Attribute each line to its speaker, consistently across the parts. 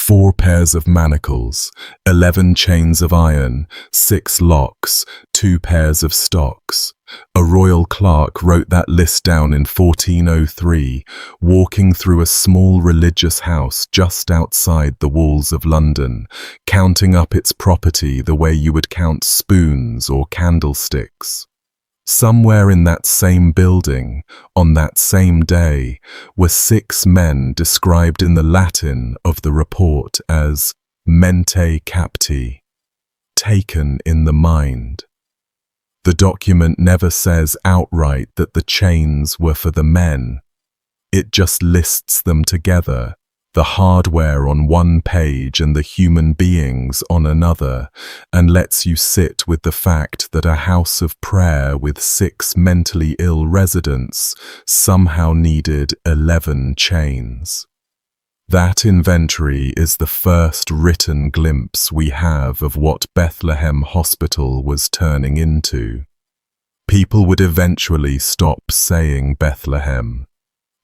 Speaker 1: 4 pairs of manacles, 11 chains of iron, 6 locks, 2 pairs of stocks. A royal clerk wrote that list down in 1403, walking through a small religious house just outside the walls of London, counting up its property the way you would count spoons or candlesticks. Somewhere in that same building, on that same day, were 6 men described in the Latin of the report as mente capti, taken in the mind. The document never says outright that the chains were for the men. It just lists them together, the hardware on one page and the human beings on another, and lets you sit with the fact that a house of prayer with 6 mentally ill residents somehow needed 11 chains. That inventory is the first written glimpse we have of what Bethlehem Hospital was turning into. People would eventually stop saying Bethlehem.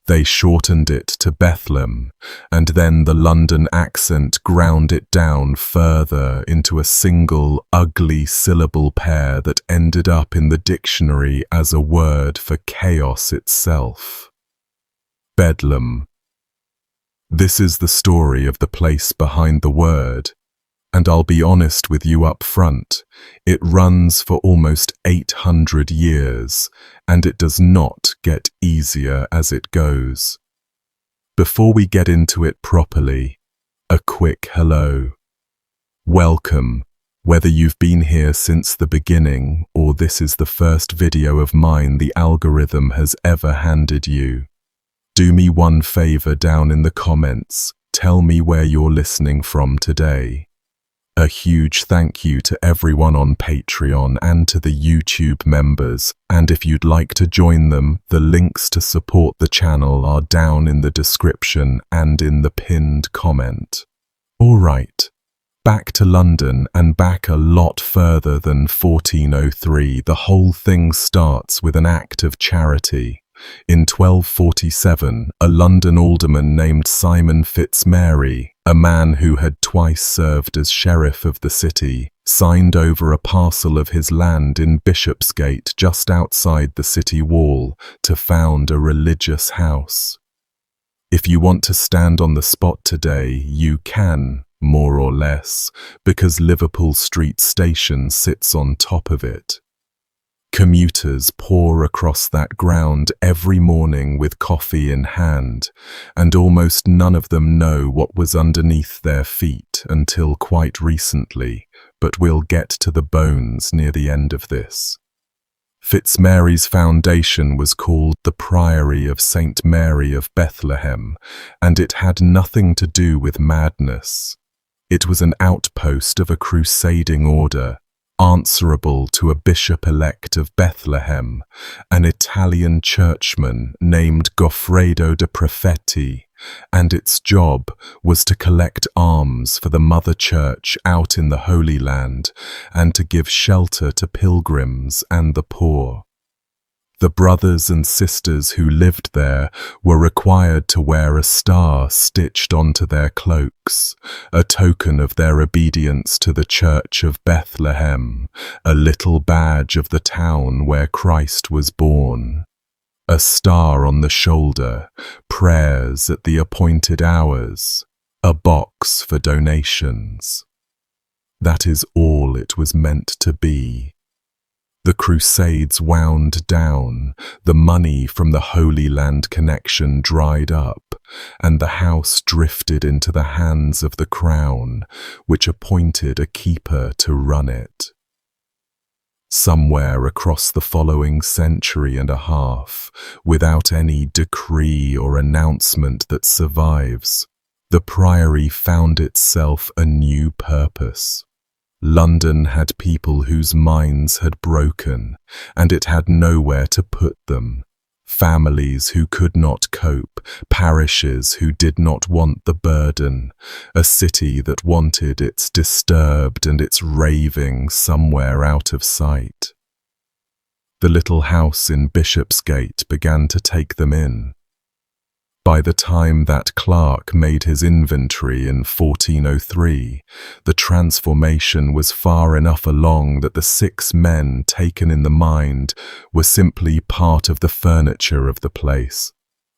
Speaker 1: They shortened it to Bethlem, and then the London accent ground it down further into a single ugly syllable pair that ended up in the dictionary as a word for chaos itself. Bedlam. This is the story of the place behind the word, and I'll be honest with you up front, it runs for almost 800 years, and it does not get easier as it goes. Before we get into it properly, a quick hello. Welcome, whether you've been here since the beginning or this is the first video of mine the algorithm has ever handed you. Do me one favor down in the comments, tell me where you're listening from today. A huge thank you to everyone on Patreon and to the YouTube members, and if you'd like to join them, the links to support the channel are down in the description and in the pinned comment. Alright, back to London and back a lot further than 1403. The whole thing starts with an act of charity. In 1247, a London alderman named Simon Fitzmary, a man who had twice served as sheriff of the city, signed over a parcel of his land in Bishopsgate just outside the city wall to found a religious house. If you want to stand on the spot today, you can, more or less, because Liverpool Street station sits on top of it. Commuters pour across that ground every morning with coffee in hand, and almost none of them know what was underneath their feet until quite recently, but we'll get to the bones near the end of this. Fitzmary's foundation was called the Priory of St. Mary of Bethlehem, and it had nothing to do with madness. It was an outpost of a crusading order, answerable to a bishop-elect of Bethlehem, an Italian churchman named Goffredo de Prefetti, and its job was to collect alms for the Mother Church out in the Holy Land and to give shelter to pilgrims and the poor. The brothers and sisters who lived there were required to wear a star stitched onto their cloaks, a token of their obedience to the Church of Bethlehem, a little badge of the town where Christ was born. A star on the shoulder, prayers at the appointed hours, a box for donations. That is all it was meant to be. The Crusades wound down, the money from the Holy Land connection dried up, and the house drifted into the hands of the Crown, which appointed a keeper to run it. Somewhere across the following century and a half, without any decree or announcement that survives, the priory found itself a new purpose. London had people whose minds had broken, and it had nowhere to put them. Families who could not cope, parishes who did not want the burden, a city that wanted its disturbed and its raving somewhere out of sight. The little house in Bishopsgate began to take them in. by the time that clerk made his inventory in 1403, the transformation was far enough along that the 6 men taken in the mind were simply part of the furniture of the place.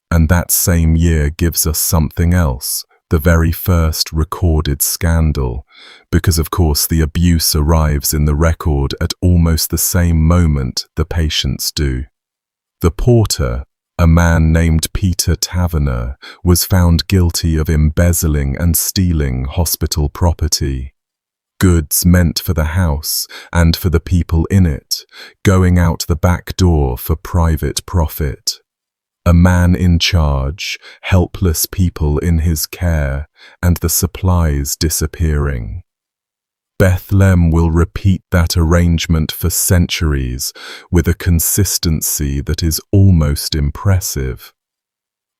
Speaker 1: And that same year gives us something else, the very first recorded scandal, because of course the abuse arrives in the record at almost the same moment the patients do. The porter, a man named Peter Taverner, was found guilty of embezzling and stealing hospital property. Goods meant for the house and for the people in it, going out the back door for private profit. A man in charge, helpless people in his care, and the supplies disappearing. Bethlem will repeat that arrangement for centuries with a consistency that is almost impressive.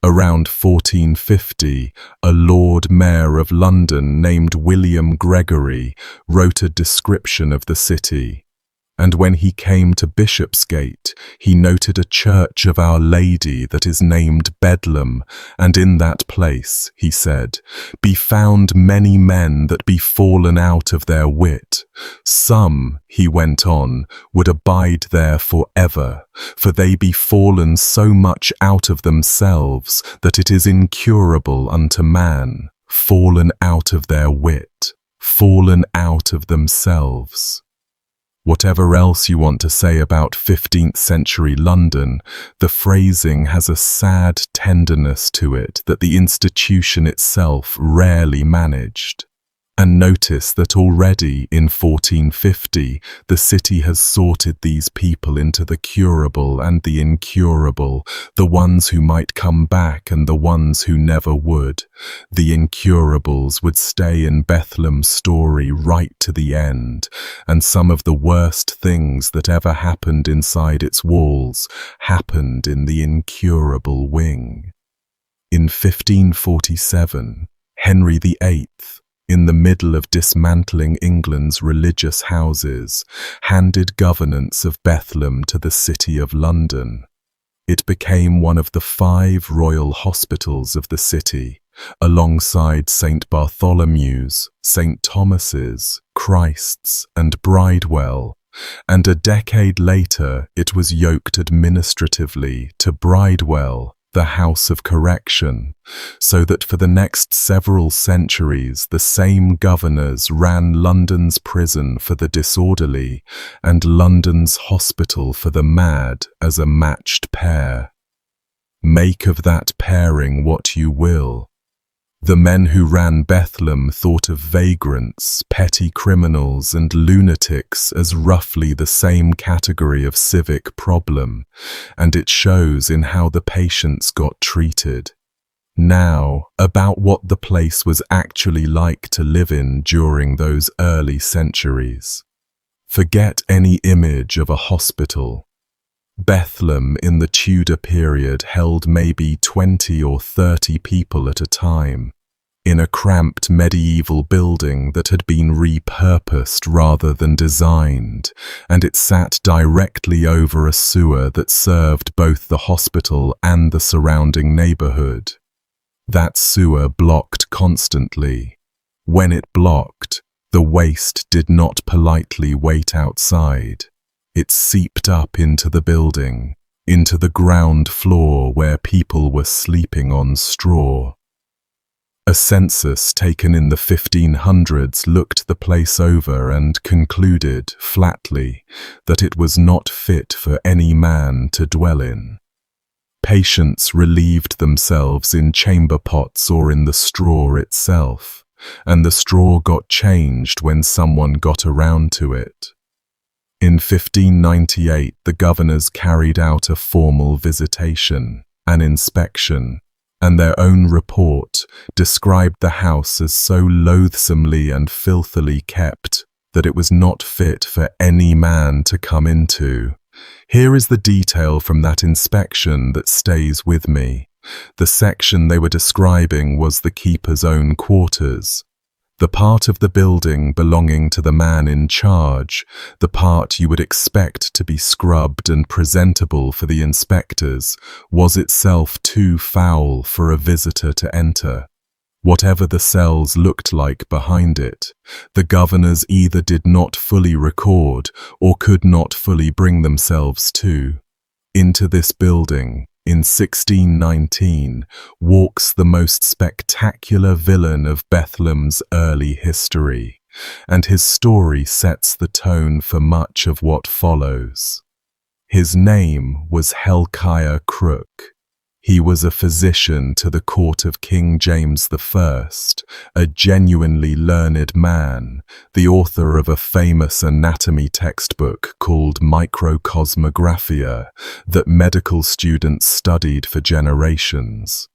Speaker 1: Around 1450, a Lord Mayor of London named William Gregory wrote a description of the city. And when he came to Bishopsgate, he noted a church of Our Lady that is named Bedlam, and in that place, he said, be found many men that be fallen out of their wit. Some, he went on, would abide there for ever, for they be fallen so much out of themselves that it is incurable unto man, fallen out of their wit, fallen out of themselves. Whatever else you want to say about 15th century London, the phrasing has a sad tenderness to it that the institution itself rarely managed. And notice that already in 1450, the city has sorted these people into the curable and the incurable, the ones who might come back and the ones who never would. The incurables would stay in Bethlem story right to the end, and some of the worst things that ever happened inside its walls happened in the incurable wing. In 1547, Henry VIII, in the middle of dismantling England's religious houses, handed governance of Bethlem to the City of London. It became one of the 5 royal hospitals of the city, alongside St. Bartholomew's, St. Thomas's, Christ's, and Bridewell, and a decade later it was yoked administratively to Bridewell, the House of Correction, so that for the next several centuries the same governors ran London's prison for the disorderly and London's hospital for the mad as a matched pair. Make of that pairing what you will. The men who ran Bethlem thought of vagrants, petty criminals, and lunatics as roughly the same category of civic problem, and it shows in how the patients got treated. Now, about what the place was actually like to live in during those early centuries. Forget any image of a hospital. Bethlem in the Tudor period held maybe 20 or 30 people at a time, in a cramped medieval building that had been repurposed rather than designed, and it sat directly over a sewer that served both the hospital and the surrounding neighborhood. That sewer blocked constantly. When it blocked, the waste did not politely wait outside. It seeped up into the building, into the ground floor where people were sleeping on straw. A census taken in the 1500s looked the place over and concluded, flatly, that it was not fit for any man to dwell in. Patients relieved themselves in chamber pots or in the straw itself, and the straw got changed when someone got around to it. In 1598, the governors carried out a formal visitation, an inspection, and their own report described the house as so loathsomely and filthily kept that it was not fit for any man to come into. Here is the detail from that inspection that stays with me. The section they were describing was the keeper's own quarters. The part of the building belonging to the man in charge, the part you would expect to be scrubbed and presentable for the inspectors, was itself too foul for a visitor to enter. Whatever the cells looked like behind it, the governors either did not fully record or could not fully bring themselves to. Into this building, in 1619, walks the most spectacular villain of Bethlem's early history, and his story sets the tone for much of what follows. His name was Helkiah Crook. He was a physician to the court of King James I, a genuinely learned man, the author of a famous anatomy textbook called Microcosmographia that medical students studied for generations.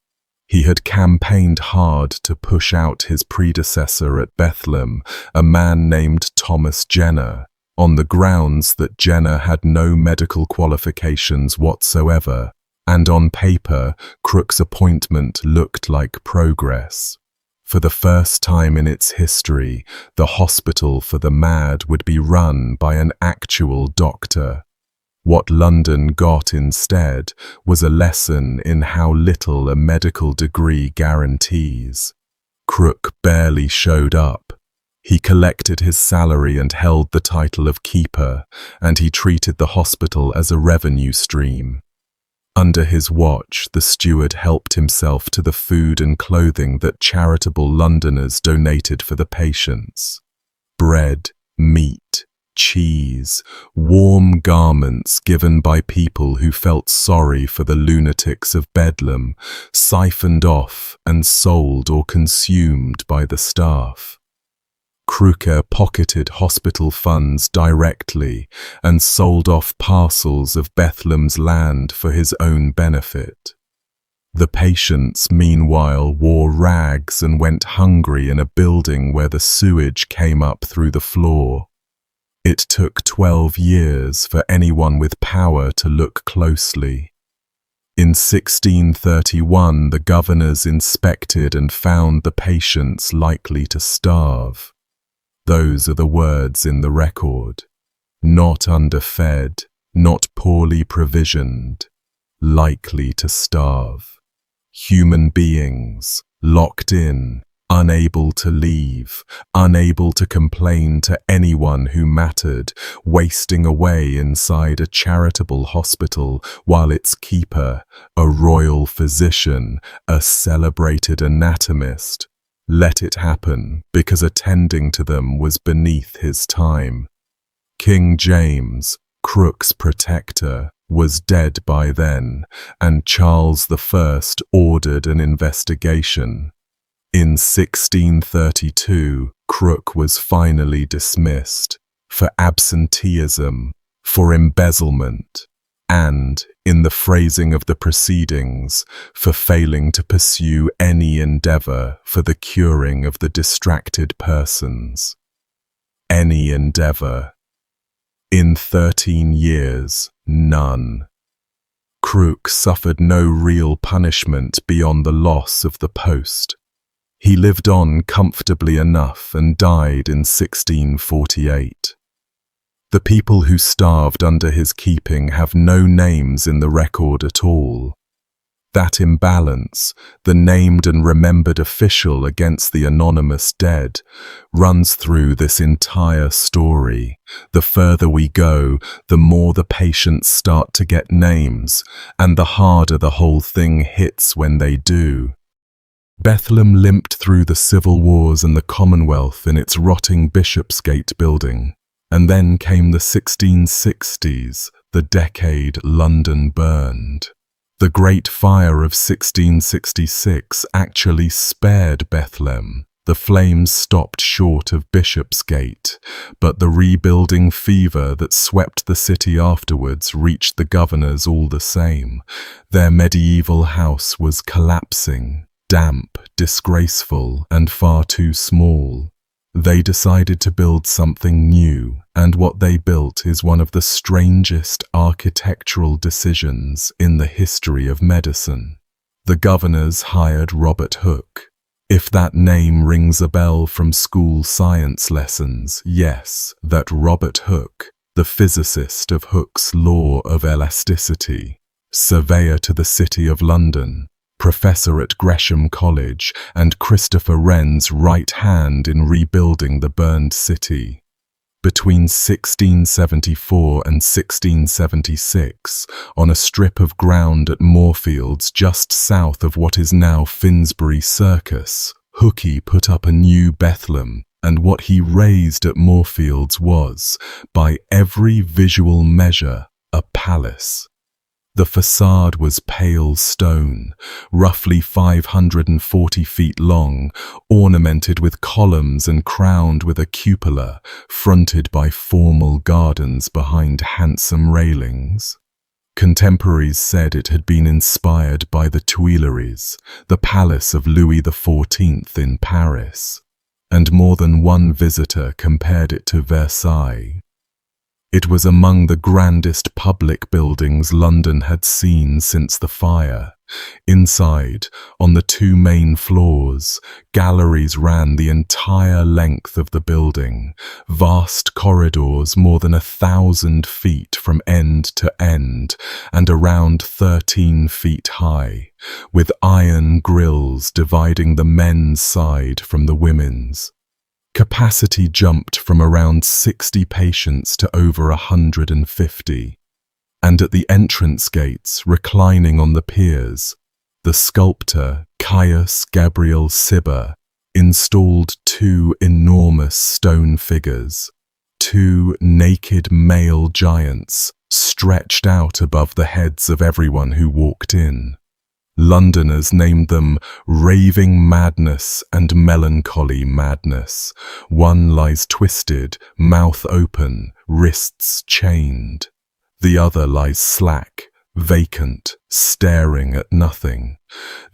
Speaker 1: He had campaigned hard to push out his predecessor at Bethlem, a man named Thomas Jenner, on the grounds that Jenner had no medical qualifications whatsoever, and on paper, Crook's appointment looked like progress. For the first time in its history, the hospital for the mad would be run by an actual doctor. What London got instead was a lesson in how little a medical degree guarantees. Crook barely showed up. He collected his salary and held the title of keeper, and he treated the hospital as a revenue stream. Under his watch, the steward helped himself to the food and clothing that charitable Londoners donated for the patients. Bread, meat, cheese, warm garments given by people who felt sorry for the lunatics of Bedlam, siphoned off and sold or consumed by the staff. Crook pocketed hospital funds directly and sold off parcels of Bethlem's land for his own benefit. The patients, meanwhile, wore rags and went hungry in a building where the sewage came up through the floor. It took 12 years for anyone with power to look closely. In 1631, the governors inspected and found the patients likely to starve. Those are the words in the record. Not underfed, not poorly provisioned, likely to starve. Human beings, locked in, unable to leave, unable to complain to anyone who mattered, wasting away inside a charitable hospital while its keeper, a royal physician, a celebrated anatomist, let it happen because attending to them was beneath his time. King James, Crook's protector, was dead by then, and Charles I ordered an investigation. In 1632, Crook was finally dismissed for absenteeism, for embezzlement, and, in the phrasing of the proceedings, for failing to pursue any endeavour for the curing of the distracted persons. Any endeavour. In 13 years, none. Crook suffered no real punishment beyond the loss of the post. He lived on comfortably enough and died in 1648. The people who starved under his keeping have no names in the record at all. That imbalance, the named and remembered official against the anonymous dead, runs through this entire story. The further we go, the more the patients start to get names, and the harder the whole thing hits when they do. Bethlem limped through the civil wars and the Commonwealth in its rotting Bishopsgate building. And then came the 1660s, the decade London burned. The Great Fire of 1666 actually spared Bethlem. The flames stopped short of Bishopsgate, but the rebuilding fever that swept the city afterwards reached the governors all the same. Their medieval house was collapsing, damp, disgraceful, and far too small. They decided to build something new, and what they built is one of the strangest architectural decisions in the history of medicine. The governors hired Robert Hooke. If that name rings a bell from school science lessons, yes, that Robert Hooke, the physicist of Hooke's law of elasticity, surveyor to the City of London, professor at Gresham College, and Christopher Wren's right hand in rebuilding the burned city. Between 1674 and 1676, on a strip of ground at Moorfields just south of what is now Finsbury Circus, Hooke put up a new Bethlem, and what he raised at Moorfields was, by every visual measure, a palace. The facade was pale stone, roughly 540 feet long, ornamented with columns and crowned with a cupola, fronted by formal gardens behind handsome railings. Contemporaries said it had been inspired by the Tuileries, the palace of Louis XIV in Paris, and more than one visitor compared it to Versailles. It was among the grandest public buildings London had seen since the fire. Inside, on the two main floors, galleries ran the entire length of the building, vast corridors more than 1,000 feet from end to end, and around 13 feet high, with iron grills dividing the men's side from the women's. Capacity jumped from around 60 patients to over 150, and at the entrance gates, reclining on the piers, the sculptor Caius Gabriel Cibber installed two enormous stone figures, two naked male giants stretched out above the heads of everyone who walked in. Londoners named them Raving Madness and Melancholy Madness. One lies twisted, mouth open, wrists chained. The other lies slack, vacant, staring at nothing.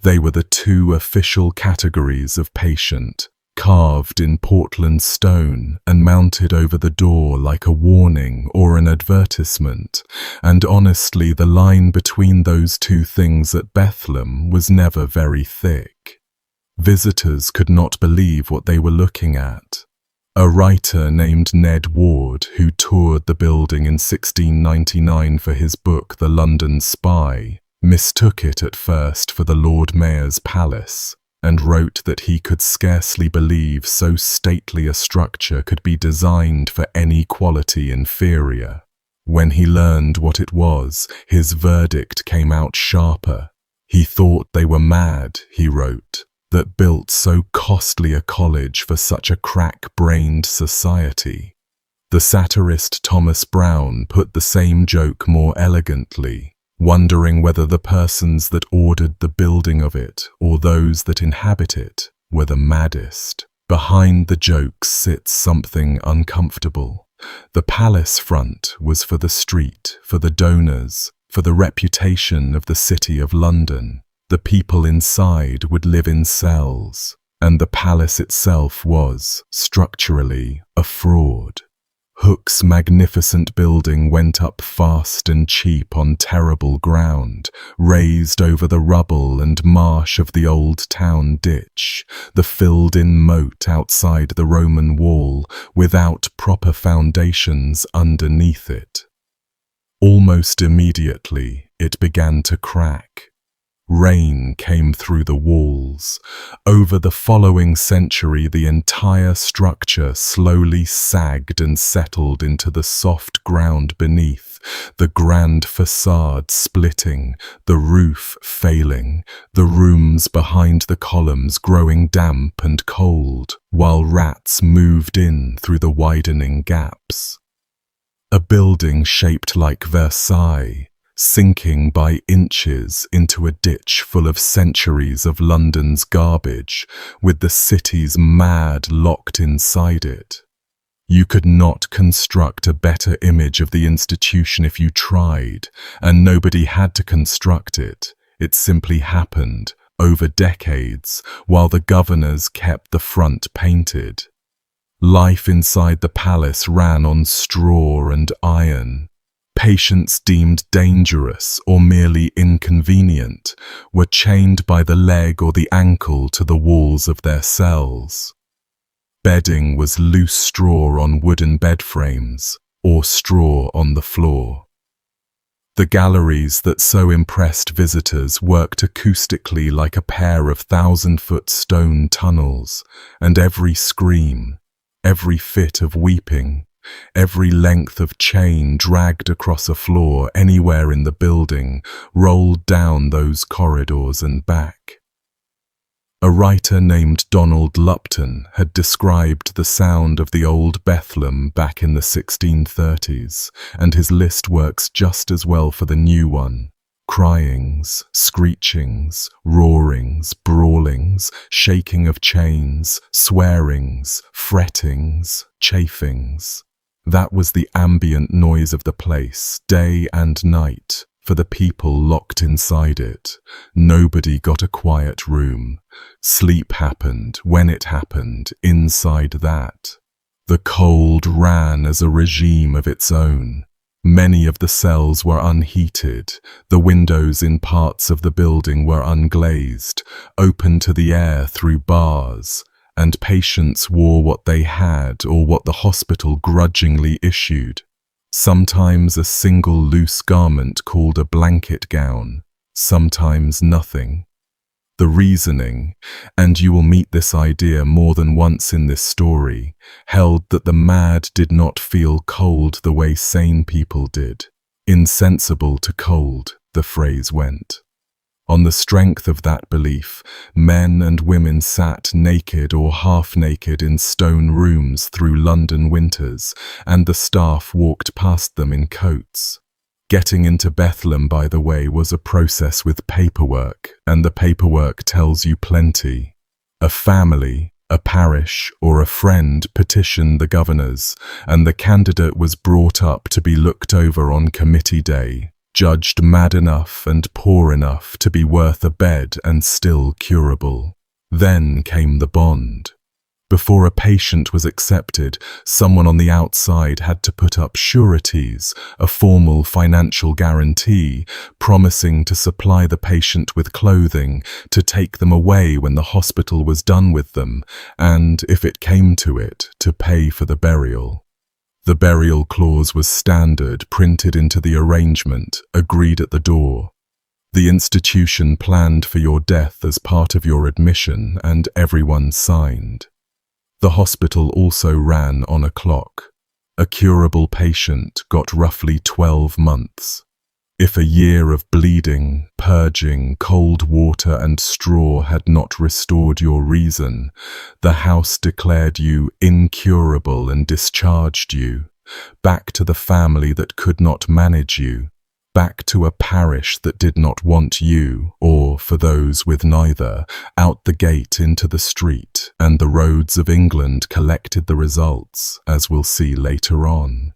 Speaker 1: They were the two official categories of patient, carved in Portland stone and mounted over the door like a warning or an advertisement, and honestly the line between those two things at Bethlehem was never very thick. Visitors could not believe what they were looking at. A writer named Ned Ward, who toured the building in 1699 for his book The London Spy, mistook it at first for the Lord Mayor's palace, and wrote that he could scarcely believe so stately a structure could be designed for any quality inferior. When he learned what it was, his verdict came out sharper. He thought they were mad, he wrote, that built so costly a college for such a crack-brained society. The satirist Thomas Browne put the same joke more elegantly, wondering whether the persons that ordered the building of it or those that inhabit it were the maddest. Behind the jokes sits something uncomfortable. The palace front was for the street, for the donors, for the reputation of the City of London. The people inside would live in cells, and the palace itself was, structurally, a fraud. Hooke's magnificent building went up fast and cheap on terrible ground, raised over the rubble and marsh of the old town ditch, the filled-in moat outside the Roman wall, without proper foundations underneath it. Almost immediately, it began to crack. Rain came through the walls. Over the following century, the entire structure slowly sagged and settled into the soft ground beneath, the grand facade splitting, the roof failing, the rooms behind the columns growing damp and cold, while rats moved in through the widening gaps. A building shaped like Versailles, sinking by inches into a ditch full of centuries of London's garbage, with the city's mad locked inside it. You could not construct a better image of the institution if you tried, and nobody had to construct it. It simply happened, over decades, while the governors kept the front painted. Life inside the palace ran on straw and iron. Patients deemed dangerous or merely inconvenient were chained by the leg or the ankle to the walls of their cells. Bedding was loose straw on wooden bed frames or straw on the floor. The galleries that so impressed visitors worked acoustically like a pair of 1,000-foot stone tunnels, and every scream, every fit of weeping, every length of chain dragged across a floor anywhere in the building rolled down those corridors and back. A writer named Donald Lupton had described the sound of the old Bethlem back in the 1630s, and his list works just as well for the new one. Cryings, screechings, roarings, brawlings, shaking of chains, swearings, frettings, chafings. That was the ambient noise of the place, day and night, for the people locked inside it. Nobody got a quiet room. Sleep happened when it happened inside that. The cold ran as a regime of its own. Many of the cells were unheated. The windows in parts of the building were unglazed, open to the air through bars, and patients wore what they had or what the hospital grudgingly issued. Sometimes a single loose garment called a blanket gown, sometimes nothing. The reasoning, and you will meet this idea more than once in this story, held that the mad did not feel cold the way sane people did. Insensible to cold, the phrase went. On the strength of that belief, men and women sat naked or half-naked in stone rooms through London winters, and the staff walked past them in coats. Getting into Bethlehem, by the way, was a process with paperwork, and the paperwork tells you plenty. A family, a parish, or a friend petitioned the governors, and the candidate was brought up to be looked over on committee day, judged mad enough and poor enough to be worth a bed and still curable. Then came the bond. Before a patient was accepted, someone on the outside had to put up sureties, a formal financial guarantee, promising to supply the patient with clothing, to take them away when the hospital was done with them, and, if it came to it, to pay for the burial. The burial clause was standard, printed into the arrangement, agreed at the door. The institution planned for your death as part of your admission, and everyone signed. The hospital also ran on a clock. A curable patient got roughly 12 months. If a year of bleeding, purging, cold water and straw had not restored your reason, the house declared you incurable and discharged you, back to the family that could not manage you, back to a parish that did not want you, or, for those with neither, out the gate into the street, and the roads of England collected the results, as we'll see later on.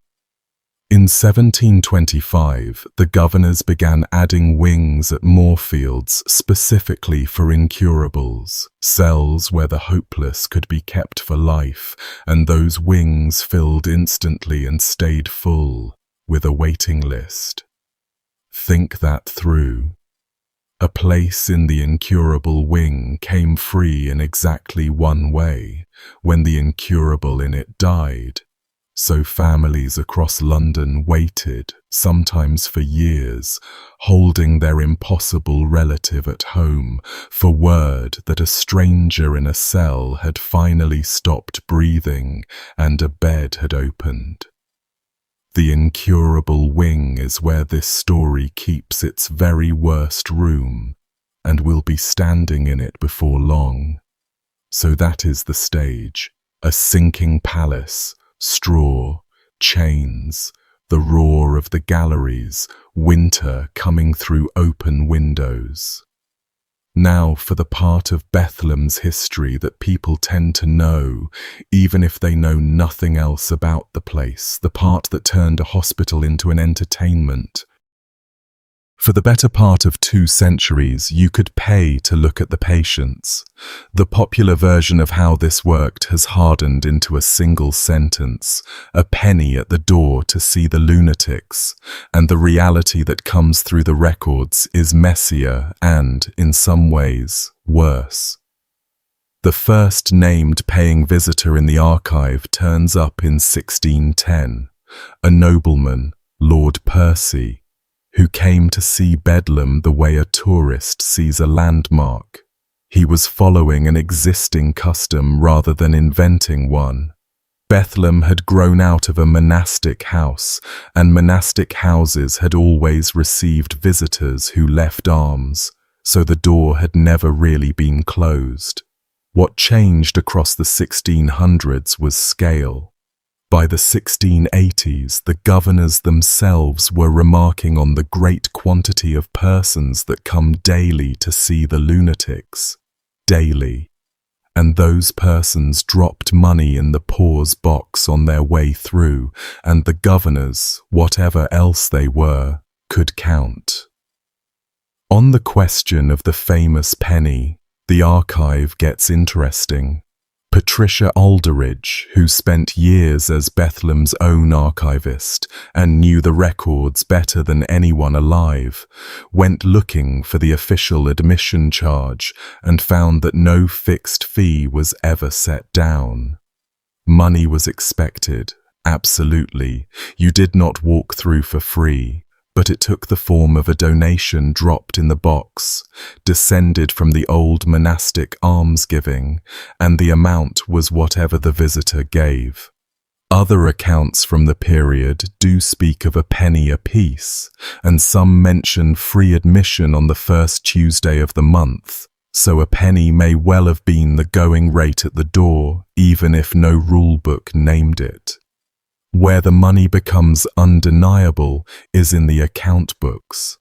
Speaker 1: In 1725, the governors began adding wings at Moorfields specifically for incurables, cells where the hopeless could be kept for life, and those wings filled instantly and stayed full, with a waiting list. Think that through. A place in the incurable wing came free in exactly one way, when the incurable in it died. So families across London waited, sometimes for years, holding their impossible relative at home for word that a stranger in a cell had finally stopped breathing and a bed had opened. The incurable wing is where this story keeps its very worst room, and will be standing in it before long. So that is the stage, a sinking palace, straw, chains, the roar of the galleries, winter coming through open windows. Now for the part of Bethlehem's history that people tend to know, even if they know nothing else about the place, the part that turned a hospital into an entertainment. For the better part of 2 centuries, you could pay to look at the patients. The popular version of how this worked has hardened into a single sentence: a penny at the door to see the lunatics. And the reality that comes through the records is messier and, in some ways, worse. The first named paying visitor in the archive turns up in 1610, a nobleman, Lord Percy, who came to see Bedlam the way a tourist sees a landmark. He was following an existing custom rather than inventing one. Bethlem had grown out of a monastic house, and monastic houses had always received visitors who left alms, so the door had never really been closed. What changed across the 1600s was scale. By the 1680s, the governors themselves were remarking on the great quantity of persons that come daily to see the lunatics. Daily. And those persons dropped money in the poor's box on their way through, and the governors, whatever else they were, could count. On the question of the famous penny, the archive gets interesting. Patricia Aldridge, who spent years as Bethlem's own archivist and knew the records better than anyone alive, went looking for the official admission charge and found that no fixed fee was ever set down. Money was expected, absolutely. You did not walk through for free. But it took the form of a donation dropped in the box, descended from the old monastic almsgiving, and the amount was whatever the visitor gave. Other accounts from the period do speak of a penny apiece, and some mention free admission on the first Tuesday of the month, so a penny may well have been the going rate at the door, even if no rulebook named it. Where the money becomes undeniable is in the account books.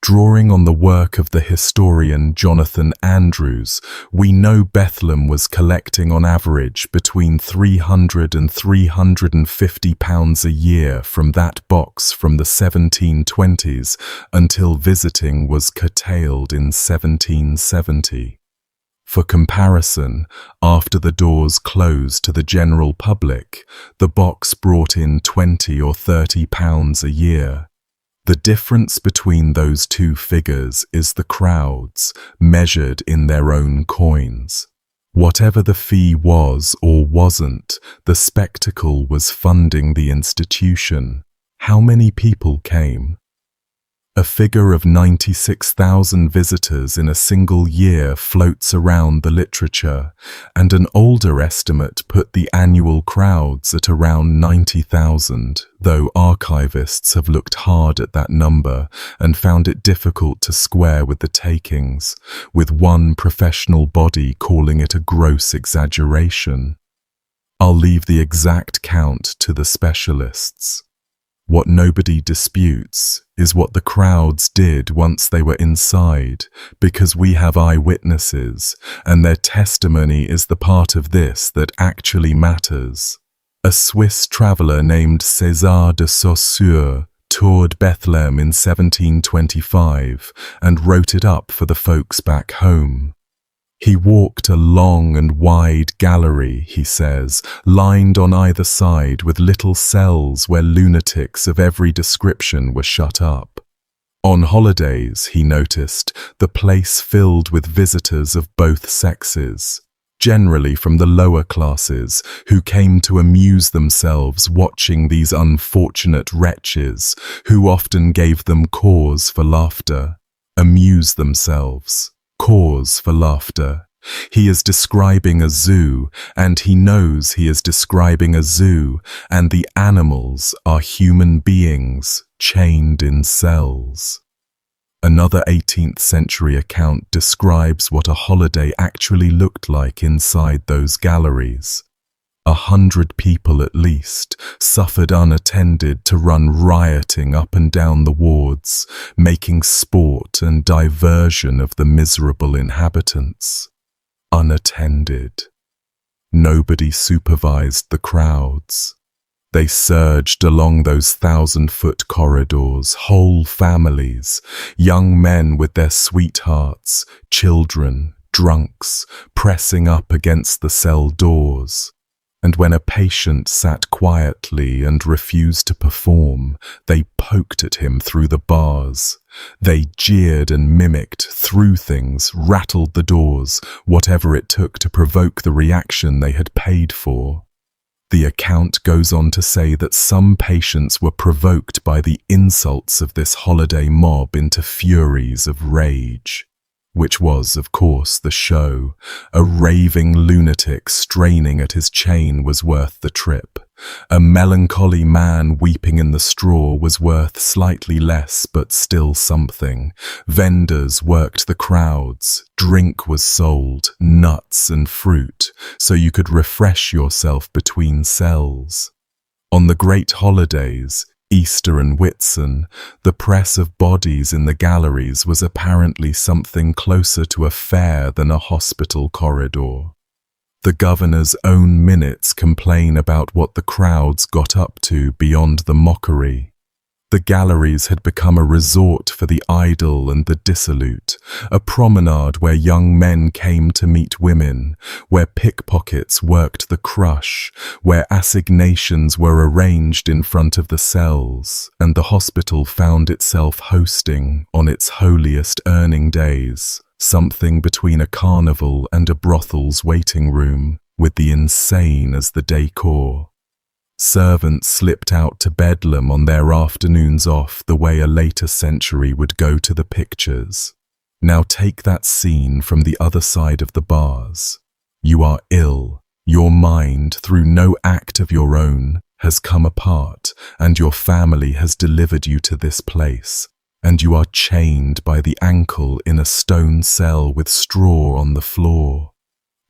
Speaker 1: Drawing on the work of the historian Jonathan Andrews, we know Bethlem was collecting on average between £300 and £350 a year from that box from the 1720s until visiting was curtailed in 1770. For comparison, after the doors closed to the general public, the box brought in £20 or £30 a year. The difference between those two figures is the crowds, measured in their own coins. Whatever the fee was or wasn't, the spectacle was funding the institution. How many people came? A figure of 96,000 visitors in a single year floats around the literature, and an older estimate put the annual crowds at around 90,000, though archivists have looked hard at that number and found it difficult to square with the takings, with one professional body calling it a gross exaggeration. I'll leave the exact count to the specialists. What nobody disputes is what the crowds did once they were inside, because we have eyewitnesses, and their testimony is the part of this that actually matters. A Swiss traveller named César de Saussure toured Bethlehem in 1725 and wrote it up for the folks back home. He walked a long and wide gallery, he says, lined on either side with little cells where lunatics of every description were shut up. On holidays, he noticed, the place filled with visitors of both sexes, generally from the lower classes, who came to amuse themselves watching these unfortunate wretches, who often gave them cause for laughter. Amuse themselves. Cause for laughter. He is describing a zoo, and he knows he is describing a zoo, and the animals are human beings chained in cells. Another 18th century account describes what a holiday actually looked like inside those galleries. 100 people at least suffered unattended to run rioting up and down the wards, making sport and diversion of the miserable inhabitants. Unattended. Nobody supervised the crowds. They surged along those 1,000-foot corridors, whole families, young men with their sweethearts, children, drunks, pressing up against the cell doors. And when a patient sat quietly and refused to perform, they poked at him through the bars. They jeered and mimicked, threw things, rattled the doors, whatever it took to provoke the reaction they had paid for. The account goes on to say that some patients were provoked by the insults of this holiday mob into furies of rage, which was, of course, the show. A raving lunatic straining at his chain was worth the trip. A melancholy man weeping in the straw was worth slightly less, but still something. Vendors worked the crowds. Drink was sold, nuts and fruit, so you could refresh yourself between cells. On the great holidays, Easter and Whitsun, the press of bodies in the galleries was apparently something closer to a fair than a hospital corridor. The governor's own minutes complain about what the crowds got up to beyond the mockery. The galleries had become a resort for the idle and the dissolute, a promenade where young men came to meet women, where pickpockets worked the crush, where assignations were arranged in front of the cells, and the hospital found itself hosting, on its holiest earning days, something between a carnival and a brothel's waiting room, with the insane as the decor. Servants slipped out to Bedlam on their afternoons off the way a later century would go to the pictures. Now take that scene from the other side of the bars. You are ill. Your mind, through no act of your own, has come apart, and your family has delivered you to this place. And you are chained by the ankle in a stone cell with straw on the floor.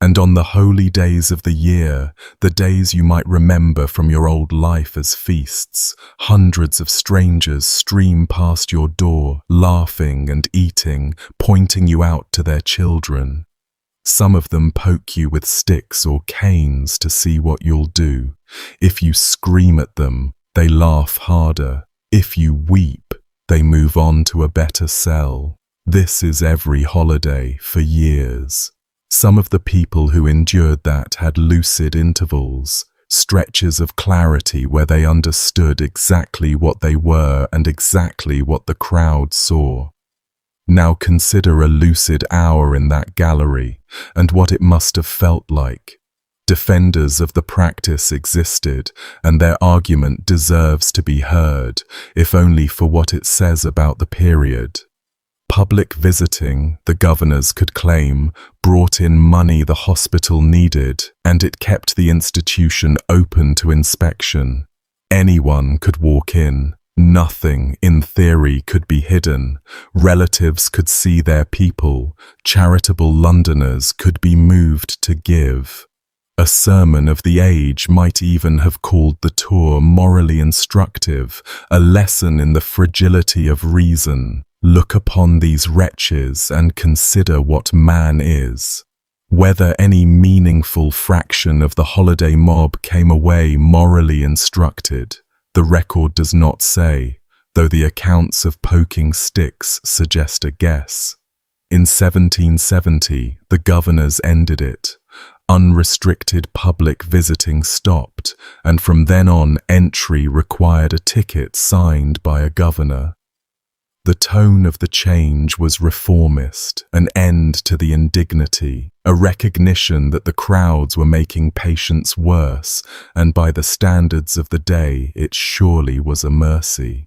Speaker 1: And on the holy days of the year, the days you might remember from your old life as feasts, hundreds of strangers stream past your door, laughing and eating, pointing you out to their children. Some of them poke you with sticks or canes to see what you'll do. If you scream at them, they laugh harder. If you weep, they move on to a better cell. This is every holiday for years. Some of the people who endured that had lucid intervals, stretches of clarity where they understood exactly what they were and exactly what the crowd saw. Now consider a lucid hour in that gallery and what it must have felt like. Defenders of the practice existed, and their argument deserves to be heard, if only for what it says about the period. Public visiting, the governors could claim, brought in money the hospital needed, and it kept the institution open to inspection. Anyone could walk in. Nothing, in theory, could be hidden. Relatives could see their people. Charitable Londoners could be moved to give. A sermon of the age might even have called the tour morally instructive, a lesson in the fragility of reason. Look upon these wretches and consider what man is. Whether any meaningful fraction of the holiday mob came away morally instructed, the record does not say, though the accounts of poking sticks suggest a guess. In 1770, the governors ended it. Unrestricted public visiting stopped, and from then on entry required a ticket signed by a governor. The tone of the change was reformist, an end to the indignity, a recognition that the crowds were making patients worse, and by the standards of the day it surely was a mercy.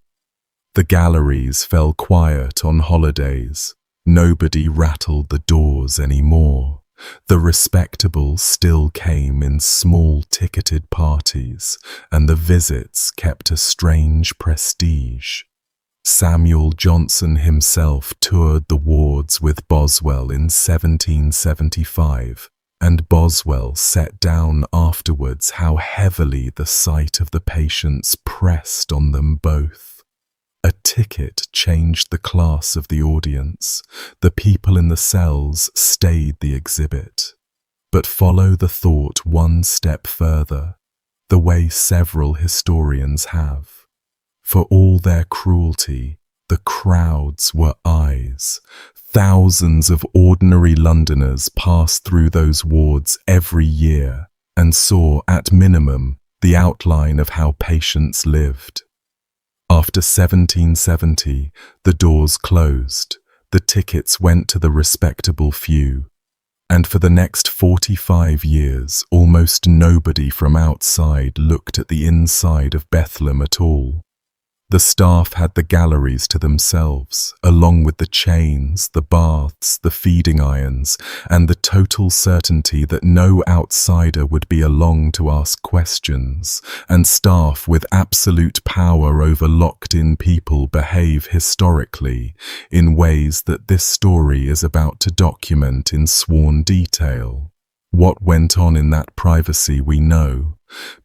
Speaker 1: The galleries fell quiet on holidays. Nobody rattled the doors anymore. The respectable still came in small ticketed parties, and the visits kept a strange prestige. Samuel Johnson himself toured the wards with Boswell in 1775, and Boswell set down afterwards how heavily the sight of the patients pressed on them both. A ticket changed the class of the audience. The people in the cells stayed the exhibit. But follow the thought one step further. the way several historians have. For all their cruelty, the crowds were eyes. Thousands of ordinary Londoners passed through those wards every year and saw, at minimum, the outline of how patients lived. After 1770, the doors closed, the tickets went to the respectable few, and for the next 45 years, almost nobody from outside looked at the inside of Bethlem at all. The staff had the galleries to themselves, along with the chains, the baths, the feeding irons, and the total certainty that no outsider would be along to ask questions, and staff with absolute power over locked-in people behave historically in ways that this story is about to document in sworn detail. What went on in that privacy we know,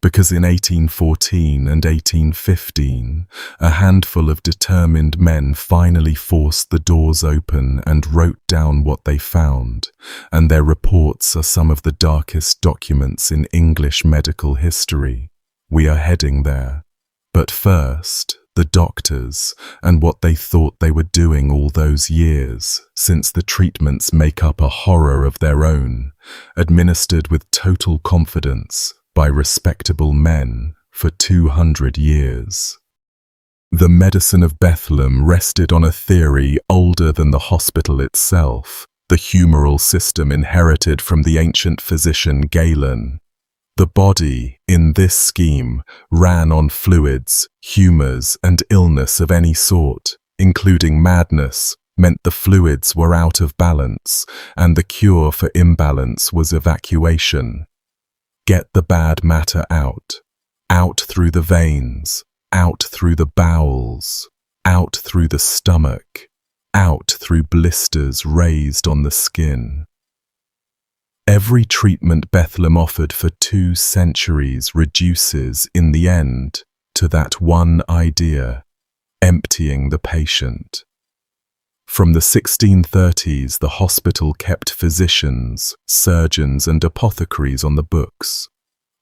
Speaker 1: because in 1814 and 1815, a handful of determined men finally forced the doors open and wrote down what they found, and their reports are some of the darkest documents in English medical history. We are heading there. But first, the doctors, and what they thought they were doing all those years, since the treatments make up a horror of their own, administered with total confidence by respectable men for 200 years. The medicine of Bethlem rested on a theory older than the hospital itself, the humoral system inherited from the ancient physician Galen. The body, in this scheme, ran on fluids, humours, and illness of any sort, including madness, meant the fluids were out of balance, and the cure for imbalance was evacuation. Get the bad matter out through the veins, out through the bowels, out through the stomach, out through blisters raised on the skin. Every treatment Bethlem offered for 2 centuries reduces, in the end, to that one idea: emptying the patient. From the 1630s, the hospital kept physicians, surgeons, and apothecaries on the books,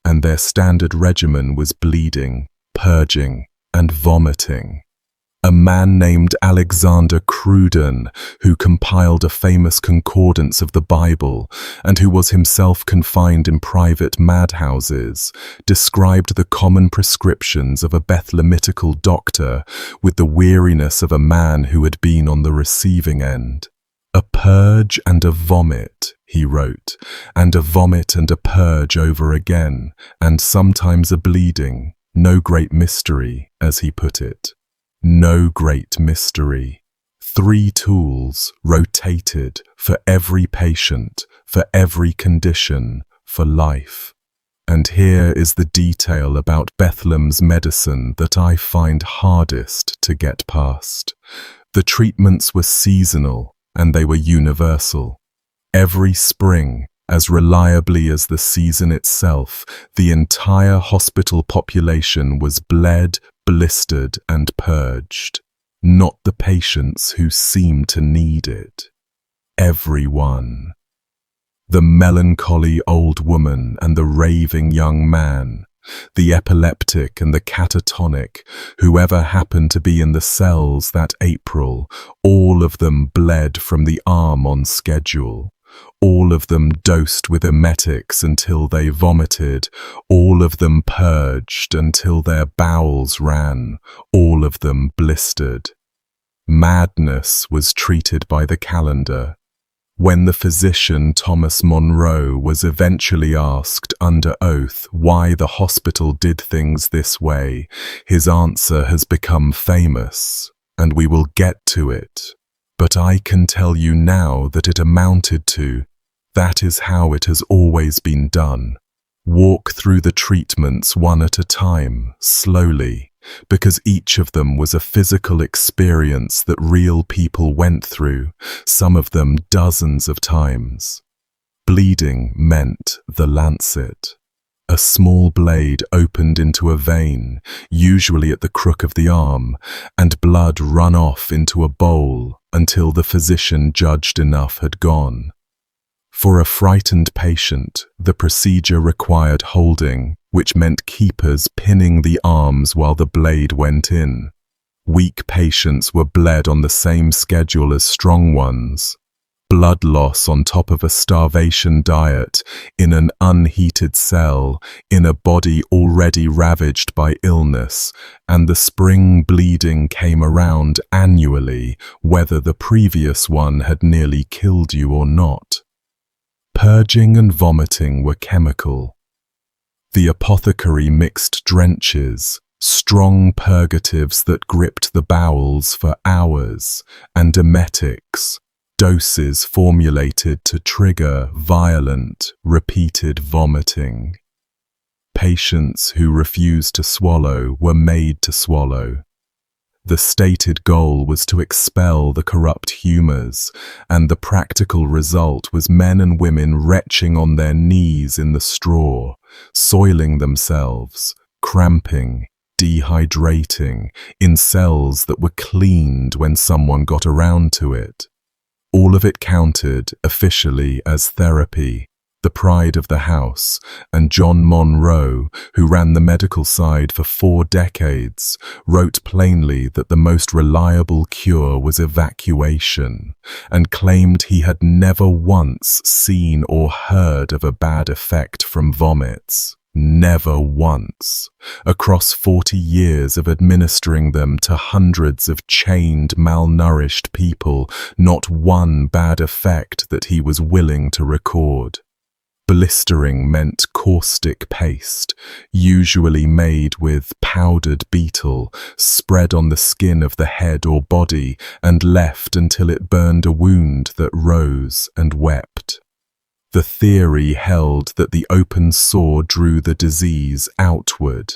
Speaker 1: and their standard regimen was bleeding, purging, and vomiting. A man named Alexander Cruden, who compiled a famous concordance of the Bible and who was himself confined in private madhouses, described the common prescriptions of a Bethlehemitical doctor with the weariness of a man who had been on the receiving end. A purge and a vomit, he wrote, and a vomit and a purge over again, and sometimes a bleeding, no great mystery, as he put it. No great mystery. 3 tools rotated for every patient, for every condition, for life. And here is the detail about Bethlem's medicine that I find hardest to get past. The treatments were seasonal and they were universal. Every spring, as reliably as the season itself, the entire hospital population was bled, blistered, and purged. Not the patients who seemed to need it. Everyone. The melancholy old woman and the raving young man, the epileptic and the catatonic, whoever happened to be in the cells that April, all of them bled from the arm on schedule. All of them dosed with emetics until they vomited, all of them purged until their bowels ran, all of them blistered. Madness was treated by the calendar. When the physician Thomas Monro was eventually asked under oath why the hospital did things this way, his answer has become famous, and we will get to it. But I can tell you now that it amounted to, that is how it has always been done. Walk through the treatments one at a time, slowly, because each of them was a physical experience that real people went through, some of them dozens of times. Bleeding meant the lancet. A small blade opened into a vein, usually at the crook of the arm, and blood run off into a bowl until the physician judged enough had gone. For a frightened patient, the procedure required holding, which meant keepers pinning the arms while the blade went in. Weak patients were bled on the same schedule as strong ones. Blood loss on top of a starvation diet, in an unheated cell, in a body already ravaged by illness, and the spring bleeding came around annually, whether the previous one had nearly killed you or not. Purging and vomiting were chemical. The apothecary mixed drenches, strong purgatives that gripped the bowels for hours, and emetics, doses formulated to trigger violent, repeated vomiting. Patients who refused to swallow were made to swallow. The stated goal was to expel the corrupt humours, and the practical result was men and women retching on their knees in the straw, soiling themselves, cramping, dehydrating, in cells that were cleaned when someone got around to it. All of it counted officially as therapy, the pride of the house, and John Monroe, who ran the medical side for 4 decades, wrote plainly that the most reliable cure was evacuation, and claimed he had never once seen or heard of a bad effect from vomits. Never once, across 40 years of administering them to hundreds of chained, malnourished people, not one bad effect that he was willing to record. Blistering meant caustic paste, usually made with powdered betel, spread on the skin of the head or body and left until it burned a wound that rose and wept. The theory held that the open sore drew the disease outward.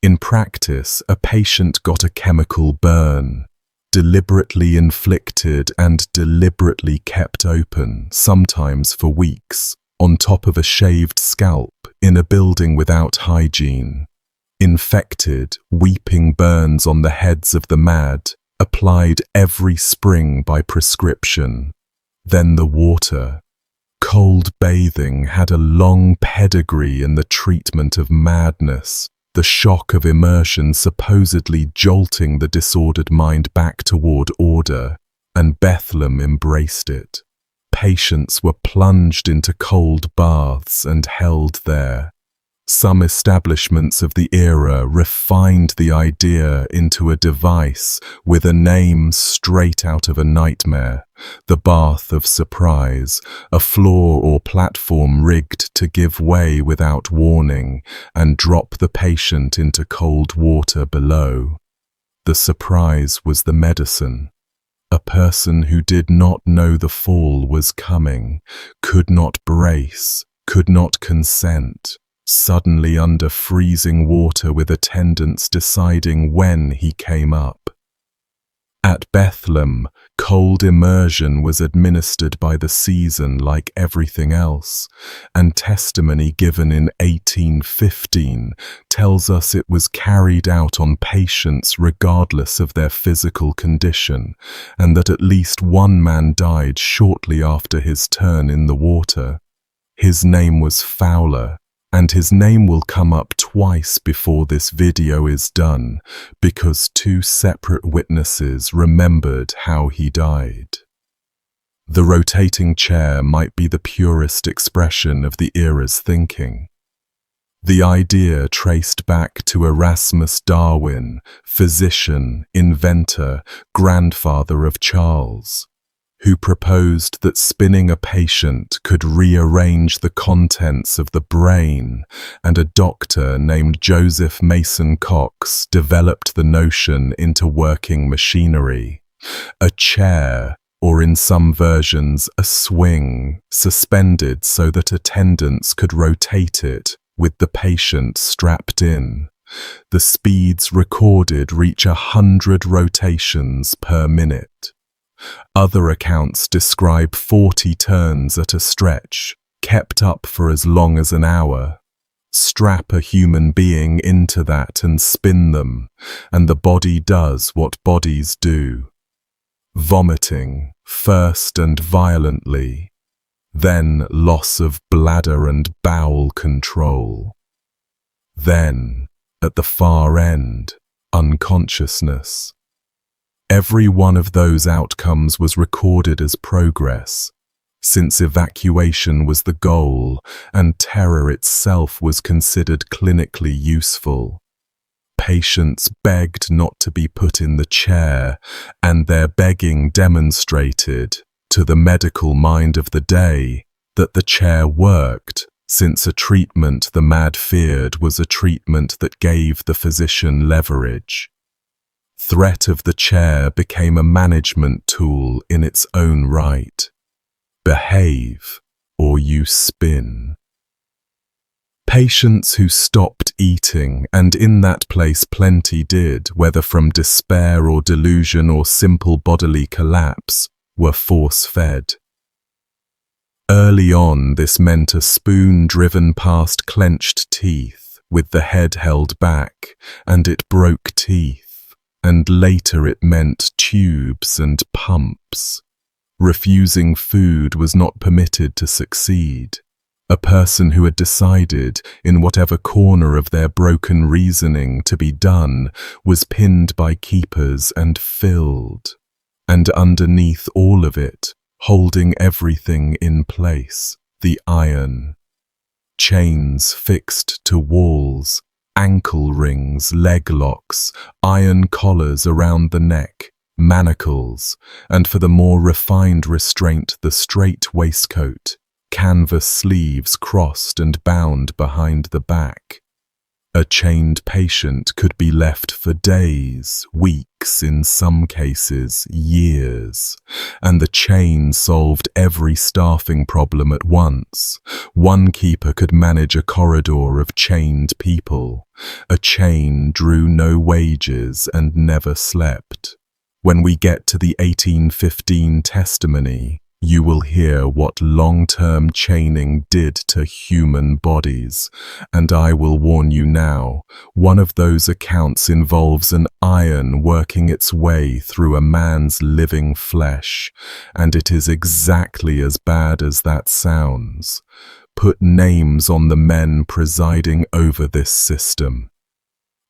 Speaker 1: In practice, a patient got a chemical burn, deliberately inflicted and deliberately kept open, sometimes for weeks, on top of a shaved scalp in a building without hygiene. Infected, weeping burns on the heads of the mad, applied every spring by prescription. Then the water. Cold bathing had a long pedigree in the treatment of madness, the shock of immersion supposedly jolting the disordered mind back toward order, and Bethlem embraced it. Patients were plunged into cold baths and held there. Some establishments of the era refined the idea into a device with a name straight out of a nightmare, the bath of surprise, a floor or platform rigged to give way without warning and drop the patient into cold water below. The surprise was the medicine. A person who did not know the fall was coming, could not brace, could not consent, suddenly under freezing water with attendants deciding when he came up. At Bethlem, cold immersion was administered by the season like everything else, and testimony given in 1815 tells us it was carried out on patients regardless of their physical condition, and that at least one man died shortly after his turn in the water. His name was Fowler, and his name will come up twice before this video is done, because 2 separate witnesses remembered how he died. The rotating chair might be the purest expression of the era's thinking. The idea traced back to Erasmus Darwin, physician, inventor, grandfather of Charles, who proposed that spinning a patient could rearrange the contents of the brain, and a doctor named Joseph Mason Cox developed the notion into working machinery. A chair, or in some versions a swing, suspended so that attendants could rotate it, with the patient strapped in. The speeds recorded reach 100 rotations per minute. Other accounts describe 40 turns at a stretch, kept up for as long as an hour. Strap a human being into that and spin them, and the body does what bodies do. Vomiting, first and violently, then loss of bladder and bowel control. Then, at the far end, unconsciousness. Every one of those outcomes was recorded as progress, since evacuation was the goal and terror itself was considered clinically useful. Patients begged not to be put in the chair, and their begging demonstrated, to the medical mind of the day, that the chair worked, since a treatment the mad feared was a treatment that gave the physician leverage. Threat of the chair became a management tool in its own right. Behave, or you spin. Patients who stopped eating, and in that place plenty did, whether from despair or delusion or simple bodily collapse, were force-fed. Early on, this meant a spoon driven past clenched teeth, with the head held back, and it broke teeth, and later it meant tubes and pumps. Refusing food was not permitted to succeed. A person who had decided, in whatever corner of their broken reasoning to be done, was pinned by keepers and filled. And underneath all of it, holding everything in place, the iron. Chains fixed to walls, ankle rings, leg locks, iron collars around the neck, manacles, and for the more refined restraint, the straight waistcoat, canvas sleeves crossed and bound behind the back. A chained patient could be left for days, weeks, in some cases, years, and the chain solved every staffing problem at once. One keeper could manage a corridor of chained people. A chain drew no wages and never slept. When we get to the 1815 testimony, you will hear what long-term chaining did to human bodies, and I will warn you now, one of those accounts involves an iron working its way through a man's living flesh, and it is exactly as bad as that sounds. Put names on the men presiding over this system.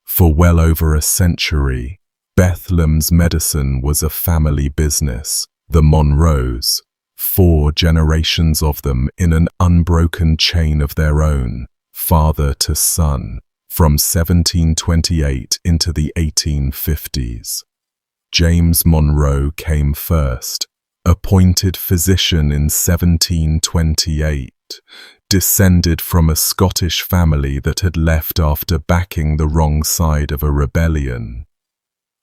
Speaker 1: For well over a century, Bethlem's medicine was a family business, the Monroes, 4 generations of them in an unbroken chain of their own, father to son, from 1728 into the 1850s. James Monroe came first, appointed physician in 1728, descended from a Scottish family that had left after backing the wrong side of a rebellion.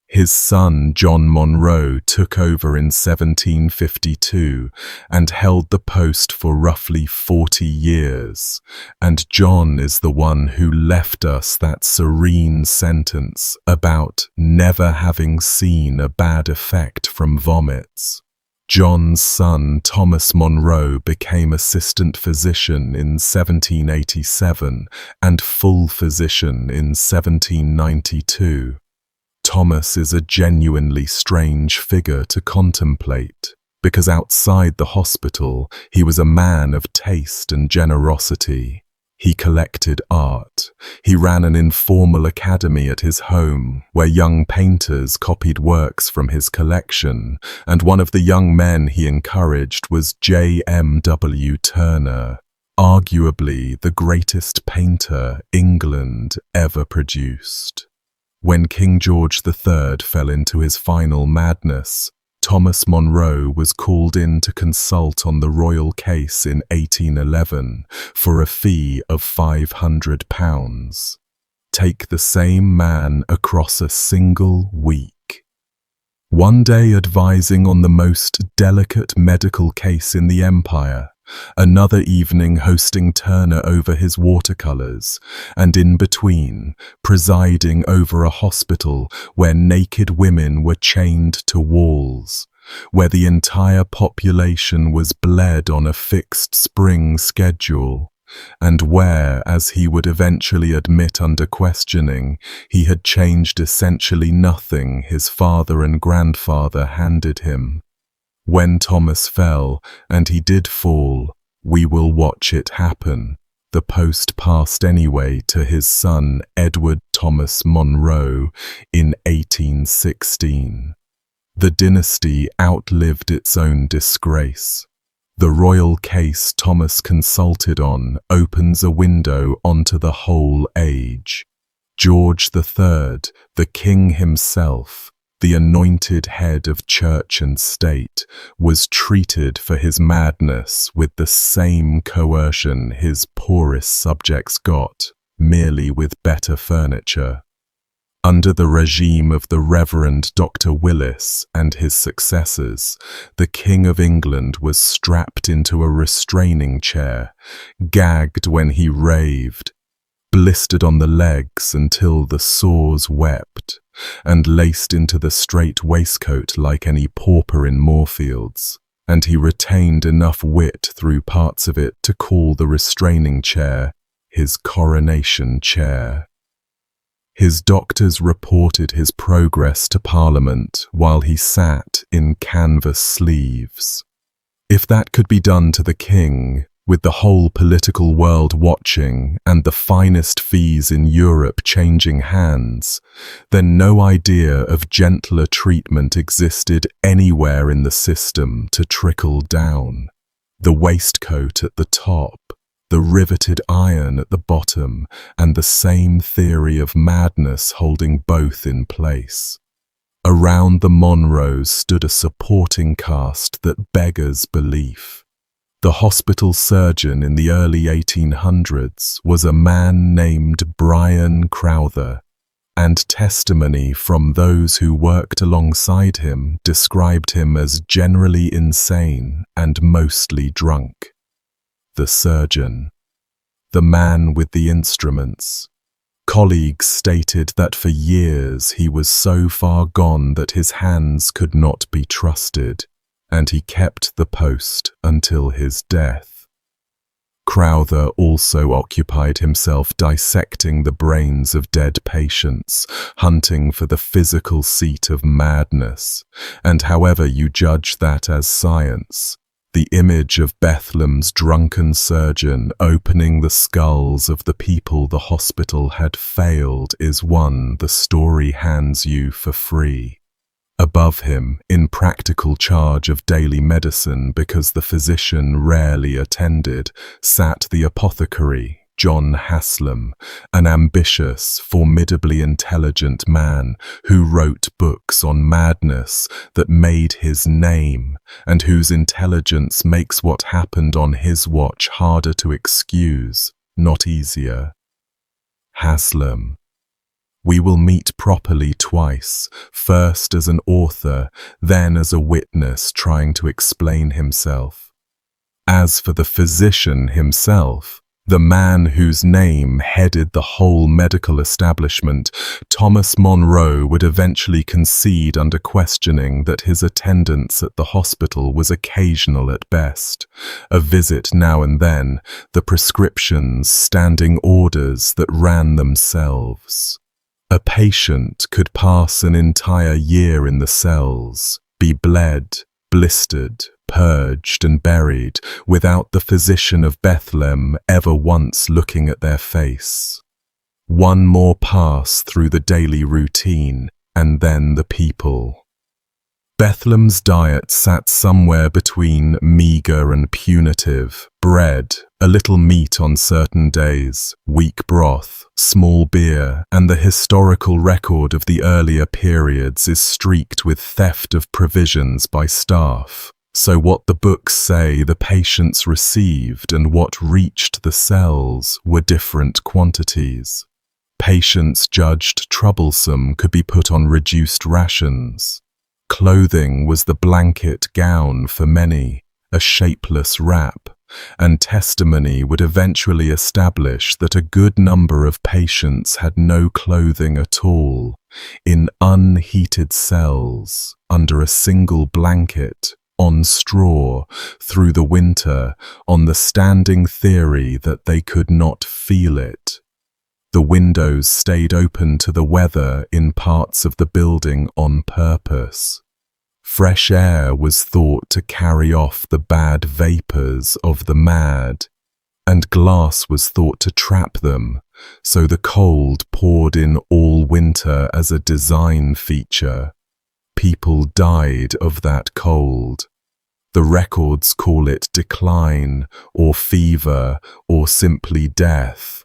Speaker 1: His son, John Monroe, took over in 1752 and held the post for roughly 40 years, and John is the one who left us that serene sentence about never having seen a bad effect from vomits. John's son, Thomas Monroe, became assistant physician in 1787 and full physician in 1792. Thomas is a genuinely strange figure to contemplate, because outside the hospital he was a man of taste and generosity. He collected art. He ran an informal academy at his home, where young painters copied works from his collection, and one of the young men he encouraged was J.M.W. Turner, arguably the greatest painter England ever produced. When King George III fell into his final madness, Thomas Monroe was called in to consult on the royal case in 1811 for a fee of £500. Take the same man across a single week. One day advising on the most delicate medical case in the empire, another evening hosting Turner over his watercolours, and in between, presiding over a hospital where naked women were chained to walls, where the entire population was bled on a fixed spring schedule, and where, as he would eventually admit under questioning, he had changed essentially nothing his father and grandfather handed him. When Thomas fell, and he did fall, we will watch it happen, the post passed anyway to his son Edward Thomas Monroe in 1816. The dynasty outlived its own disgrace. The royal case Thomas consulted on opens a window onto the whole age. George III, the king himself, the anointed head of church and state, was treated for his madness with the same coercion his poorest subjects got, merely with better furniture. Under the regime of the Reverend Dr. Willis and his successors, the King of England was strapped into a restraining chair, gagged when he raved, blistered on the legs until the sores wept, and laced into the strait waistcoat like any pauper in Moorfields, and he retained enough wit through parts of it to call the restraining chair his coronation chair. His doctors reported his progress to Parliament while he sat in canvas sleeves. If that could be done to the king, with the whole political world watching and the finest fees in Europe changing hands, then no idea of gentler treatment existed anywhere in the system to trickle down. The waistcoat at the top, the riveted iron at the bottom, and the same theory of madness holding both in place. Around the Monroes stood a supporting cast that beggars belief. The hospital surgeon in the early 1800s was a man named Brian Crowther, and testimony from those who worked alongside him described him as generally insane and mostly drunk. The surgeon, the man with the instruments. Colleagues stated that for years he was so far gone that his hands could not be trusted, and he kept the post until his death. Crowther also occupied himself dissecting the brains of dead patients, hunting for the physical seat of madness, and however you judge that as science, the image of Bethlem's drunken surgeon opening the skulls of the people the hospital had failed is one the story hands you for free. Above him, in practical charge of daily medicine because the physician rarely attended, sat the apothecary, John Asylum, an ambitious, formidably intelligent man who wrote books on madness that made his name and whose intelligence makes what happened on his watch harder to excuse, not easier. Asylum. We will meet properly twice, first as an author, then as a witness trying to explain himself. As for the physician himself, the man whose name headed the whole medical establishment, Thomas Monroe would eventually concede under questioning that his attendance at the hospital was occasional at best, a visit now and then, the prescriptions standing orders that ran themselves. A patient could pass an entire year in the cells, be bled, blistered, purged and buried without the physician of Bethlehem ever once looking at their face. One more pass through the daily routine, and then the people. Bethlehem's diet sat somewhere between meagre and punitive: bread, a little meat on certain days, weak broth, small beer, and the historical record of the earlier periods is streaked with theft of provisions by staff. So what the books say the patients received and what reached the cells were different quantities. Patients judged troublesome could be put on reduced rations. Clothing was the blanket gown for many, a shapeless wrap, and testimony would eventually establish that a good number of patients had no clothing at all, in unheated cells, under a single blanket, on straw, through the winter, on the standing theory that they could not feel it. The windows stayed open to the weather in parts of the building on purpose. Fresh air was thought to carry off the bad vapors of the mad. and glass was thought to trap them, so the cold poured in all winter as a design feature. People died of that cold. The records call it decline, or fever, or simply death.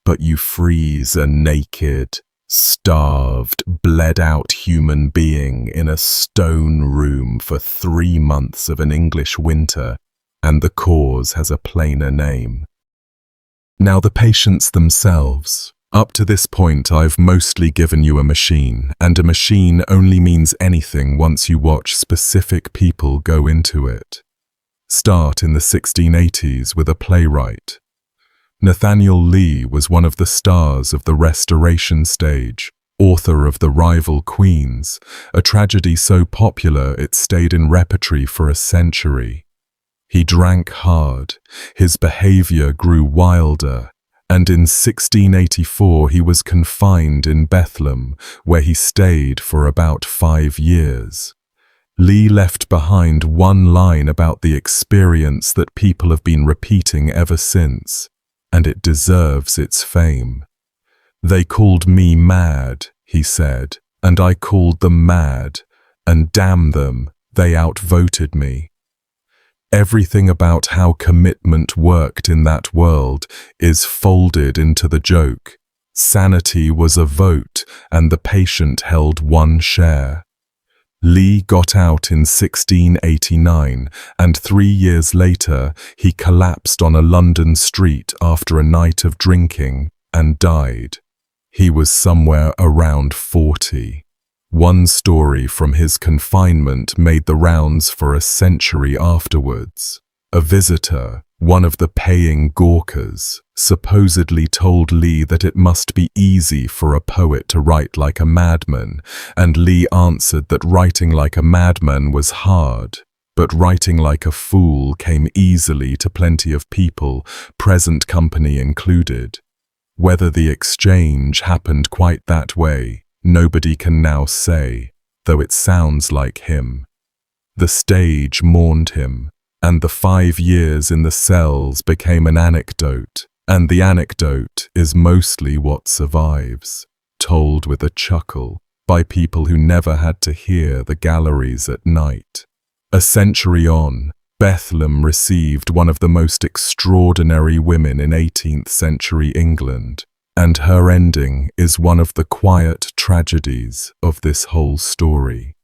Speaker 1: But you freeze a naked, starved, bled-out human being in a stone room for 3 months of an English winter, and the cause has a plainer name. Now the patients themselves. Up to this point, I've mostly given you a machine, and a machine only means anything once you watch specific people go into it. Start in the 1680s with a playwright. Nathaniel Lee was one of the stars of the Restoration stage, author of The Rival Queens, a tragedy so popular it stayed in repertory for a century. He drank hard, his behavior grew wilder, and in 1684 he was confined in Bethlehem, where he stayed for about 5 years. Lee left behind one line about the experience that people have been repeating ever since, and it deserves its fame. "They called me mad," he said, "and I called them mad, and damn them, they outvoted me." Everything about how commitment worked in that world is folded into the joke. Sanity was a vote, and the patient held one share. Lee got out in 1689, and 3 years later he collapsed on a London street after a night of drinking and died. He was somewhere around 40. One story from his confinement made the rounds for a century afterwards. A visitor, one of the paying Gawkers, supposedly told Lee that it must be easy for a poet to write like a madman, and Lee answered that writing like a madman was hard, but writing like a fool came easily to plenty of people, present company included. Whether the exchange happened quite that way, nobody can now say, though it sounds like him. The stage mourned him, and the 5 years in the cells became an anecdote, and the anecdote is mostly what survives, told with a chuckle by people who never had to hear the galleries at night. A century on, Bethlem received one of the most extraordinary women in 18th century England, and her ending is one of the quiet tragedies of this whole story.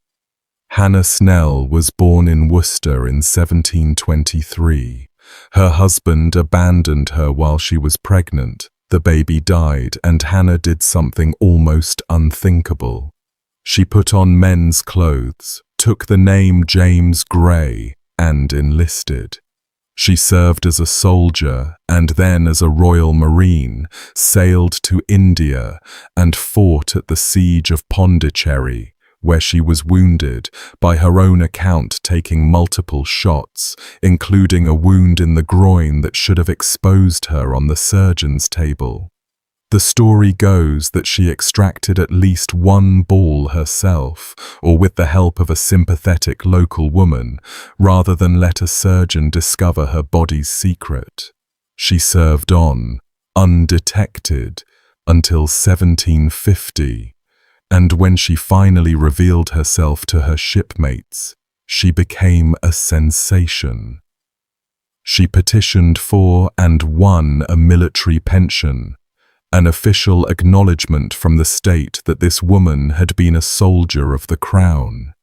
Speaker 1: Hannah Snell was born in Worcester in 1723. Her husband abandoned her while she was pregnant. The baby died, and Hannah did something almost unthinkable. She put on men's clothes, took the name James Gray, and enlisted. She served as a soldier and then as a Royal Marine, sailed to India and fought at the siege of Pondicherry, where she was wounded, by her own account taking multiple shots, including a wound in the groin that should have exposed her on the surgeon's table. The story goes that she extracted at least one ball herself, or with the help of a sympathetic local woman, rather than let a surgeon discover her body's secret. She served on, undetected, until 1750, and when she finally revealed herself to her shipmates, she became a sensation. She petitioned for and won a military pension, an official acknowledgement from the state that this woman had been a soldier of the crown.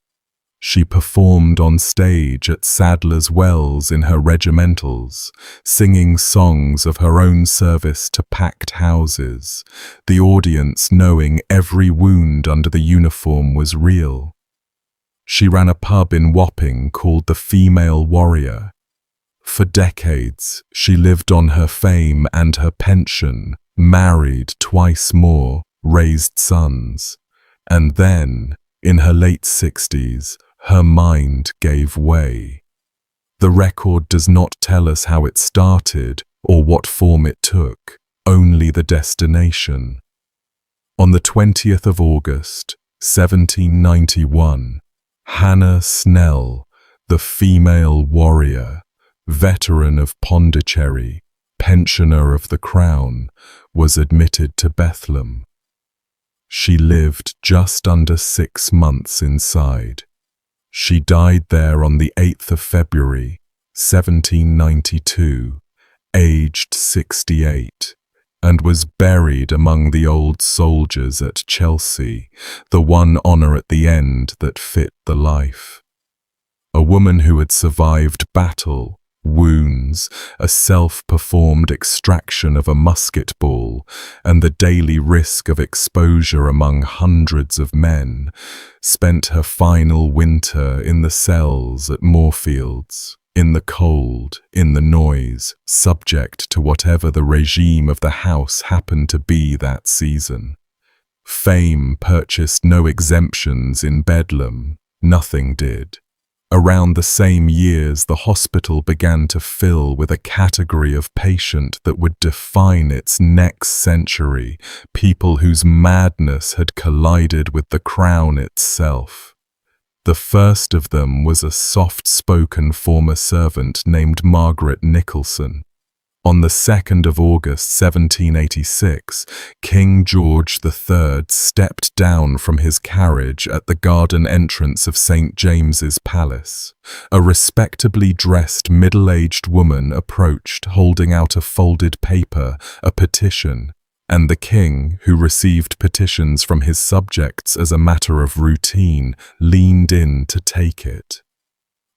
Speaker 1: She performed on stage at Sadler's Wells in her regimentals, singing songs of her own service to packed houses, the audience knowing every wound under the uniform was real. She ran a pub in Wapping called the Female Warrior. For decades, she lived on her fame and her pension, married twice more, raised sons, and then, in her late 60s, her mind gave way. The record does not tell us how it started or what form it took, only the destination. On the 20th of August, 1791, Hannah Snell, the Female Warrior, veteran of Pondicherry, pensioner of the Crown, was admitted to Bethlem. She lived just under 6 months inside. She died there on the 8th of February, 1792, aged 68, and was buried among the old soldiers at Chelsea, the one honour at the end that fit the life. A woman who had survived battle, wounds, a self-performed extraction of a musket ball, and the daily risk of exposure among hundreds of men, spent her final winter in the cells at Moorfields, in the cold, in the noise, subject to whatever the regime of the house happened to be that season. Fame purchased no exemptions in Bedlam, nothing did. Around the same years, the hospital began to fill with a category of patient that would define its next century, people whose madness had collided with the Crown itself. The first of them was a soft-spoken former servant named Margaret Nicholson. On the 2nd of August 1786, King George III stepped down from his carriage at the garden entrance of St. James's Palace. A respectably dressed middle-aged woman approached, holding out a folded paper, a petition, and the king, who received petitions from his subjects as a matter of routine, leaned in to take it.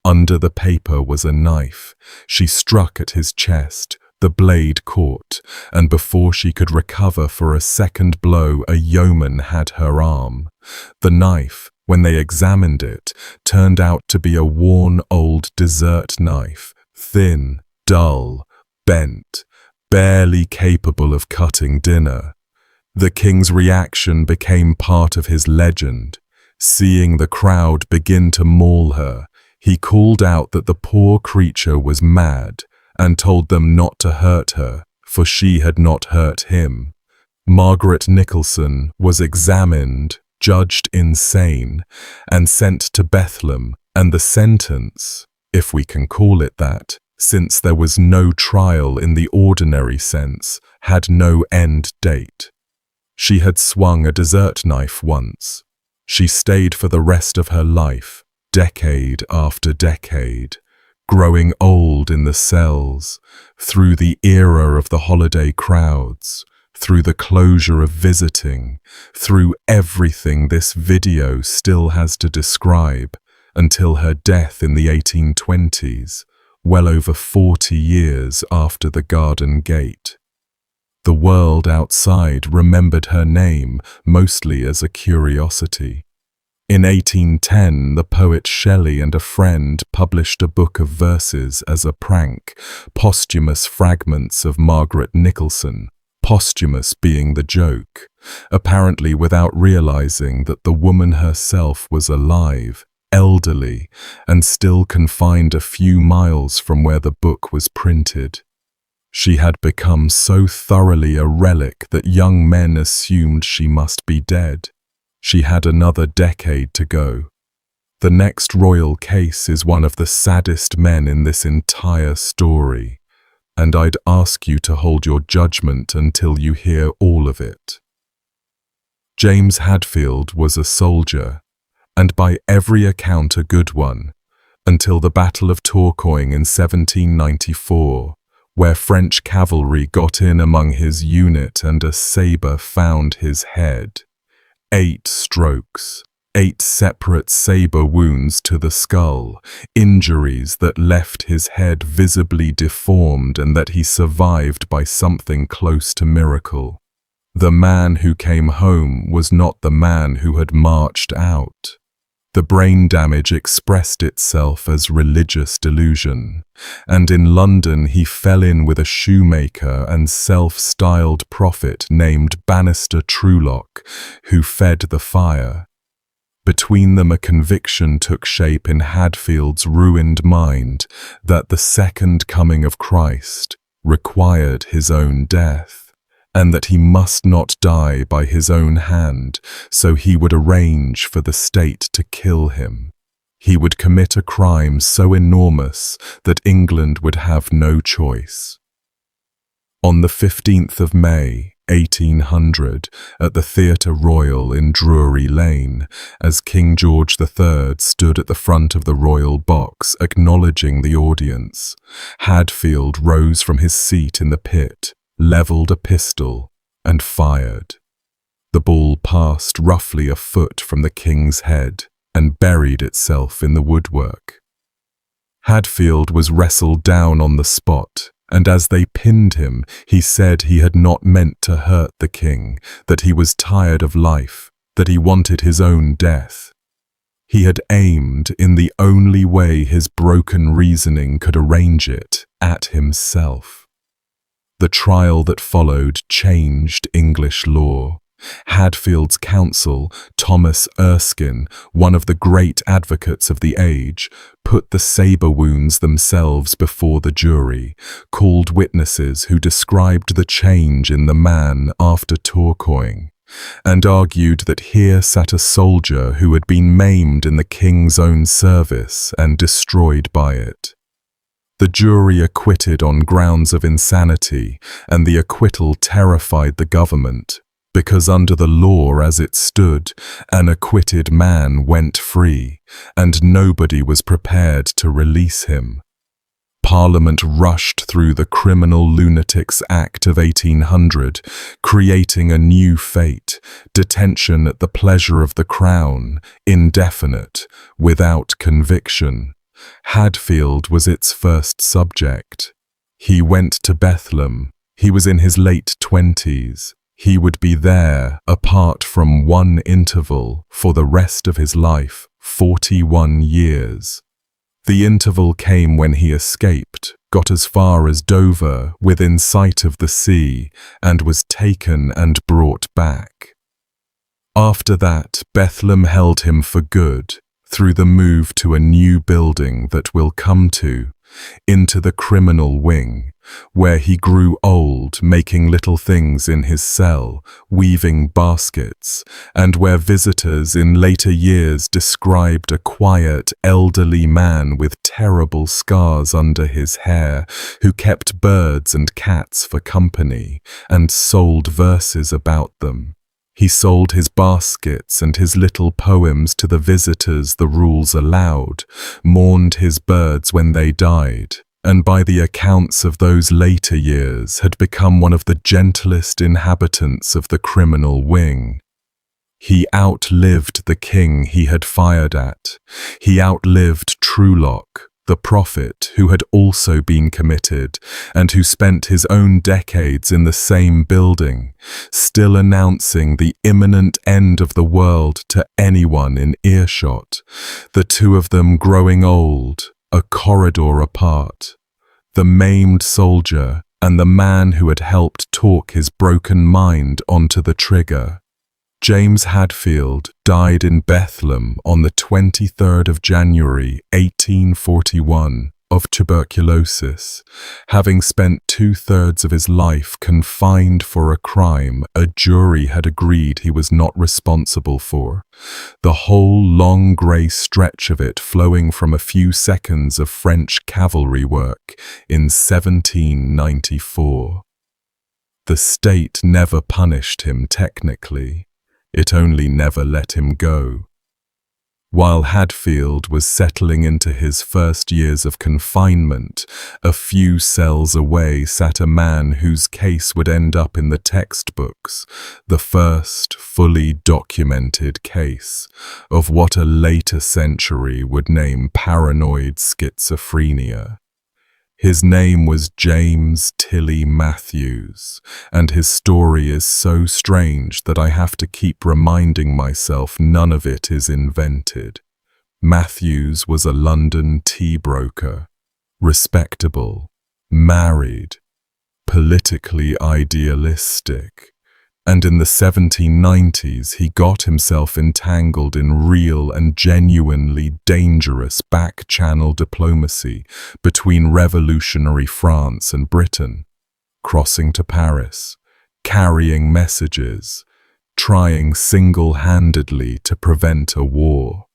Speaker 1: Under the paper was a knife. She struck at his chest. The blade caught, and before she could recover for a second blow, a yeoman had her arm. The knife, when they examined it, turned out to be a worn old dessert knife, thin, dull, bent, barely capable of cutting dinner. The king's reaction became part of his legend. Seeing the crowd begin to maul her, he called out that the poor creature was mad, and told them not to hurt her, for she had not hurt him. Margaret Nicholson was examined, judged insane, and sent to Bethlehem, and the sentence, if we can call it that, since there was no trial in the ordinary sense, had no end date. She had swung a dessert knife once. She stayed for the rest of her life, decade after decade, growing old in the cells, through the era of the holiday crowds, through the closure of visiting, through everything this video still has to describe, until her death in the 1820s, well over 40 years after the Garden Gate. The world outside remembered her name mostly as a curiosity. In 1810, the poet Shelley and a friend published a book of verses as a prank, posthumous fragments of Margaret Nicholson, posthumous being the joke, apparently without realizing that the woman herself was alive, elderly, and still confined a few miles from where the book was printed. She had become so thoroughly a relic that young men assumed she must be dead. She had another decade to go. The next royal case is one of the saddest men in this entire story, and I'd ask you to hold your judgment until you hear all of it. James Hadfield was a soldier, and by every account a good one, until the Battle of Tourcoing in 1794, where French cavalry got in among his unit and a sabre found his head. 8 strokes, 8 separate sabre wounds to the skull, injuries that left his head visibly deformed and that he survived by something close to miracle. The man who came home was not the man who had marched out. The brain damage expressed itself as religious delusion, and in London he fell in with a shoemaker and self-styled prophet named Bannister Truelock, who fed the fire. Between them a conviction took shape in Hadfield's ruined mind that the second coming of Christ required his own death, and that he must not die by his own hand, so he would arrange for the state to kill him. He would commit a crime so enormous that England would have no choice. On the 15th of May, 1800, at the Theatre Royal in Drury Lane, as King George III stood at the front of the royal box acknowledging the audience, Hadfield rose from his seat in the pit, levelled a pistol, and fired. The ball passed roughly a foot from the king's head and buried itself in the woodwork. Hadfield was wrestled down on the spot, and as they pinned him, he said he had not meant to hurt the king, that he was tired of life, that he wanted his own death. He had aimed, in the only way his broken reasoning could arrange it, at himself. The trial that followed changed English law. Hadfield's counsel, Thomas Erskine, one of the great advocates of the age, put the sabre wounds themselves before the jury, called witnesses who described the change in the man after Tourcoing, and argued that here sat a soldier who had been maimed in the king's own service and destroyed by it. The jury acquitted on grounds of insanity, and the acquittal terrified the government, because under the law as it stood, an acquitted man went free, and nobody was prepared to release him. Parliament rushed through the Criminal Lunatics Act of 1800, creating a new fate, detention at the pleasure of the Crown, indefinite, without conviction. Hadfield was its first subject. He went to Bethlehem. He was in his late 20s. He would be there, apart from one interval, for the rest of his life, 41 years. The interval came when he escaped, got as far as Dover, within sight of the sea, and was taken and brought back. After that, Bethlem held him for good, through the move to a new building that we'll come to, into the criminal wing, where he grew old making little things in his cell, weaving baskets, and where visitors in later years described a quiet, elderly man with terrible scars under his hair, who kept birds and cats for company, and sold verses about them. He sold his baskets and his little poems to the visitors the rules allowed, mourned his birds when they died, and by the accounts of those later years had become one of the gentlest inhabitants of the criminal wing. He outlived the king he had fired at. He outlived Truelock, the prophet who had also been committed and who spent his own decades in the same building, still announcing the imminent end of the world to anyone in earshot, the two of them growing old, a corridor apart. The maimed soldier and the man who had helped talk his broken mind onto the trigger. James Hadfield died in Bethlehem on the 23rd of January 1841 of tuberculosis, having spent 2/3 of his life confined for a crime a jury had agreed he was not responsible for, the whole long grey stretch of it flowing from a few seconds of French cavalry work in 1794. The state never punished him technically. It only never let him go. While Hadfield was settling into his first years of confinement, a few cells away sat a man whose case would end up in the textbooks, the first fully documented case of what a later century would name paranoid schizophrenia. His name was James Tilly Matthews, and his story is so strange that I have to keep reminding myself none of it is invented. Matthews was a London tea broker, respectable, married, politically idealistic, and in the 1790s he got himself entangled in real and genuinely dangerous back-channel diplomacy between revolutionary France and Britain, crossing to Paris, carrying messages, trying single-handedly to prevent a war.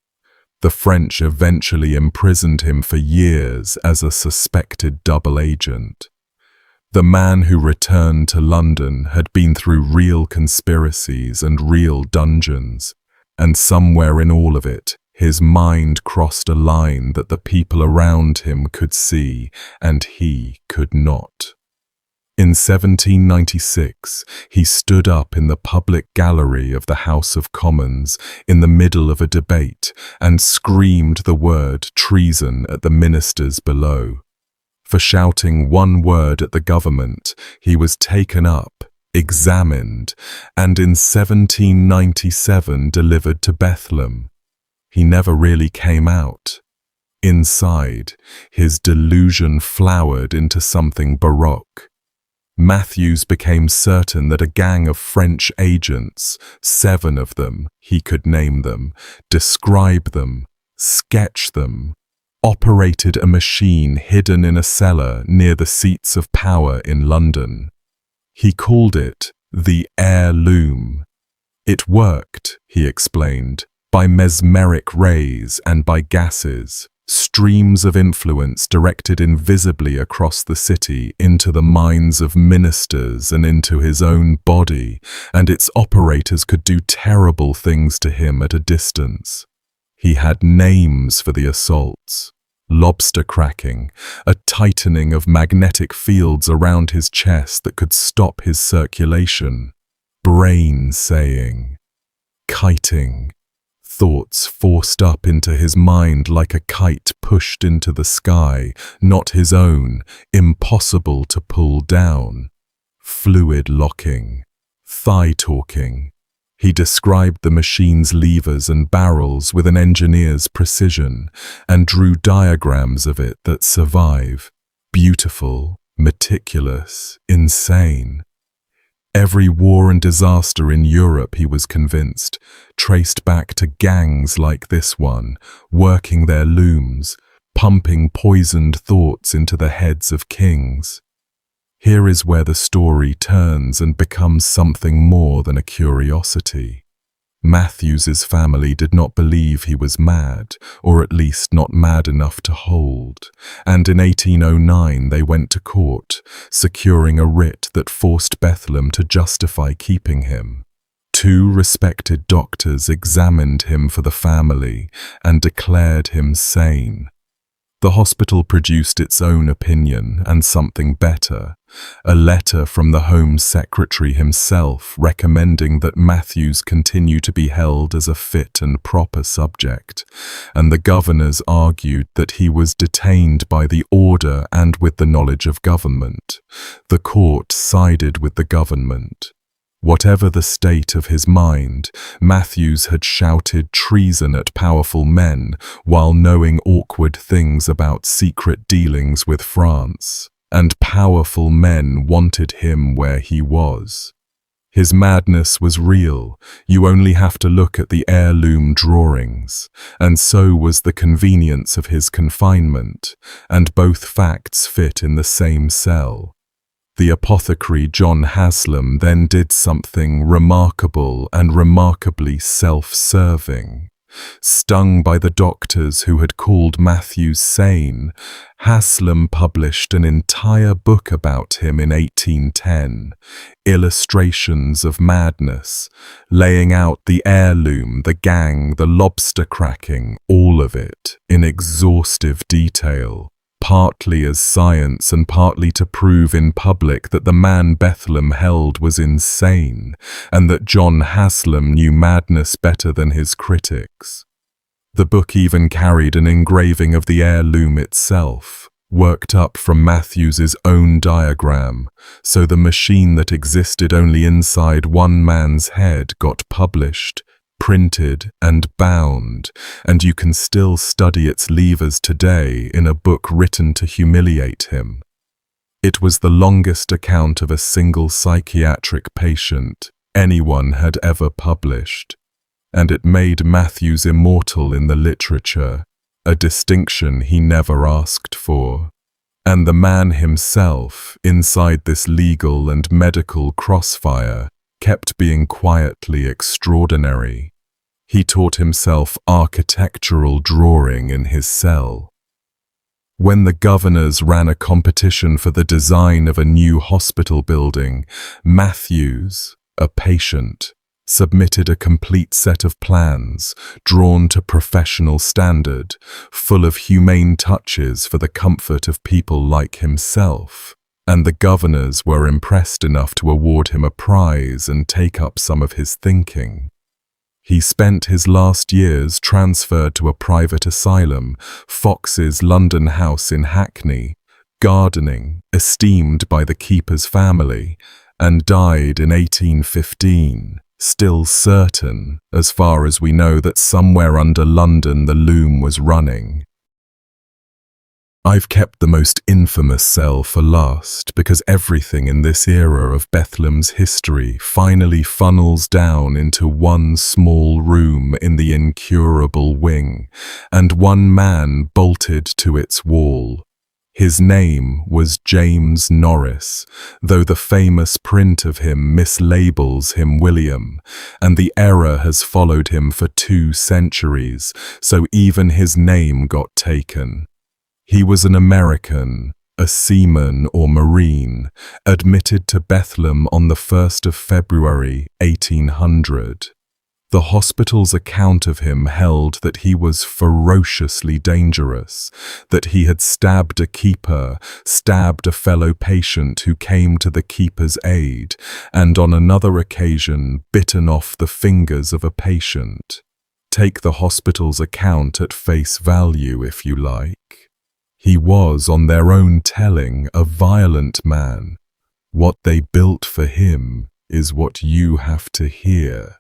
Speaker 1: The French eventually imprisoned him for years as a suspected double agent. The man who returned to London had been through real conspiracies and real dungeons, and somewhere in all of it, his mind crossed a line that the people around him could see and he could not. In 1796, he stood up in the public gallery of the House of Commons in the middle of a debate and screamed the word treason at the ministers below. For shouting one word at the government, he was taken up, examined, and in 1797 delivered to Bethlehem. He never really came out. Inside, his delusion flowered into something baroque. Matthews became certain that a gang of French agents, 7 of them, he could name them, describe them, sketch them, operated a machine hidden in a cellar near the seats of power in London. He called it the heirloom. It worked, he explained, by mesmeric rays and by gases, streams of influence directed invisibly across the city into the minds of ministers and into his own body, and its operators could do terrible things to him at a distance. He had names for the assaults: lobster cracking, a tightening of magnetic fields around his chest that could stop his circulation, brain saying, kiting, thoughts forced up into his mind like a kite pushed into the sky, not his own, impossible to pull down, fluid locking, thigh talking. He described the machine's levers and barrels with an engineer's precision and drew diagrams of it that survive, beautiful, meticulous, insane. Every war and disaster in Europe, he was convinced, traced back to gangs like this one, working their looms, pumping poisoned thoughts into the heads of kings. Here is where the story turns and becomes something more than a curiosity. Matthews's family did not believe he was mad, or at least not mad enough to hold, and in 1809 they went to court, securing a writ that forced Bethlehem to justify keeping him. 2 respected doctors examined him for the family and declared him sane. The hospital produced its own opinion and something better, a letter from the Home Secretary himself recommending that Matthews continue to be held as a fit and proper subject, and the governors argued that he was detained by the order and with the knowledge of government. The court sided with the government. Whatever the state of his mind, Matthews had shouted treason at powerful men while knowing awkward things about secret dealings with France, and powerful men wanted him where he was. His madness was real. You only have to look at the heirloom drawings, and so was the convenience of his confinement, and both facts fit in the same cell. The apothecary John Asylum then did something remarkable and remarkably self-serving. Stung by the doctors who had called Matthews sane, Asylum published an entire book about him in 1810, Illustrations of Madness, laying out the heirloom, the gang, the lobster cracking, all of it, in exhaustive detail. Partly as science and partly to prove in public that the man Bethlem held was insane, and that John Asylum knew madness better than his critics. The book even carried an engraving of the heirloom itself, worked up from Matthews's own diagram, so the machine that existed only inside one man's head got published, printed and bound, and you can still study its levers today in a book written to humiliate him. It was the longest account of a single psychiatric patient anyone had ever published, and it made Matthews immortal in the literature, a distinction he never asked for. And the man himself, inside this legal and medical crossfire, kept being quietly extraordinary. He taught himself architectural drawing in his cell. When the governors ran a competition for the design of a new hospital building, Matthews, a patient, submitted a complete set of plans drawn to professional standard, full of humane touches for the comfort of people like himself, and the governors were impressed enough to award him a prize and take up some of his thinking. He spent his last years transferred to a private asylum, Fox's London house in Hackney, gardening, esteemed by the keeper's family, and died in 1815. Still certain, as far as we know, that somewhere under London the loom was running. I've kept the most infamous cell for last because everything in this era of Bethlem's history finally funnels down into one small room in the incurable wing, and one man bolted to its wall. His name was James Norris, though the famous print of him mislabels him William, and the error has followed him for 2 centuries, so even his name got taken. He was an American, a seaman or marine, admitted to Bethlehem on the 1st of February, 1800. The hospital's account of him held that he was ferociously dangerous, that he had stabbed a keeper, stabbed a fellow patient who came to the keeper's aid, and on another occasion bitten off the fingers of a patient. Take the hospital's account at face value if you like. He was, on their own telling, a violent man. What they built for him is what you have to hear.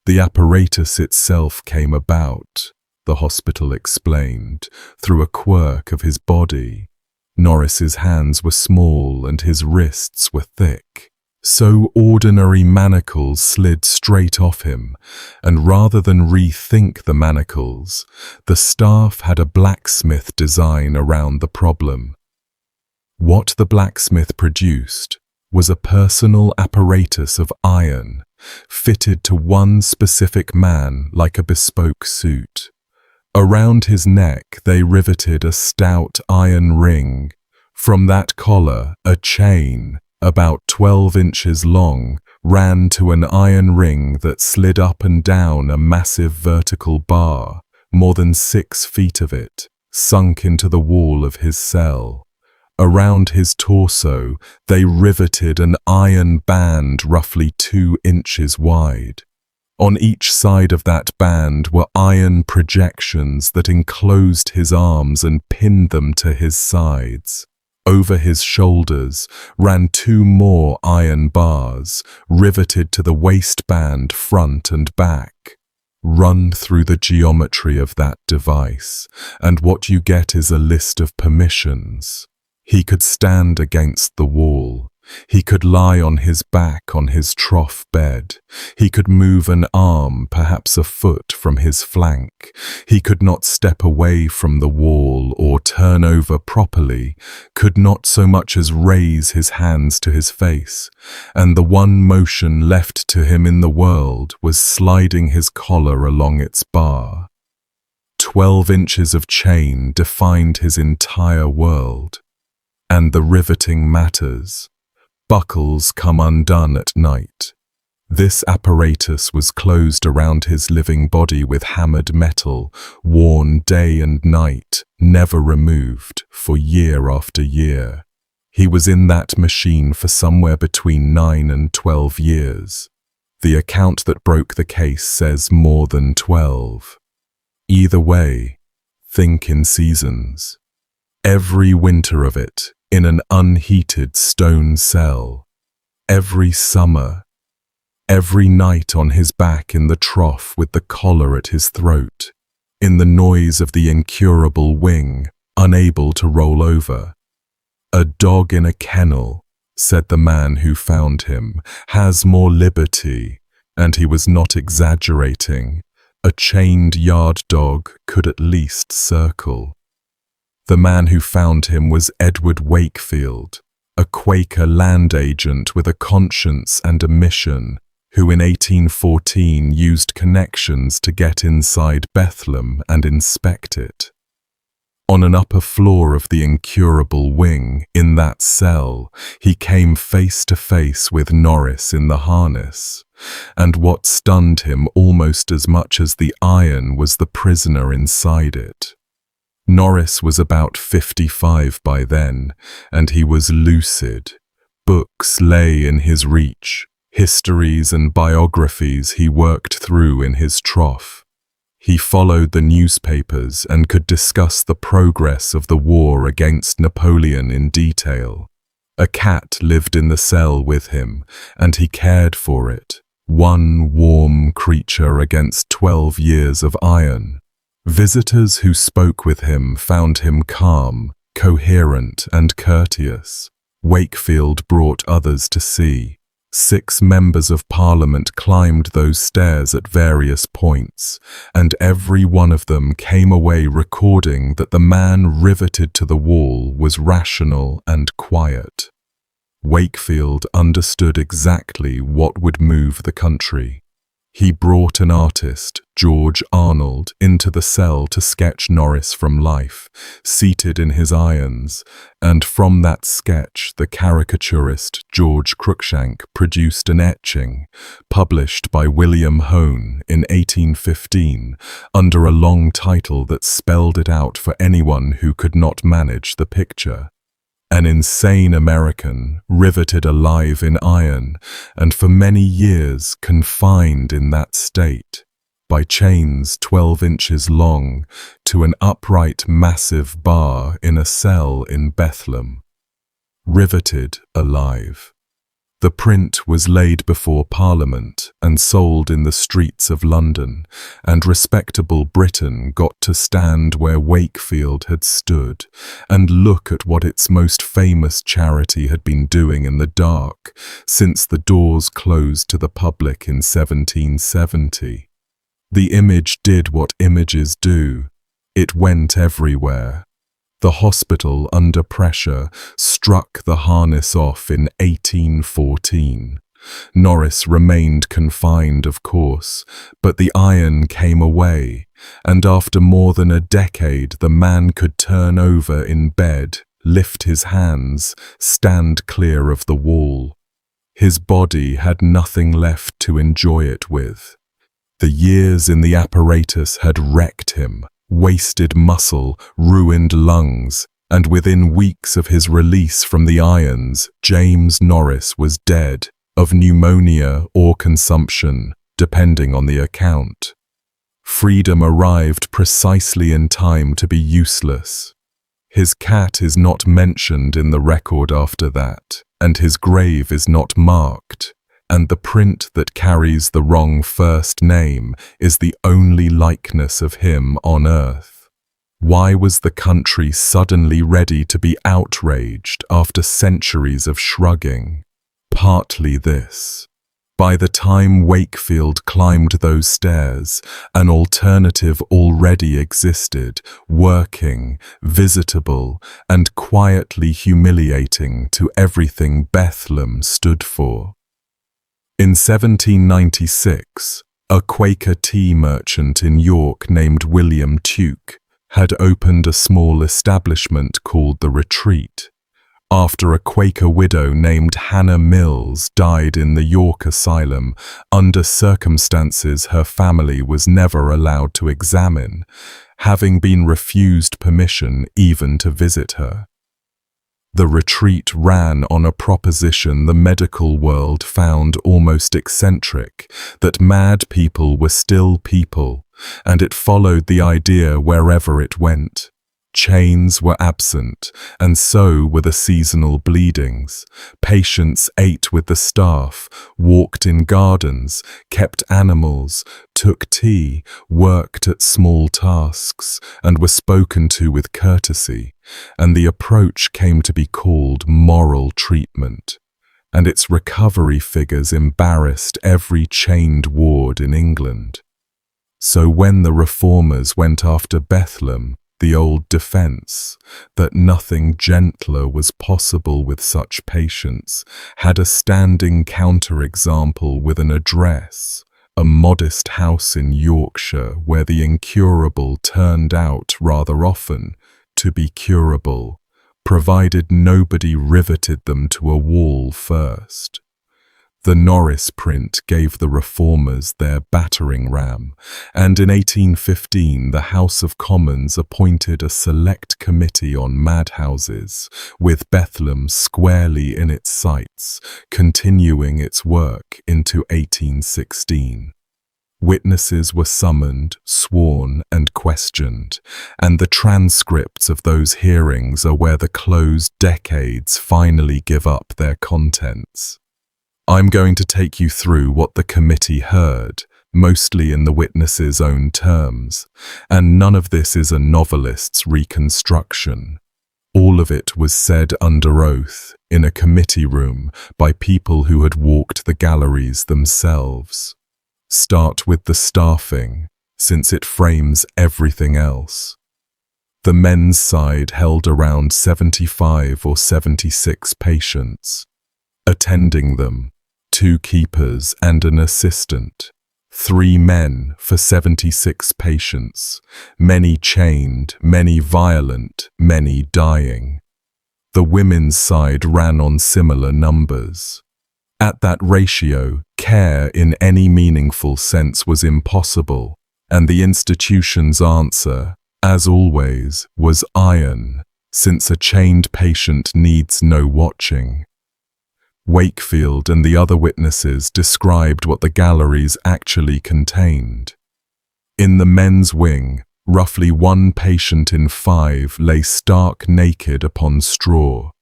Speaker 1: The apparatus itself came about, the hospital explained, through a quirk of his body. Norris's hands were small and his wrists were thick, so ordinary manacles slid straight off him, and rather than rethink the manacles, the staff had a blacksmith design around the problem. What the blacksmith produced was a personal apparatus of iron, fitted to one specific man like a bespoke suit. Around his neck they riveted a stout iron ring. From that collar, a chain, about 12 inches long, ran to an iron ring that slid up and down a massive vertical bar, more than 6 feet of it, sunk into the wall of his cell. Around his torso, they riveted an iron band roughly 2 inches wide. On each side of that band were iron projections that enclosed his arms and pinned them to his sides. Over his shoulders ran 2 more iron bars, riveted to the waistband front and back. Run through the geometry of that device, and what you get is a list of permissions. He could stand against the wall. He could lie on his back on his trough bed. He could move an arm, perhaps a foot, from his flank. He could not step away from the wall or turn over properly, could not so much as raise his hands to his face, and the one motion left to him in the world was sliding his collar along its bar. 12 inches of chain defined his entire world. And the riveting matters. Buckles come undone at night. This apparatus was closed around his living body with hammered metal, worn day and night, never removed, for year after year. He was in that machine for somewhere between 9 and 12 years. The account that broke the case says more than 12. Either way, think in seasons. Every winter of it, in an unheated stone cell. Every summer. Every night on his back in the trough with the collar at his throat. In the noise of the incurable wing, unable to roll over. A dog in a kennel, said the man who found him, has more liberty, and he was not exaggerating. A chained yard dog could at least circle. The man who found him was Edward Wakefield, a Quaker land agent with a conscience and a mission, who in 1814 used connections to get inside Bethlehem and inspect it. On an upper floor of the incurable wing, in that cell, he came face to face with Norris in the harness, and what stunned him almost as much as the iron was the prisoner inside it. Norris was about 55 by then, and he was lucid. Books lay in his reach, histories and biographies he worked through in his trough. He followed the newspapers and could discuss the progress of the war against Napoleon in detail. A cat lived in the cell with him, and he cared for it, one warm creature against 12 years of iron. Visitors who spoke with him found him calm, coherent, and courteous. Wakefield brought others to see. 6 members of Parliament climbed those stairs at various points, and every one of them came away recording that the man riveted to the wall was rational and quiet. Wakefield understood exactly what would move the country. He brought an artist, George Arnold, into the cell to sketch Norris from life, seated in his irons, and from that sketch the caricaturist George Cruikshank produced an etching, published by William Hone in 1815, under a long title that spelled it out for anyone who could not manage the picture. An insane American, riveted alive in iron, and for many years confined in that state, by chains 12 inches long, to an upright massive bar in a cell in Bethlehem. Riveted alive. The print was laid before Parliament and sold in the streets of London, and respectable Britain got to stand where Wakefield had stood and look at what its most famous charity had been doing in the dark since the doors closed to the public in 1770. The image did what images do. It went everywhere. The hospital, under pressure, struck the harness off in 1814. Norris remained confined, of course, but the iron came away, and after more than a decade the man could turn over in bed, lift his hands, stand clear of the wall. His body had nothing left to enjoy it with. The years in the apparatus had wrecked him. Wasted muscle, ruined lungs, and within weeks of his release from the irons, James Norris was dead, of pneumonia or consumption, depending on the account. Freedom arrived precisely in time to be useless. His cat is not mentioned in the record after that, and his grave is not marked. And the print that carries the wrong first name is the only likeness of him on earth. Why was the country suddenly ready to be outraged after centuries of shrugging? Partly this. By the time Wakefield climbed those stairs, an alternative already existed, working, visitable, and quietly humiliating to everything Bethlem stood for. In 1796, a Quaker tea merchant in York named William Tuke had opened a small establishment called the Retreat, after a Quaker widow named Hannah Mills died in the York Asylum under circumstances her family was never allowed to examine, having been refused permission even to visit her. The Retreat ran on a proposition the medical world found almost eccentric, that mad people were still people, and it followed the idea wherever it went. Chains were absent, and so were the seasonal bleedings. Patients ate with the staff, walked in gardens, kept animals, took tea, worked at small tasks, and were spoken to with courtesy, and the approach came to be called moral treatment, and its recovery figures embarrassed every chained ward in England. So when the reformers went after Bethlem, the old defence, that nothing gentler was possible with such patients, had a standing counterexample with an address, a modest house in Yorkshire where the incurable turned out rather often, to be curable, provided nobody riveted them to a wall first. The Norris print gave the reformers their battering ram, and in 1815 the House of Commons appointed a select committee on madhouses, with Bethlehem squarely in its sights, continuing its work into 1816. Witnesses were summoned, sworn, and questioned, and the transcripts of those hearings are where the closed decades finally give up their contents. I'm going to take you through what the committee heard, mostly in the witnesses' own terms, and none of this is a novelist's reconstruction. All of it was said under oath, in a committee room, by people who had walked the galleries themselves. Start with the staffing, since it frames everything else. The men's side held around 75 or 76 patients. Attending them, 2 keepers and an assistant, 3 men for 76 patients, many chained, many violent, many dying. The women's side ran on similar numbers. At that ratio, care in any meaningful sense was impossible, and the institution's answer, as always, was iron, since a chained patient needs no watching. Wakefield and the other witnesses described what the galleries actually contained. In the men's wing, roughly 1 patient in 5 lay stark naked upon straw,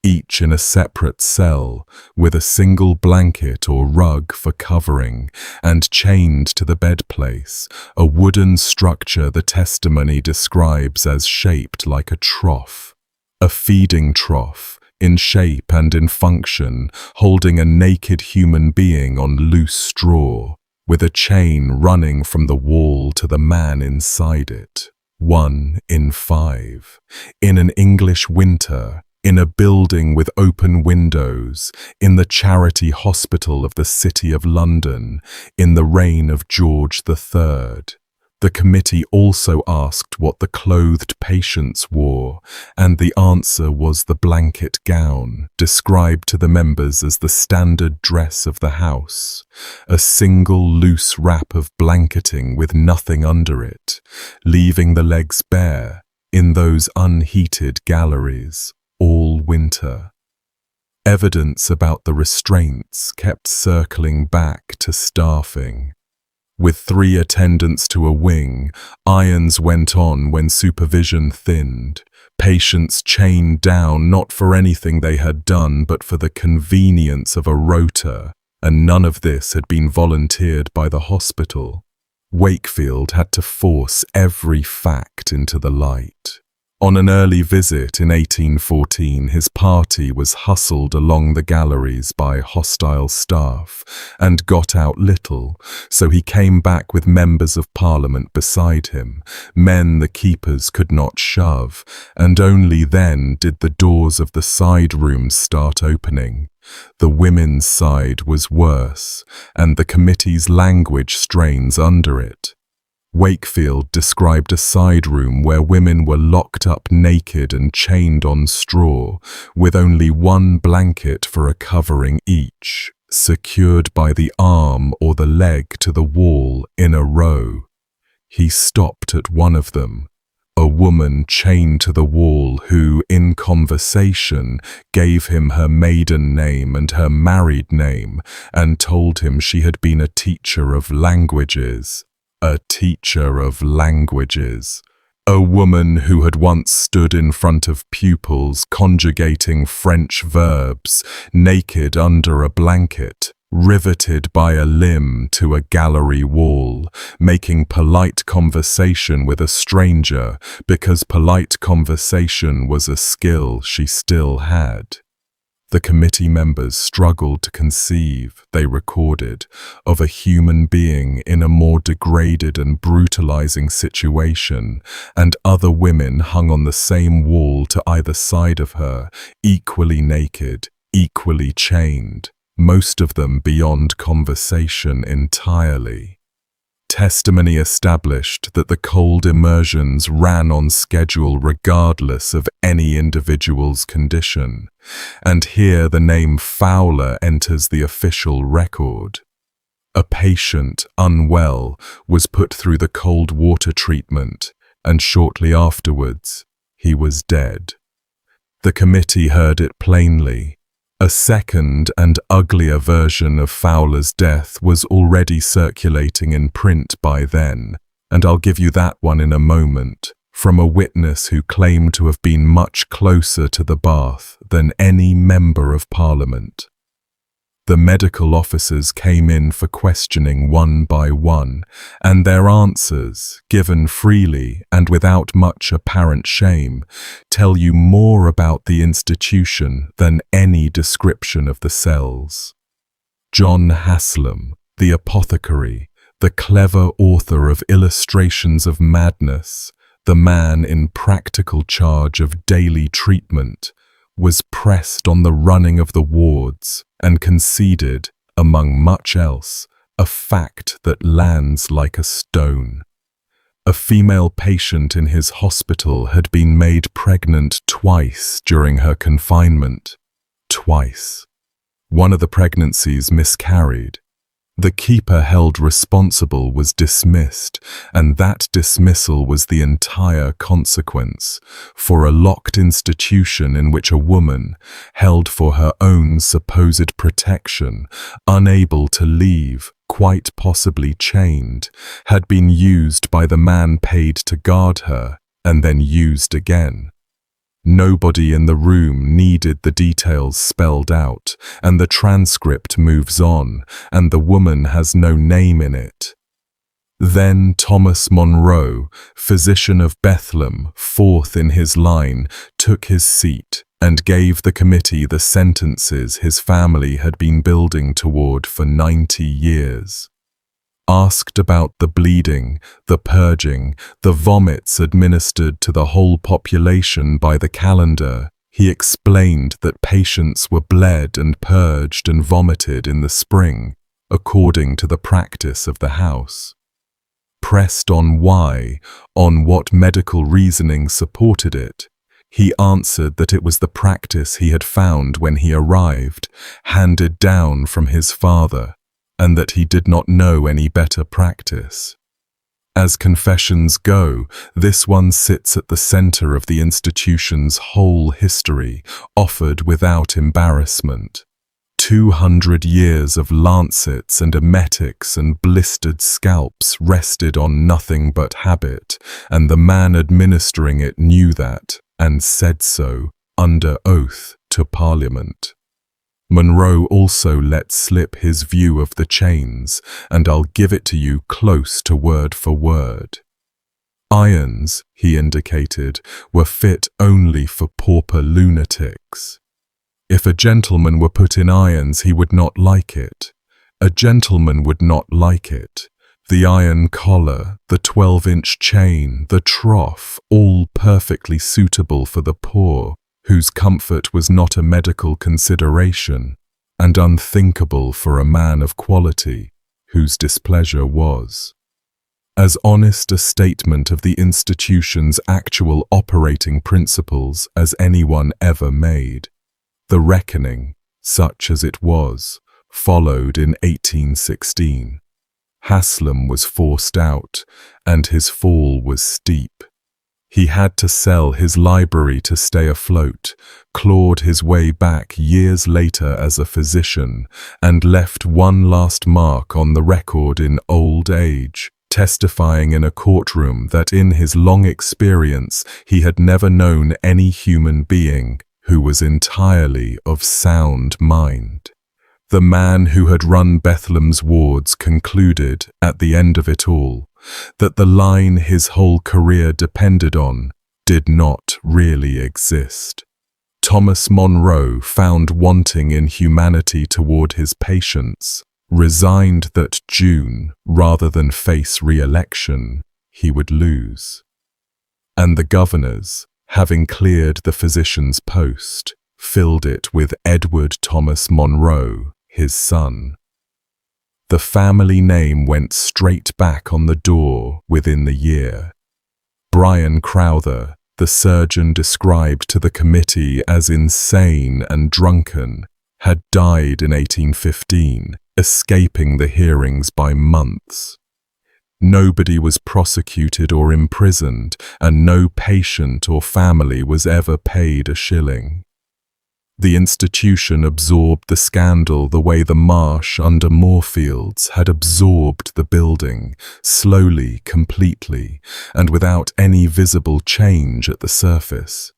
Speaker 1: each in a separate cell, with a single blanket or rug for covering, and chained to the bedplace, a wooden structure the testimony describes as shaped like a trough. A feeding trough, in shape and in function, holding a naked human being on loose straw, with a chain running from the wall to the man inside it. 1 in 5. In an English winter, in a building with open windows, in the charity hospital of the City of London, in the reign of George III. The committee also asked what the clothed patients wore, and the answer was the blanket gown, described to the members as the standard dress of the house, a single loose wrap of blanketing with nothing under it, leaving the legs bare, in those unheated galleries, all winter. Evidence about the restraints kept circling back to staffing. With 3 attendants to a wing, irons went on when supervision thinned, patients chained down not for anything they had done but for the convenience of a rota, and none of this had been volunteered by the hospital. Wakefield had to force every fact into the light. On an early visit in 1814, his party was hustled along the galleries by hostile staff and got out little, so he came back with members of Parliament beside him, men the keepers could not shove, and only then did the doors of the side rooms start opening. The women's side was worse, and the committee's language strains under it. Wakefield described a side room where women were locked up naked and chained on straw, with only 1 blanket for a covering each, secured by the arm or the leg to the wall in a row. He stopped at one of them, a woman chained to the wall who, in conversation, gave him her maiden name and her married name, and told him she had been a teacher of languages. A teacher of languages. A woman who had once stood in front of pupils conjugating French verbs, naked under a blanket, riveted by a limb to a gallery wall, making polite conversation with a stranger because polite conversation was a skill she still had. The committee members struggled to conceive, they recorded, of a human being in a more degraded and brutalizing situation, and other women hung on the same wall to either side of her, equally naked, equally chained, most of them beyond conversation entirely. Testimony established that the cold immersions ran on schedule regardless of any individual's condition, and here the name Fowler enters the official record. A patient, unwell, was put through the cold water treatment, and shortly afterwards, he was dead. The committee heard it plainly. A second and uglier version of Fowler's death was already circulating in print by then, and I'll give you that one in a moment, from a witness who claimed to have been much closer to the bath than any member of Parliament. The medical officers came in for questioning one by one, and their answers, given freely and without much apparent shame, tell you more about the institution than any description of the cells. John Asylum, the apothecary, the clever author of Illustrations of Madness, the man in practical charge of daily treatment, was pressed on the running of the wards and conceded, among much else, a fact that lands like a stone. A female patient in his hospital had been made pregnant twice during her confinement. Twice. One of the pregnancies miscarried. The keeper held responsible was dismissed, and that dismissal was the entire consequence, for a locked institution in which a woman, held for her own supposed protection, unable to leave, quite possibly chained, had been used by the man paid to guard her, and then used again. Nobody in the room needed the details spelled out, and the transcript moves on, and the woman has no name in it. Then Thomas Monroe, physician of Bethlehem, fourth in his line, took his seat and gave the committee the sentences his family had been building toward for 90 years. Asked about the bleeding, the purging, the vomits administered to the whole population by the calendar, he explained that patients were bled and purged and vomited in the spring, according to the practice of the house. Pressed on what medical reasoning supported it, he answered that it was the practice he had found when he arrived, handed down from his father, and that he did not know any better practice. As confessions go, this one sits at the center of the institution's whole history, offered without embarrassment. 200 years of lancets and emetics and blistered scalps rested on nothing but habit, and the man administering it knew that, and said so, under oath to Parliament. Monroe also let slip his view of the chains, and I'll give it to you close to word for word. Irons, he indicated, were fit only for pauper lunatics. If a gentleman were put in irons, he would not like it. A gentleman would not like it. The iron collar, the 12-inch chain, the trough, all perfectly suitable for the poor, whose comfort was not a medical consideration, and unthinkable for a man of quality, whose displeasure was. As honest a statement of the institution's actual operating principles as anyone ever made. The reckoning, such as it was, followed in 1816. Asylum was forced out, and his fall was steep. He had to sell his library to stay afloat, clawed his way back years later as a physician, and left one last mark on the record in old age, testifying in a courtroom that in his long experience he had never known any human being who was entirely of sound mind. The man who had run Bethlem's wards concluded, at the end of it all, that the line his whole career depended on did not really exist. Thomas Monroe, found wanting in humanity toward his patients, resigned that June, rather than face re-election, he would lose. And the governors, having cleared the physician's post, filled it with Edward Thomas Monroe, his son. The family name went straight back on the door within the year. Brian Crowther, the surgeon described to the committee as insane and drunken, had died in 1815, escaping the hearings by months. Nobody was prosecuted or imprisoned, and no patient or family was ever paid a shilling. The institution absorbed the scandal the way the marsh under Moorfields had absorbed the building, slowly, completely, and without any visible change at the surface.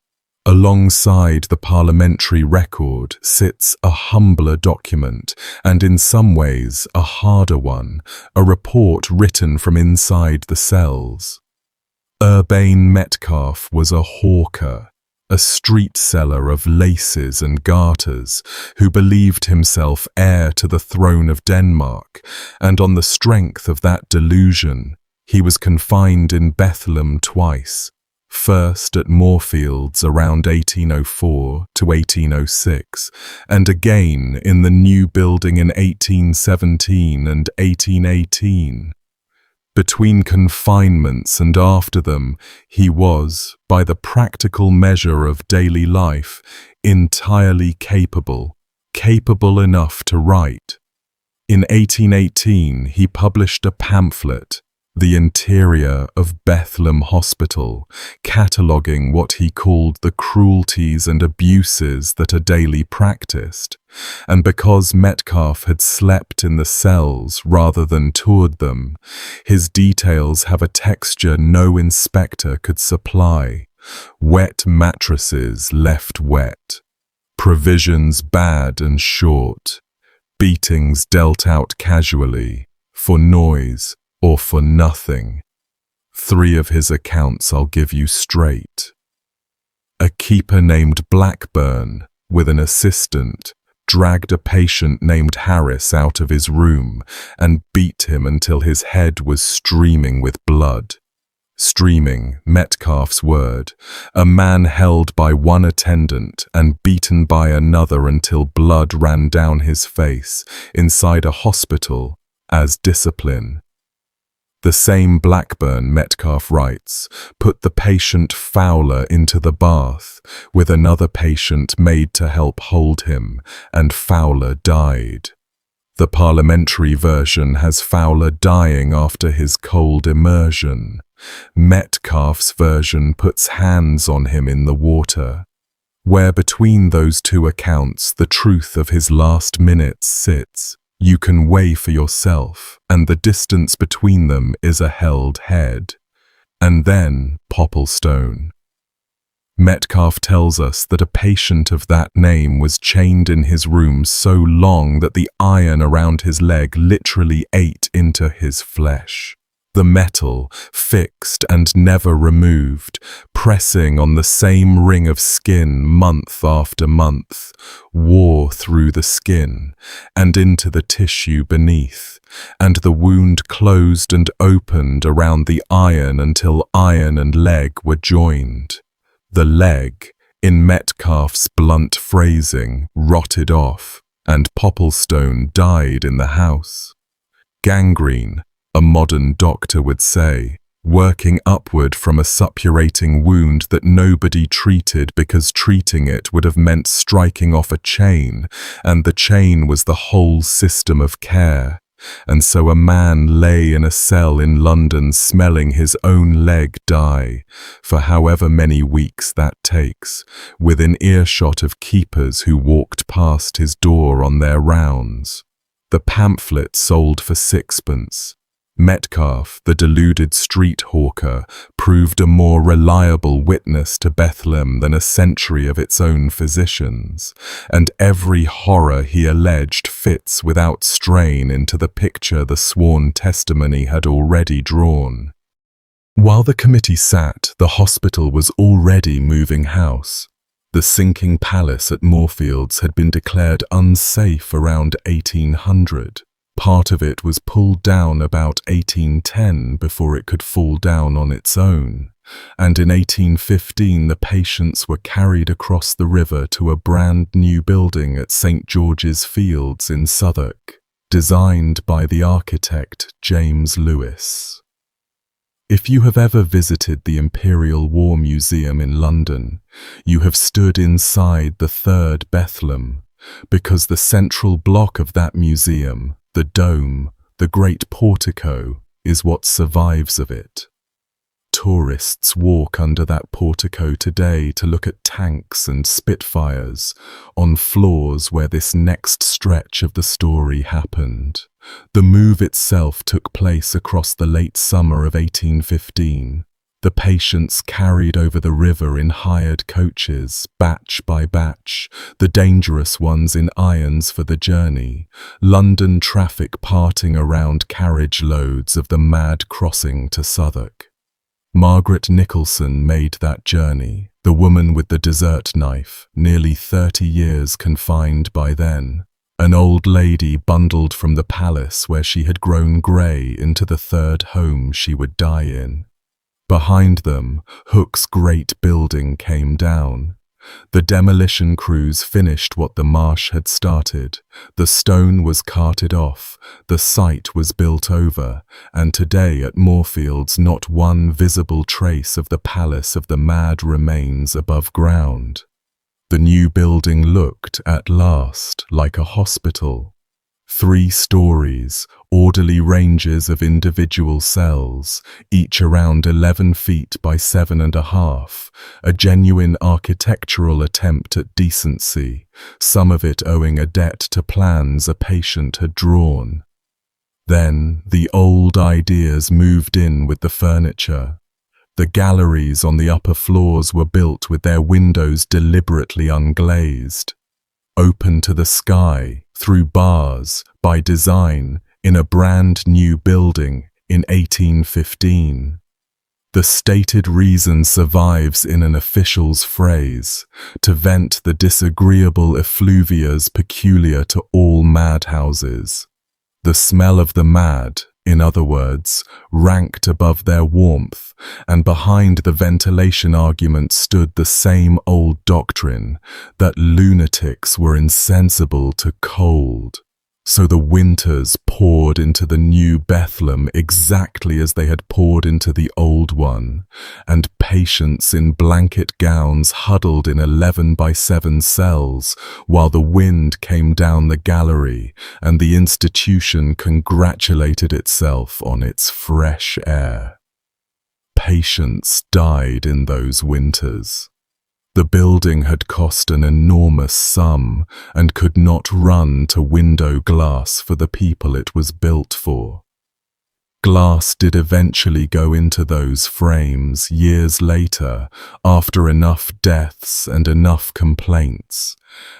Speaker 1: Alongside the parliamentary record sits a humbler document, and in some ways a harder one, a report written from inside the cells. Urbane Metcalfe was a hawker, a street seller of laces and garters, who believed himself heir to the throne of Denmark, and on the strength of that delusion, he was confined in Bethlehem twice, first at Moorfields around 1804 to 1806, and again in the new building in 1817 and 1818. Between confinements and after them, he was, by the practical measure of daily life, entirely capable enough to write. In 1818, he published a pamphlet, The Interior of Bethlem Hospital, cataloguing what he called the cruelties and abuses that are daily practiced. And because Metcalfe had slept in the cells rather than toured them, his details have a texture no inspector could supply. Wet mattresses left wet, provisions bad and short, beatings dealt out casually, for noise or for nothing. 3 of his accounts I'll give you straight. A keeper named Blackburn, with an assistant, dragged a patient named Harris out of his room and beat him until his head was streaming with blood. Streaming, Metcalfe's word, a man held by one attendant and beaten by another until blood ran down his face inside a hospital as discipline. The same Blackburn, Metcalfe writes, put the patient Fowler into the bath, with another patient made to help hold him, and Fowler died. The parliamentary version has Fowler dying after his cold immersion. Metcalfe's version puts hands on him in the water. Where between those 2 accounts the truth of his last minutes sits, you can weigh for yourself, and the distance between them is a held head. And then Popplestone. Metcalfe tells us that a patient of that name was chained in his room so long that the iron around his leg literally ate into his flesh. The metal, fixed and never removed, pressing on the same ring of skin month after month, wore through the skin and into the tissue beneath, and the wound closed and opened around the iron until iron and leg were joined. The leg, in Metcalfe's blunt phrasing, rotted off, and Popplestone died in the house. Gangrene, a modern doctor would say, working upward from a suppurating wound that nobody treated because treating it would have meant striking off a chain, and the chain was the whole system of care. And so a man lay in a cell in London smelling his own leg die, for however many weeks that takes, within earshot of keepers who walked past his door on their rounds. The pamphlet sold for 6pence. Metcalfe, the deluded street hawker, proved a more reliable witness to Bethlehem than a century of its own physicians, and every horror he alleged fits without strain into the picture the sworn testimony had already drawn. While the committee sat, the hospital was already moving house. The sinking palace at Moorfields had been declared unsafe around 1800. Part of it was pulled down about 1810 before it could fall down on its own, and in 1815 the patients were carried across the river to a brand new building at St. George's Fields in Southwark. designed by the architect James Norris. If you have ever visited the Imperial War Museum in London, you have stood inside the third Bethlem, because the central block of that museum, the dome, the great portico, is what survives of it. Tourists walk under that portico today to look at tanks and Spitfires on floors where this next stretch of the story happened. The move itself took place across the late summer of 1815. The patients carried over the river in hired coaches, batch by batch, the dangerous ones in irons for the journey, London traffic parting around carriage loads of the mad crossing to Southwark. Margaret Nicholson made that journey, the woman with the dessert knife, nearly 30 years confined by then. An old lady bundled from the palace where she had grown grey into the third home she would die in. Behind them, Hook's great building came down. The demolition crews finished what the marsh had started. The stone was carted off, the site was built over, and today at Moorfields not one visible trace of the palace of the mad remains above ground. The new building looked, at last, like a hospital. 3 stories, orderly ranges of individual cells, each around 11 feet by 7.5, a genuine architectural attempt at decency, some of it owing a debt to plans a patient had drawn. Then the old ideas moved in with the furniture. The galleries on the upper floors were built with their windows deliberately unglazed. Open to the sky, through bars, by design, in a brand new building in 1815. The stated reason survives in an official's phrase, to vent the disagreeable effluvias peculiar to all madhouses. The smell of the mad, in other words, ranked above their warmth, and behind the ventilation argument stood the same old doctrine that lunatics were insensible to cold. So the winters poured into the new Bethlehem exactly as they had poured into the old one, and patients in blanket gowns huddled in 11 by 7 cells while the wind came down the gallery and the institution congratulated itself on its fresh air. Patients died in those winters. The building had cost an enormous sum and could not run to window glass for the people it was built for. Glass did eventually go into those frames years later, after enough deaths and enough complaints,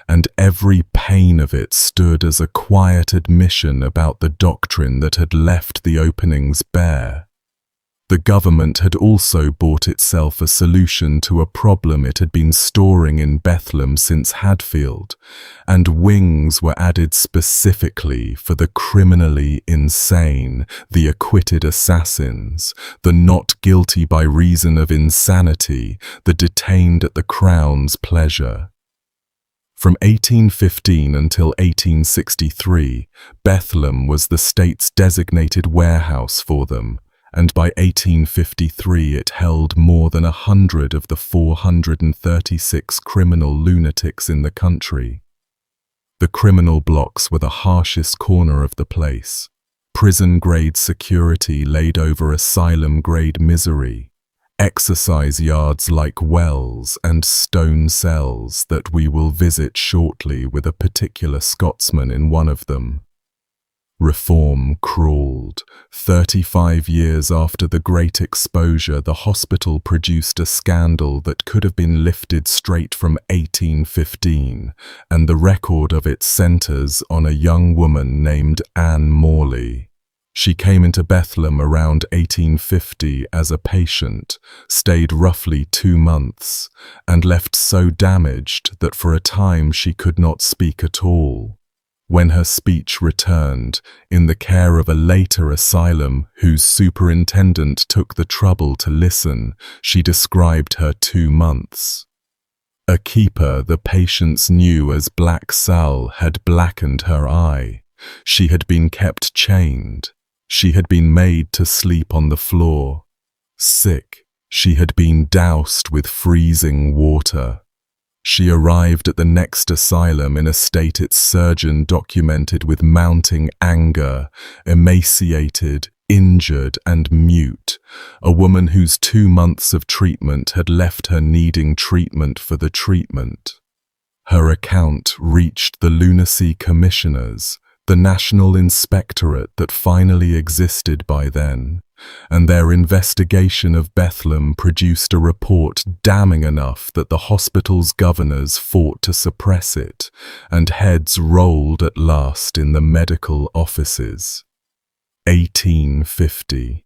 Speaker 1: and every pane of it stood as a quiet admission about the doctrine that had left the openings bare. The government had also bought itself a solution to a problem it had been storing in Bethlehem since Hadfield, and wings were added specifically for the criminally insane, the acquitted assassins, the not guilty by reason of insanity, the detained at the Crown's pleasure. From 1815 until 1863, Bethlehem was the state's designated warehouse for them, and by 1853 it held more than 100 of the 436 criminal lunatics in the country. The criminal blocks were the harshest corner of the place. Prison-grade security laid over asylum-grade misery, exercise yards like wells and stone cells that we will visit shortly with a particular Scotsman in one of them. Reform crawled. 35 years after the Great Exposure, the hospital produced a scandal that could have been lifted straight from 1815, and the record of it centres on a young woman named Anne Morley. She came into Bethlehem around 1850 as a patient, stayed roughly 2 months, and left so damaged that for a time she could not speak at all. When her speech returned, in the care of a later asylum whose superintendent took the trouble to listen, she described her 2 months. A keeper the patients knew as Black Sal had blackened her eye. She had been kept chained. She had been made to sleep on the floor. Sick, she had been doused with freezing water. She arrived at the next asylum in a state its surgeon documented with mounting anger, emaciated, injured and mute, a woman whose 2 months of treatment had left her needing treatment for the treatment. Her account reached the lunacy commissioners, the national inspectorate that finally existed by then, and their investigation of Bethlem produced a report damning enough that the hospital's governors fought to suppress it, and heads rolled at last in the medical offices. 1850.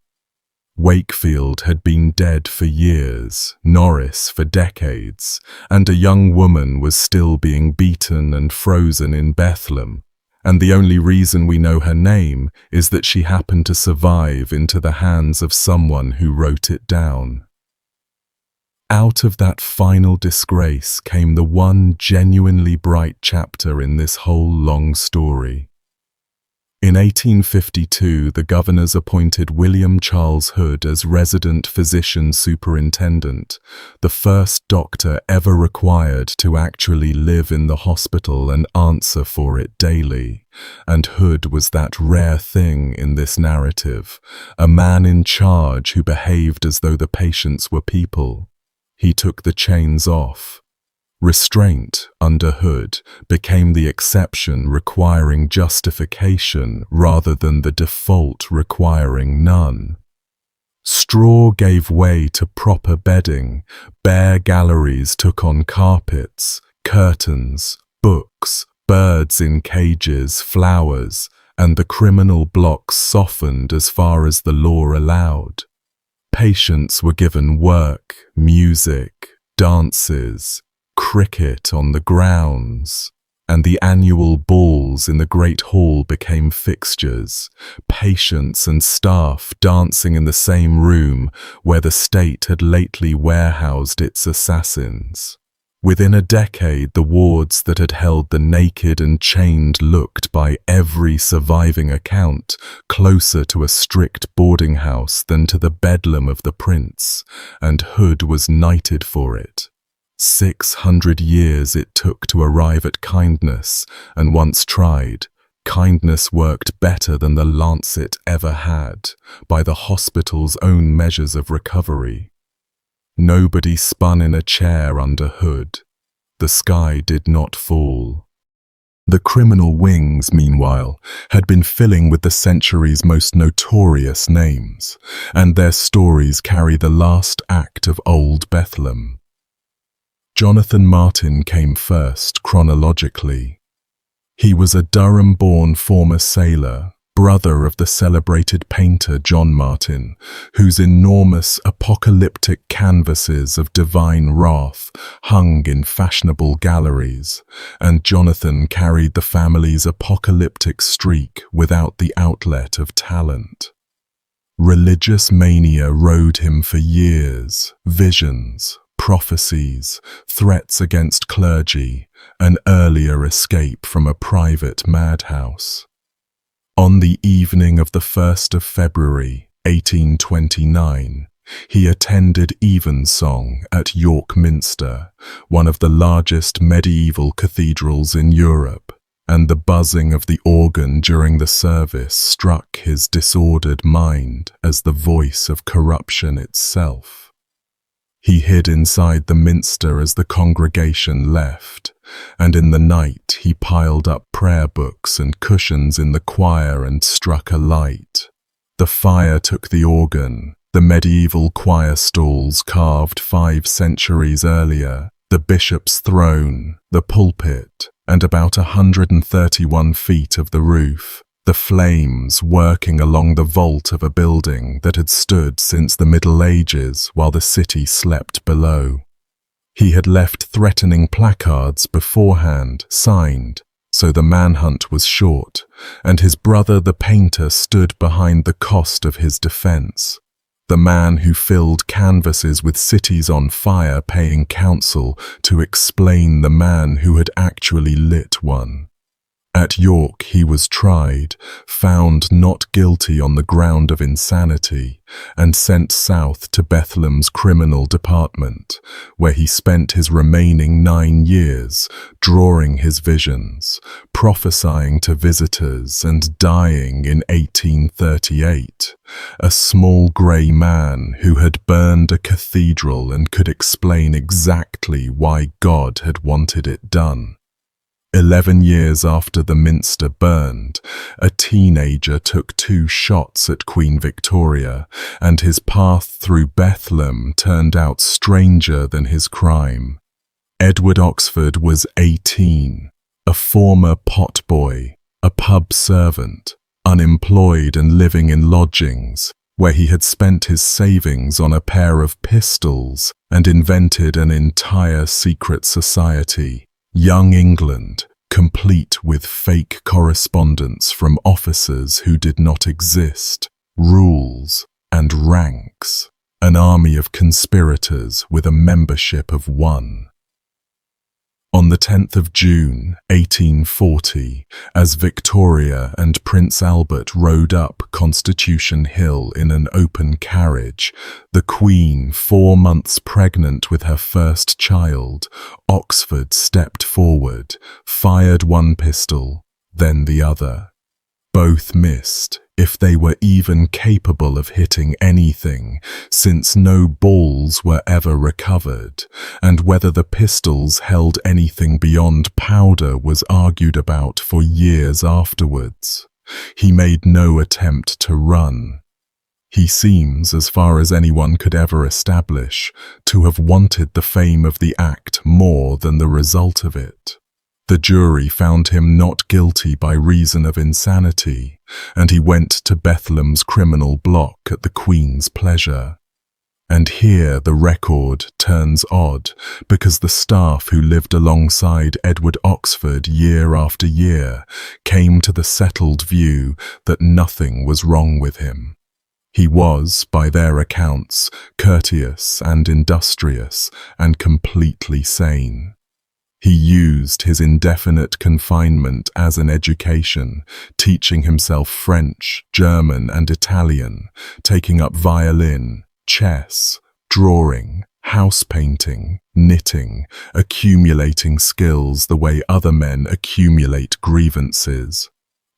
Speaker 1: Wakefield had been dead for years, Norris for decades, and a young woman was still being beaten and frozen in Bethlem, and the only reason we know her name is that she happened to survive into the hands of someone who wrote it down. Out of that final disgrace came the one genuinely bright chapter in this whole long story. In 1852, the governors appointed William Charles Hood as resident physician superintendent, the first doctor ever required to actually live in the hospital and answer for it daily. And Hood was that rare thing in this narrative, a man in charge who behaved as though the patients were people. He took the chains off. Restraint, under Hood, became the exception requiring justification rather than the default requiring none. Straw gave way to proper bedding, bare galleries took on carpets, curtains, books, birds in cages, flowers, and the criminal blocks softened as far as the law allowed. Patients were given work, music, dances, cricket on the grounds, and the annual balls in the Great Hall became fixtures, patients and staff dancing in the same room where the state had lately warehoused its assassins. Within a decade, the wards that had held the naked and chained looked, by every surviving account, closer to a strict boarding house than to the Bedlam of the Prince, and Hood was knighted for it. 600 years it took to arrive at kindness, and once tried, kindness worked better than the Lancet ever had, by the hospital's own measures of recovery. Nobody spun in a chair under Hood. The sky did not fall. The criminal wings, meanwhile, had been filling with the century's most notorious names, and their stories carry the last act of Old Bethlehem. Jonathan Martin came first, chronologically. He was a Durham-born former sailor, brother of the celebrated painter John Martin, whose enormous apocalyptic canvases of divine wrath hung in fashionable galleries, and Jonathan carried the family's apocalyptic streak without the outlet of talent. Religious mania rode him for years, visions, prophecies, threats against clergy, an earlier escape from a private madhouse. On the evening of the 1st of February, 1829, he attended evensong at York Minster, one of the largest medieval cathedrals in Europe, and the buzzing of the organ during the service struck his disordered mind as the voice of corruption itself. He hid inside the minster as the congregation left, and in the night he piled up prayer books and cushions in the choir and struck a light. The fire took the organ, the medieval choir stalls carved 5 centuries earlier, the bishop's throne, the pulpit, and about 131 feet of the roof, the flames working along the vault of a building that had stood since the Middle Ages while the city slept below. He had left threatening placards beforehand, signed, so the manhunt was short, and his brother the painter stood behind the cost of his defense. The man who filled canvases with cities on fire paying counsel to explain the man who had actually lit one. At York he was tried, found not guilty on the ground of insanity, and sent south to Bethlem's criminal department, where he spent his remaining 9 years, drawing his visions, prophesying to visitors, and dying in 1838, a small grey man who had burned a cathedral and could explain exactly why God had wanted it done. 11 years after the minster burned, a teenager took 2 shots at Queen Victoria, and his path through Bethlehem turned out stranger than his crime. Edward Oxford was 18, a former potboy, a pub servant, unemployed and living in lodgings, where he had spent his savings on a pair of pistols and invented an entire secret society. Young England, complete with fake correspondence from officers who did not exist, rules and ranks, an army of conspirators with a membership of 1. On the 10th of June, 1840, as Victoria and Prince Albert rode up Constitution Hill in an open carriage, the Queen, 4 months pregnant with her first child, Oxford stepped forward, fired 1 pistol, then the other. Both missed, if they were even capable of hitting anything, since no balls were ever recovered, and whether the pistols held anything beyond powder was argued about for years afterwards. He made no attempt to run. He seems, as far as anyone could ever establish, to have wanted the fame of the act more than the result of it. The jury found him not guilty by reason of insanity, and he went to Bethlem's criminal block at the Queen's pleasure. And here the record turns odd, because the staff who lived alongside Edward Oxford year after year came to the settled view that nothing was wrong with him. He was, by their accounts, courteous and industrious and completely sane. He used his indefinite confinement as an education, teaching himself French, German, and Italian, taking up violin, chess, drawing, house painting, knitting, accumulating skills the way other men accumulate grievances.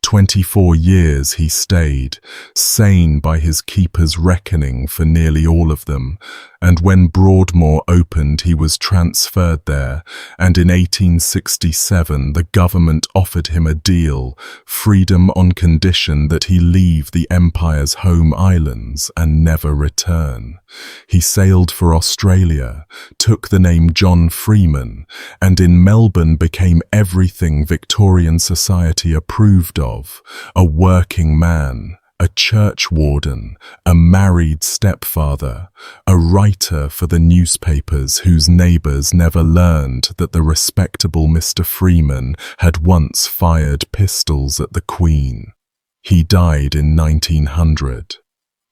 Speaker 1: 24 years he stayed, sane by his keeper's reckoning for nearly all of them, and when Broadmoor opened he was transferred there, and in 1867 the government offered him a deal, freedom on condition that he leave the Empire's home islands and never return. He sailed for Australia, took the name John Freeman, and in Melbourne became everything Victorian society approved of, a working man, a churchwarden, a married stepfather, a writer for the newspapers whose neighbours never learned that the respectable Mr. Freeman had once fired pistols at the Queen. He died in 1900.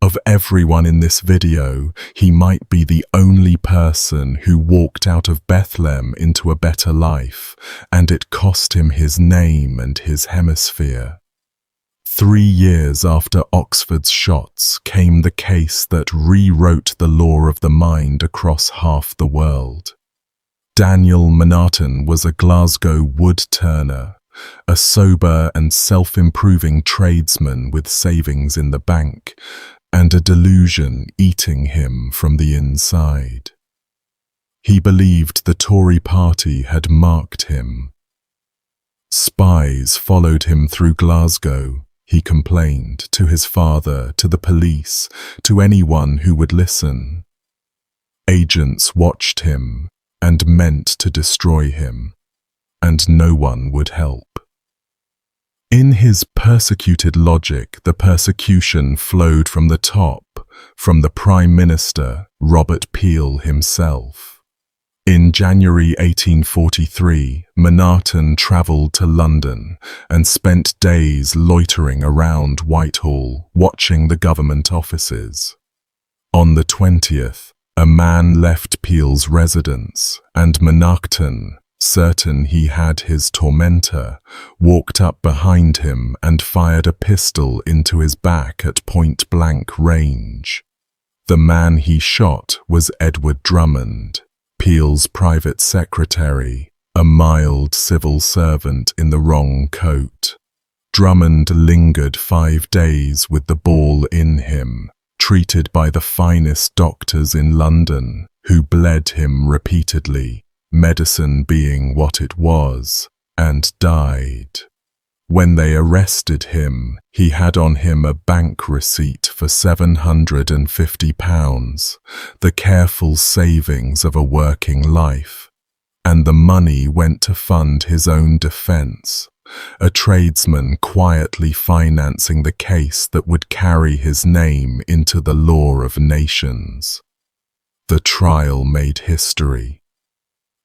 Speaker 1: Of everyone in this video, he might be the only person who walked out of Bethlehem into a better life, and it cost him his name and his hemisphere. 3 years after Oxford's shots came the case that rewrote the law of the mind across half the world. Daniel Monaghan was a Glasgow wood-turner, a sober and self-improving tradesman with savings in the bank, and a delusion eating him from the inside. He believed the Tory party had marked him. Spies followed him through Glasgow, he complained, to his father, to the police, to anyone who would listen. Agents watched him and meant to destroy him, and no one would help. In his persecuted logic, the persecution flowed from the top, from the Prime Minister, Robert Peel himself. In January 1843, Monaghan travelled to London and spent days loitering around Whitehall, watching the government offices. On the 20th, a man left Peel's residence, and Monaghan, Certain he had his tormentor, walked up behind him and fired a pistol into his back at point-blank range. The man he shot was Edward Drummond, Peel's private secretary, a mild civil servant in the wrong coat. Drummond lingered 5 days with the ball in him, treated by the finest doctors in London, who bled him repeatedly, medicine being what it was, and died. When they arrested him, he had on him a bank receipt for £750, the careful savings of a working life, and the money went to fund his own defence, a tradesman quietly financing the case that would carry his name into the law of nations. The trial made history.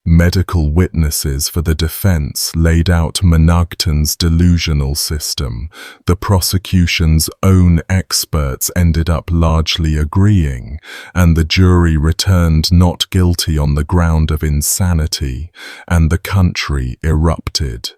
Speaker 1: Medical witnesses for the defense laid out Monagton's delusional system. The prosecution's own experts ended up largely agreeing, and the jury returned not guilty on the ground of insanity, and the country erupted.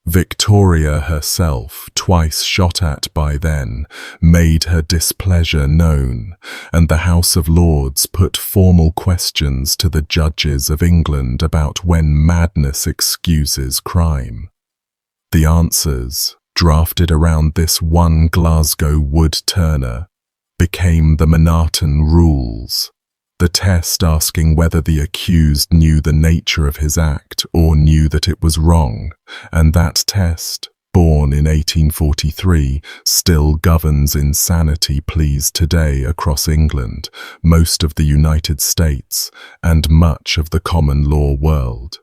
Speaker 1: Victoria herself, twice shot at by then, made her displeasure known, and the House of Lords put formal questions to the judges of England about when madness excuses crime. The answers, drafted around this one Glasgow wood-turner, became the Monagton Rules. The test asking whether the accused knew the nature of his act or knew that it was wrong, and that test, born in 1843, still governs insanity pleas today across England, most of the United States, and much of the common law world.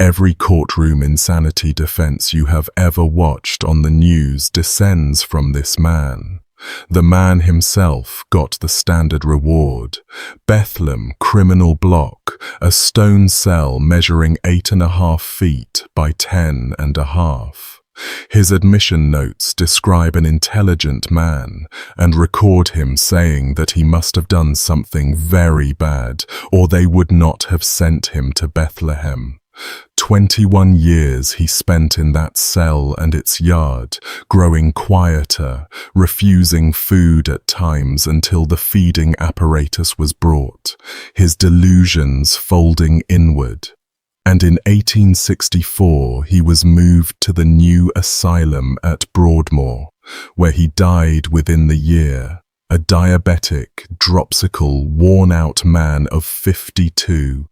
Speaker 1: Every courtroom insanity defense you have ever watched on the news descends from this man. The man himself got the standard reward. Bethlem criminal block, a stone cell measuring 8.5 feet by 10.5. His admission notes describe an intelligent man and record him saying that he must have done something very bad, or they would not have sent him to Bethlehem. 21 years he spent in that cell and its yard, growing quieter, refusing food at times until the feeding apparatus was brought, his delusions folding inward. And in 1864 he was moved to the new asylum at Broadmoor, where he died within the year, a diabetic, dropsical, worn-out man of 52,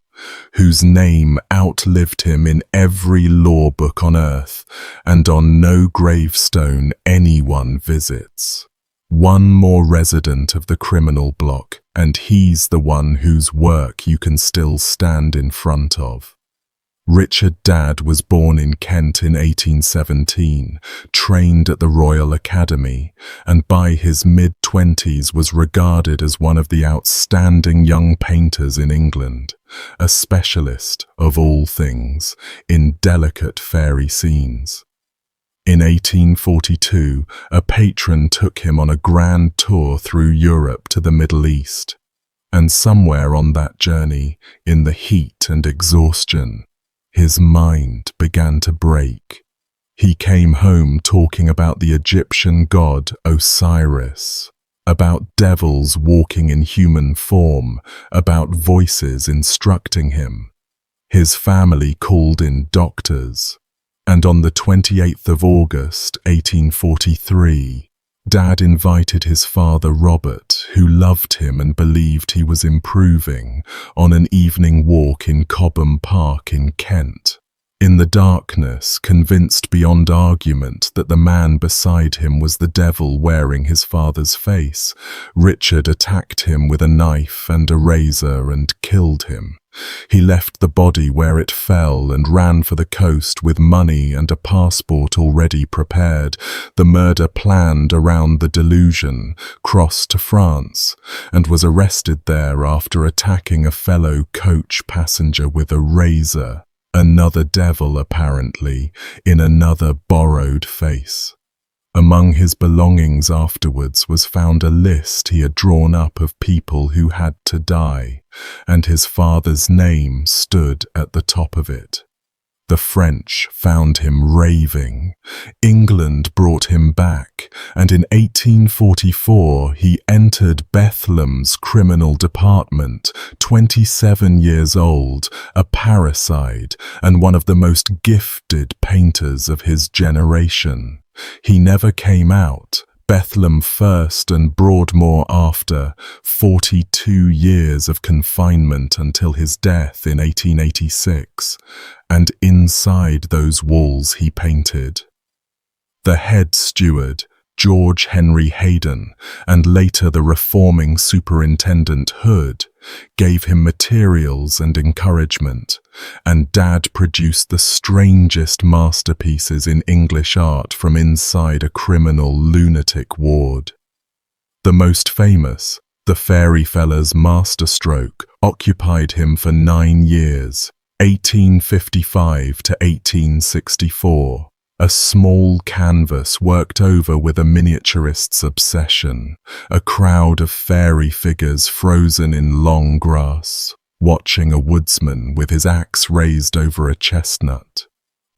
Speaker 1: whose name outlived him in every law book on earth, and on no gravestone anyone visits. One more resident of the criminal block, and he's the one whose work you can still stand in front of. Richard Dadd was born in Kent in 1817, trained at the Royal Academy, and by his mid-20s was regarded as one of the outstanding young painters in England, a specialist, of all things, in delicate fairy scenes. In 1842, a patron took him on a grand tour through Europe to the Middle East, and somewhere on that journey, in the heat and exhaustion, his mind began to break. He came home talking about the Egyptian god Osiris, about devils walking in human form, about voices instructing him. His family called in doctors, and on the 28th of August, 1843, Dad invited his father Robert, who loved him and believed he was improving, on an evening walk in Cobham Park in Kent. In the darkness, convinced beyond argument that the man beside him was the devil wearing his father's face, Richard attacked him with a knife and a razor and killed him. He left the body where it fell and ran for the coast with money and a passport already prepared, the murder planned around the delusion, crossed to France, and was arrested there after attacking a fellow coach passenger with a razor, another devil apparently, in another borrowed face. Among his belongings afterwards was found a list he had drawn up of people who had to die, and his father's name stood at the top of it. The French found him raving. England brought him back, and in 1844 he entered Bethlem's criminal department, 27 years old, a parricide, and one of the most gifted painters of his generation. He never came out. Bethlem first and Broadmoor after, 42 years of confinement until his death in 1886, and inside those walls he painted. The head steward, George Henry Hayden, and later the reforming Superintendent Hood, gave him materials and encouragement, and Dad produced the strangest masterpieces in English art from inside a criminal lunatic ward. The most famous, the Fairy Feller's masterstroke, occupied him for 9 years, 1855 to 1864. A small canvas worked over with a miniaturist's obsession, a crowd of fairy figures frozen in long grass, watching a woodsman with his axe raised over a chestnut.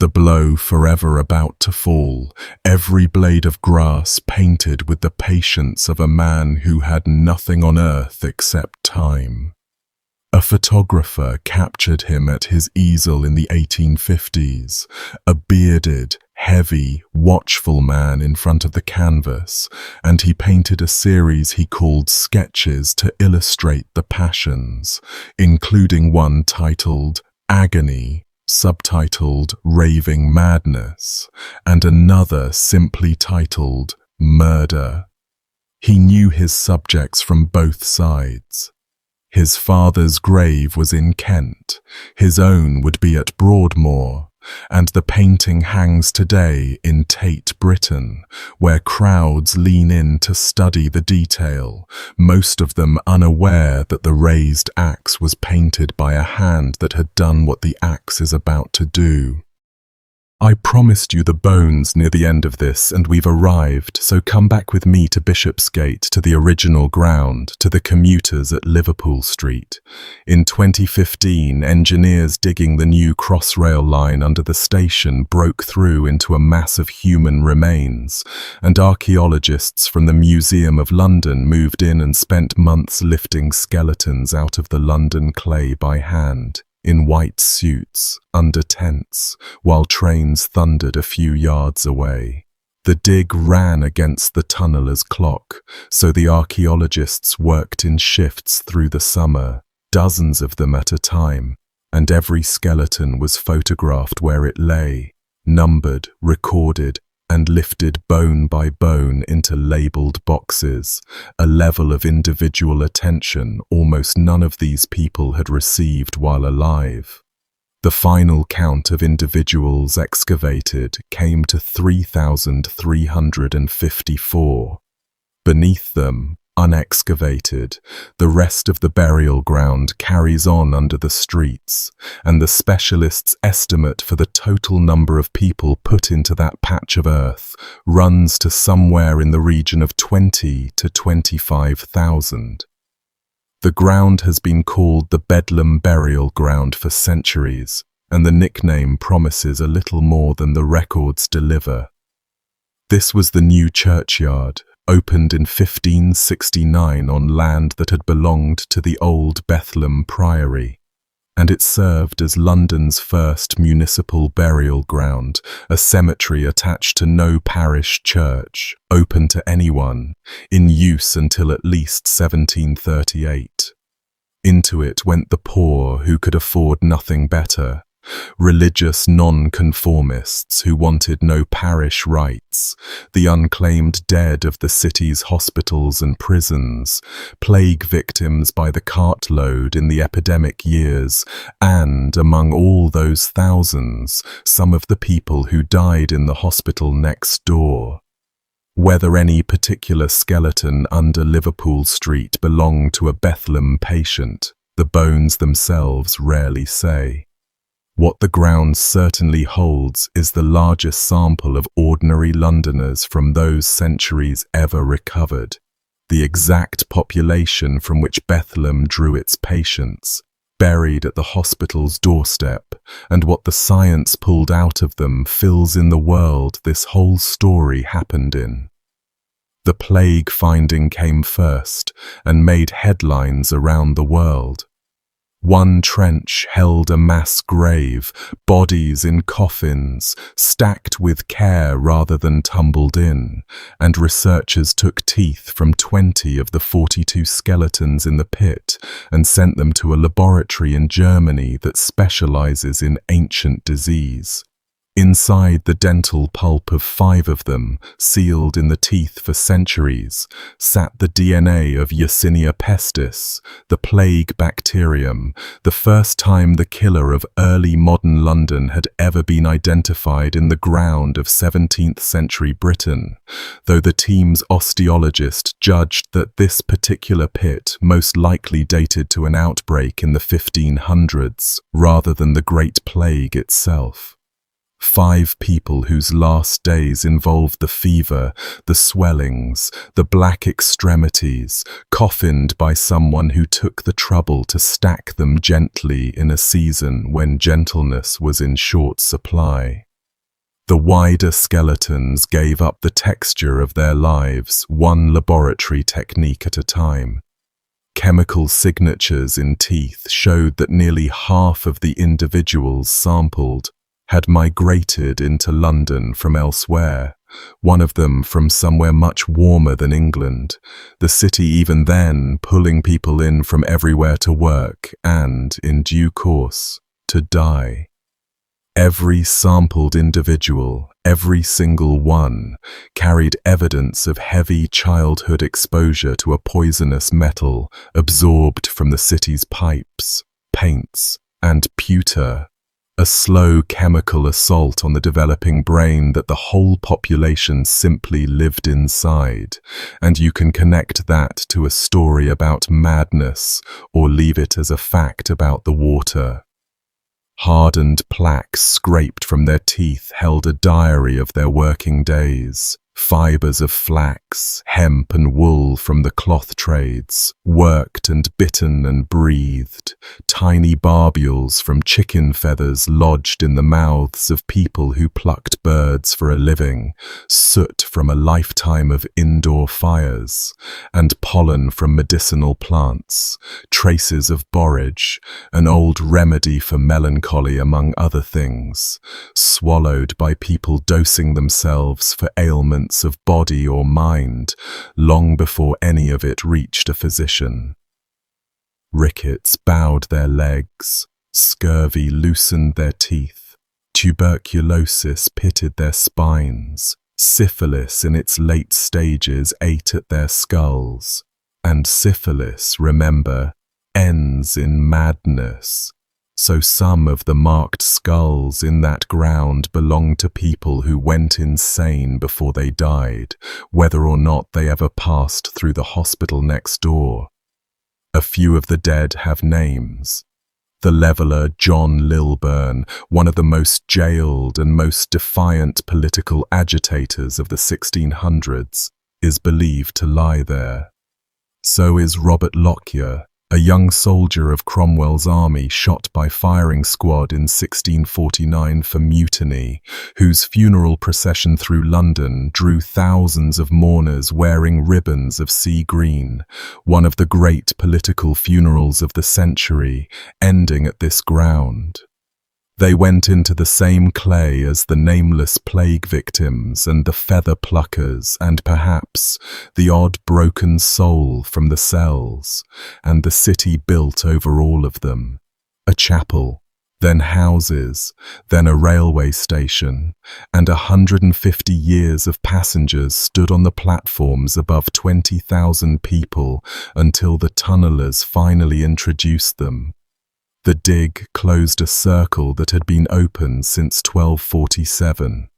Speaker 1: The blow forever about to fall, every blade of grass painted with the patience of a man who had nothing on earth except time. A photographer captured him at his easel in the 1850s, a bearded, heavy, watchful man in front of the canvas, and he painted a series he called sketches to illustrate the passions, including one titled Agony, subtitled Raving Madness, and another simply titled Murder. He knew his subjects from both sides. His father's grave was in Kent, his own would be at Broadmoor, and the painting hangs today in Tate Britain, where crowds lean in to study the detail, most of them unaware that the raised axe was painted by a hand that had done what the axe is about to do. I promised you the bones near the end of this, and we've arrived, so come back with me to Bishopsgate, to the original ground, to the commuters at Liverpool Street. In 2015, engineers digging the new Crossrail line under the station broke through into a mass of human remains, and archaeologists from the Museum of London moved in and spent months lifting skeletons out of the London clay by hand, in white suits, under tents, while trains thundered a few yards away. The dig ran against the tunneler's clock, so the archaeologists worked in shifts through the summer, dozens of them at a time, and every skeleton was photographed where it lay, numbered, recorded, and lifted bone by bone into labelled boxes, a level of individual attention almost none of these people had received while alive. The final count of individuals excavated came to 3,354. Beneath them, unexcavated, the rest of the burial ground carries on under the streets, and the specialists' estimate for the total number of people put into that patch of earth runs to somewhere in the region of 20 to 25,000. The ground has been called the Bedlam burial ground for centuries, and the nickname promises a little more than the records deliver. This was the new churchyard, opened in 1569 on land that had belonged to the old Bethlem Priory, and it served as London's first municipal burial ground, a cemetery attached to no parish church, open to anyone, in use until at least 1738. Into it went the poor who could afford nothing better, religious non-conformists who wanted no parish rights, the unclaimed dead of the city's hospitals and prisons, plague victims by the cartload in the epidemic years, and, among all those thousands, some of the people who died in the hospital next door. Whether any particular skeleton under Liverpool Street belonged to a Bethlehem patient, the bones themselves rarely say. What the ground certainly holds is the largest sample of ordinary Londoners from those centuries ever recovered, the exact population from which Bethlehem drew its patients, buried at the hospital's doorstep, and what the science pulled out of them fills in the world this whole story happened in. The plague finding came first and made headlines around the world. One trench held a mass grave, bodies in coffins, stacked with care rather than tumbled in, and researchers took teeth from 20 of the 42 skeletons in the pit and sent them to a laboratory in Germany that specializes in ancient disease. Inside the dental pulp of 5 of them, sealed in the teeth for centuries, sat the DNA of Yersinia pestis, the plague bacterium, the first time the killer of early modern London had ever been identified in the ground of 17th century Britain, though the team's osteologist judged that this particular pit most likely dated to an outbreak in the 1500s, rather than the Great Plague itself. 5 people whose last days involved the fever, the swellings, the black extremities, coffined by someone who took the trouble to stack them gently in a season when gentleness was in short supply. The wider skeletons gave up the texture of their lives, one laboratory technique at a time. Chemical signatures in teeth showed that nearly half of the individuals sampled had migrated into London from elsewhere, one of them from somewhere much warmer than England, the city even then pulling people in from everywhere to work and, in due course, to die. Every sampled individual, every single one, carried evidence of heavy childhood exposure to a poisonous metal absorbed from the city's pipes, paints, and pewter. A slow chemical assault on the developing brain that the whole population simply lived inside, and you can connect that to a story about madness or leave it as a fact about the water. Hardened plaques scraped from their teeth held a diary of their working days. Fibers of flax, hemp and wool from the cloth trades, worked and bitten and breathed. Tiny barbules from chicken feathers lodged in the mouths of people who plucked birds for a living, soot from a lifetime of indoor fires, and pollen from medicinal plants, traces of borage, an old remedy for melancholy among other things, swallowed by people dosing themselves for ailments of body or mind, long before any of it reached a physician. Rickets bowed their legs, scurvy loosened their teeth, tuberculosis pitted their spines, syphilis in its late stages ate at their skulls, and syphilis, remember, ends in madness. So some of the marked skulls in that ground belonged to people who went insane before they died, whether or not they ever passed through the hospital next door. A few of the dead have names. The leveller John Lilburne, one of the most jailed and most defiant political agitators of the 1600s, is believed to lie there. So is Robert Lockyer, a young soldier of Cromwell's army shot by firing squad in 1649 for mutiny, whose funeral procession through London drew thousands of mourners wearing ribbons of sea green, one of the great political funerals of the century, ending at this ground. They went into the same clay as the nameless plague victims and the feather pluckers and perhaps the odd broken soul from the cells, and the city built over all of them. A chapel, then houses, then a railway station, and 150 years of passengers stood on the platforms above 20,000 people until the tunnellers finally introduced them. The dig closed a circle that had been open since 1247.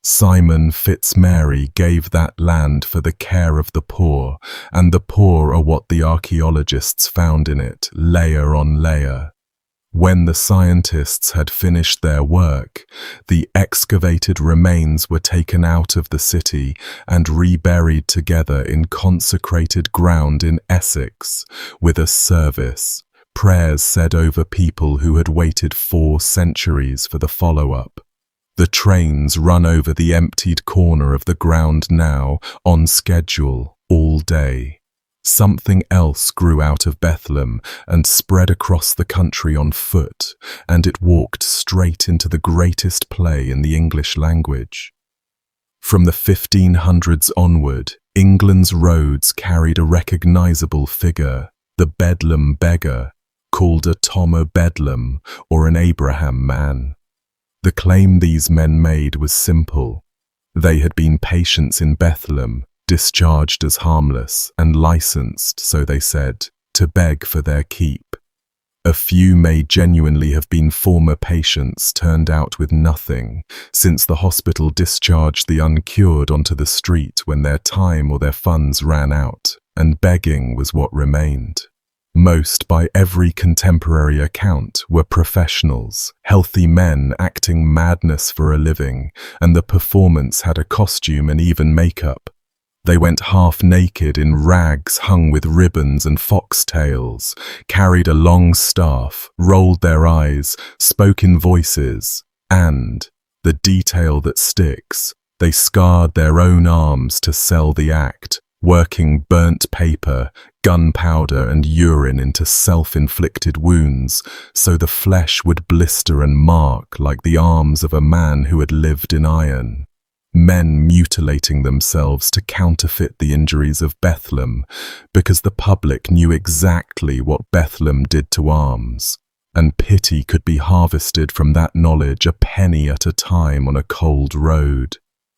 Speaker 1: Simon Fitzmary gave that land for the care of the poor, and the poor are what the archaeologists found in it, layer on layer. When the scientists had finished their work, the excavated remains were taken out of the city and reburied together in consecrated ground in Essex, with a service, prayers said over people who had waited 4 centuries for the follow-up. The trains run over the emptied corner of the ground now, on schedule, all day. Something else grew out of Bethlehem and spread across the country on foot, and it walked straight into the greatest play in the English language. From the 1500s onward, England's roads carried a recognizable figure, the Bedlam beggar, called a Tom o' Bedlam or an Abraham man. The claim these men made was simple. They had been patients in Bethlehem, discharged as harmless and licensed, so they said, to beg for their keep. A few may genuinely have been former patients turned out with nothing, since the hospital discharged the uncured onto the street when their time or their funds ran out, and begging was what remained. Most, by every contemporary account, were professionals, healthy men acting madness for a living, and the performance had a costume and even makeup. They went half naked in rags hung with ribbons and foxtails, carried a long staff, rolled their eyes, spoke in voices, and, the detail that sticks, they scarred their own arms to sell the act, working burnt paper, gunpowder and urine into self-inflicted wounds, so the flesh would blister and mark like the arms of a man who had lived in iron. Men mutilating themselves to counterfeit the injuries of Bethlehem, because the public knew exactly what Bethlehem did to arms, and pity could be harvested from that knowledge a penny at a time on a cold road.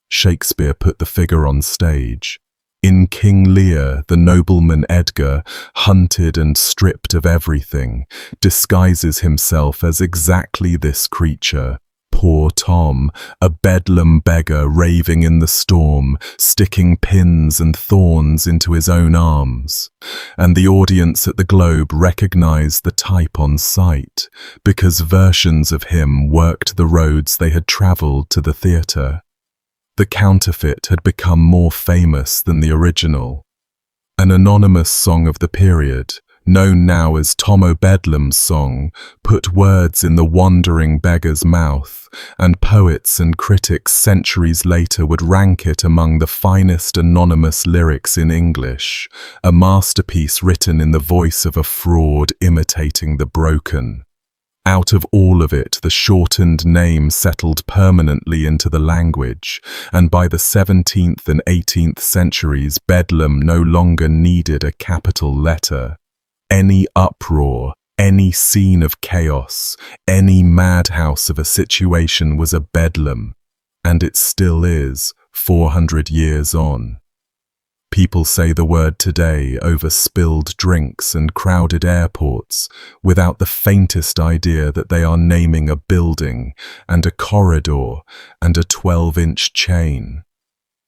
Speaker 1: Shakespeare put the figure on stage. In King Lear, the nobleman Edgar, hunted and stripped of everything, disguises himself as exactly this creature. Poor Tom, a Bedlam beggar raving in the storm, sticking pins and thorns into his own arms. And the audience at the Globe recognized the type on sight, because versions of him worked the roads they had traveled to the theatre. The counterfeit had become more famous than the original. An anonymous song of the period, known now as Tom o' Bedlam's song, put words in the wandering beggar's mouth, and poets and critics centuries later would rank it among the finest anonymous lyrics in English, a masterpiece written in the voice of a fraud imitating the broken. Out of all of it, the shortened name settled permanently into the language, and by the 17th and 18th centuries, Bedlam no longer needed a capital letter. Any uproar, any scene of chaos, any madhouse of a situation was a Bedlam, and it still is, 400 years on. People say the word today over spilled drinks and crowded airports, without the faintest idea that they are naming a building and a corridor and a 12-inch chain.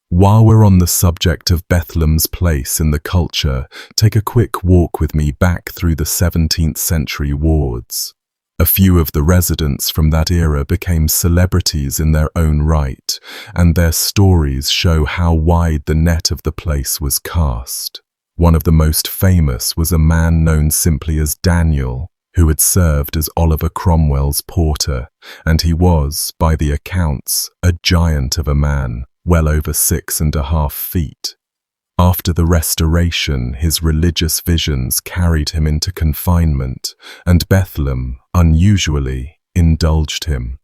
Speaker 1: While we're on the subject of Bethlehem's place in the culture, take a quick walk with me back through the 17th century wards. A few of the residents from that era became celebrities in their own right, and their stories show how wide the net of the place was cast. One of the most famous was a man known simply as Daniel, who had served as Oliver Cromwell's porter, and he was, by the accounts, a giant of a man, well over 6.5 feet. After the Restoration, his religious visions carried him into confinement, and Bethlehem, unusually, indulged him.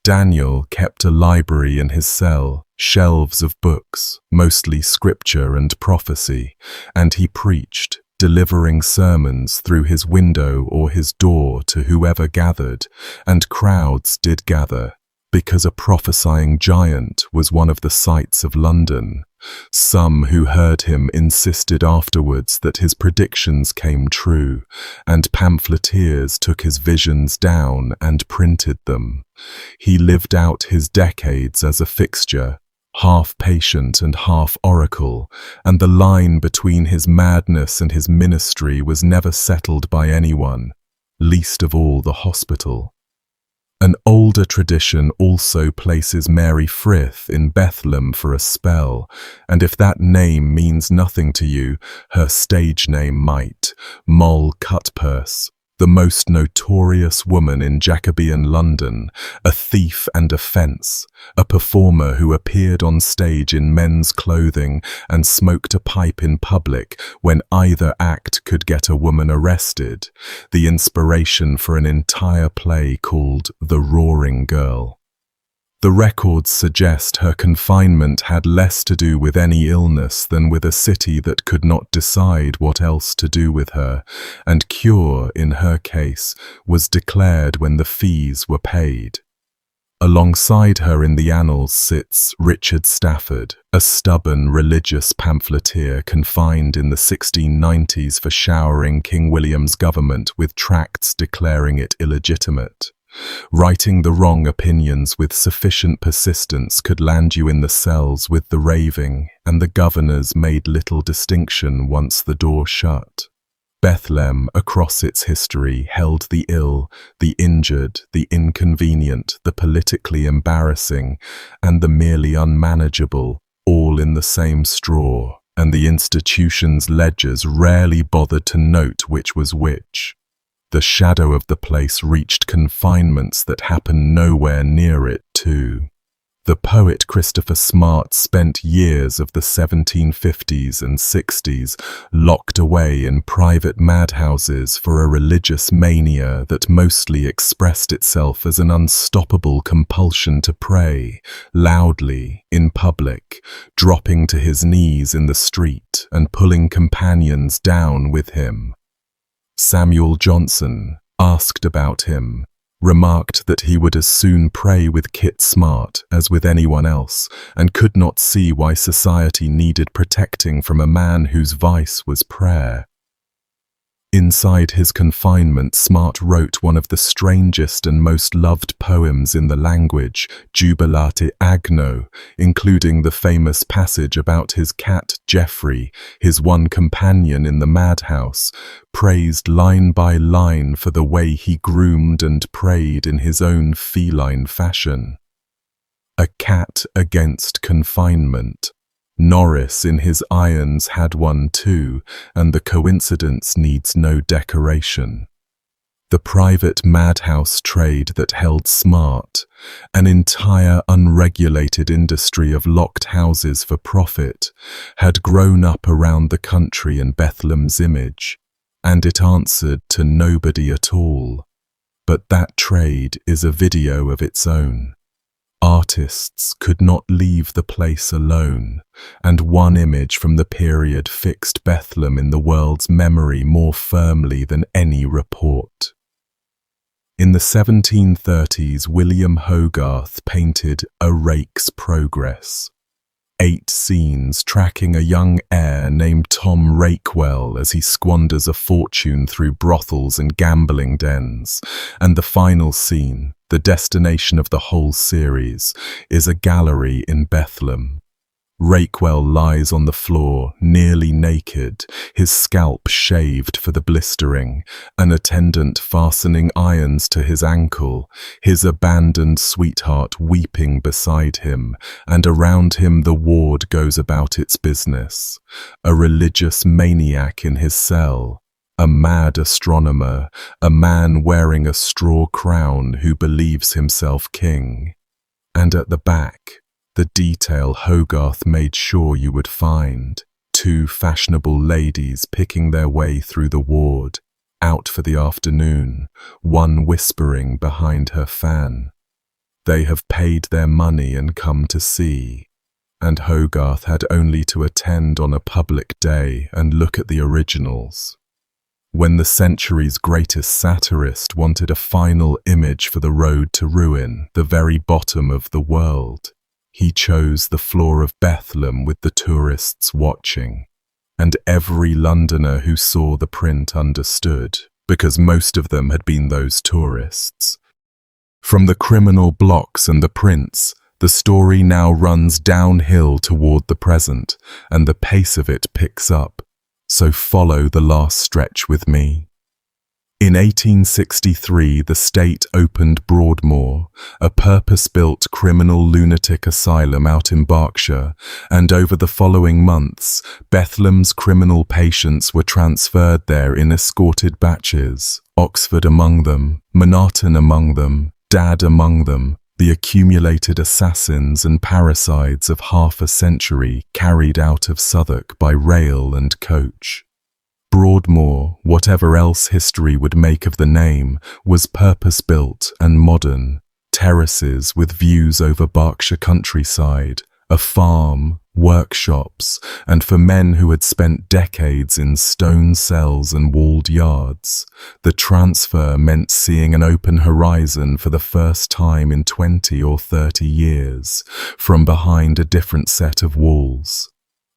Speaker 1: Daniel kept a library in his cell, shelves of books, mostly scripture and prophecy, and he preached, delivering sermons through his window or his door to whoever gathered, and crowds did gather, because a prophesying giant was one of the sights of London. Some who heard him insisted afterwards that his predictions came true, and pamphleteers took his visions down and printed them. He lived out his decades as a fixture, half patient and half oracle, and the line between his madness and his ministry was never settled by anyone, least of all the hospital. An older tradition also places Mary Frith in Bethlehem for a spell, and if that name means nothing to you, her stage name might, Moll Cutpurse, the most notorious woman in Jacobean London, a thief and a fence, a performer who appeared on stage in men's clothing and smoked a pipe in public when either act could get a woman arrested, the inspiration for an entire play called The Roaring Girl. The records suggest her confinement had less to do with any illness than with a city that could not decide what else to do with her, and cure, in her case, was declared when the fees were paid. Alongside her in the annals sits Richard Stafford, a stubborn religious pamphleteer confined in the 1690s for showering King William's government with tracts declaring it illegitimate. Writing the wrong opinions with sufficient persistence could land you in the cells with the raving, and the governors made little distinction once the door shut. Bethlem, across its history, held the ill, the injured, the inconvenient, the politically embarrassing, and the merely unmanageable, all in the same straw, and the institution's ledgers rarely bothered to note which was which. The shadow of the place reached confinements that happened nowhere near it, too. The poet Christopher Smart spent years of the 1750s and 60s locked away in private madhouses for a religious mania that mostly expressed itself as an unstoppable compulsion to pray, loudly, in public, dropping to his knees in the street and pulling companions down with him. Samuel Johnson, asked about him, remarked that he would as soon pray with Kit Smart as with anyone else, and could not see why society needed protecting from a man whose vice was prayer. Inside his confinement, Smart wrote one of the strangest and most loved poems in the language, Jubilate Agno, including the famous passage about his cat Geoffrey, his one companion in the madhouse, praised line by line for the way he groomed and prayed in his own feline fashion. A cat against confinement. Norris in his Irons had one too, and the coincidence needs no decoration. The private madhouse trade that held Smart, an entire unregulated industry of locked houses for profit, had grown up around the country in Bethlem's image, and it answered to nobody at all. But that trade is a video of its own. Artists could not leave the place alone, and one image from the period fixed Bethlem in the world's memory more firmly than any report. In the 1730s, William Hogarth painted A Rake's Progress. 8 scenes tracking a young heir named Tom Rakewell as he squanders a fortune through brothels and gambling dens, and the final scene, the destination of the whole series, is a gallery in Bethlem. Rakewell lies on the floor, nearly naked, his scalp shaved for the blistering, an attendant fastening irons to his ankle, his abandoned sweetheart weeping beside him, and around him the ward goes about its business. A religious maniac in his cell, a mad astronomer, a man wearing a straw crown who believes himself king. And at the back, the detail Hogarth made sure you would find: 2 fashionable ladies picking their way through the ward, out for the afternoon, one whispering behind her fan. They have paid their money and come to see, and Hogarth had only to attend on a public day and look at the originals. When the century's greatest satirist wanted a final image for the road to ruin, the very bottom of the world, he chose the floor of Bethlem with the tourists watching. And every Londoner who saw the print understood, because most of them had been those tourists. From the criminal blocks and the prints, the story now runs downhill toward the present, and the pace of it picks up. So follow the last stretch with me. In 1863, the state opened Broadmoor, a purpose-built criminal lunatic asylum out in Berkshire, and over the following months, Bethlem's criminal patients were transferred there in escorted batches, Oxford among them, Monarton among them, Dad among them, the accumulated assassins and parricides of half a century carried out of Southwark by rail and coach. Broadmoor, whatever else history would make of the name, was purpose-built and modern. Terraces with views over Berkshire countryside, a farm, workshops, and for men who had spent decades in stone cells and walled yards, the transfer meant seeing an open horizon for the first time in 20 or 30 years, from behind a different set of walls.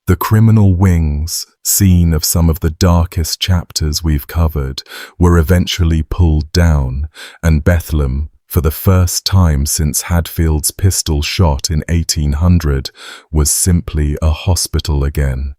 Speaker 1: The criminal wings, scene of some of the darkest chapters we've covered, were eventually pulled down, and Bethlehem, for the first time since Hadfield's pistol shot in 1800, was simply a hospital again.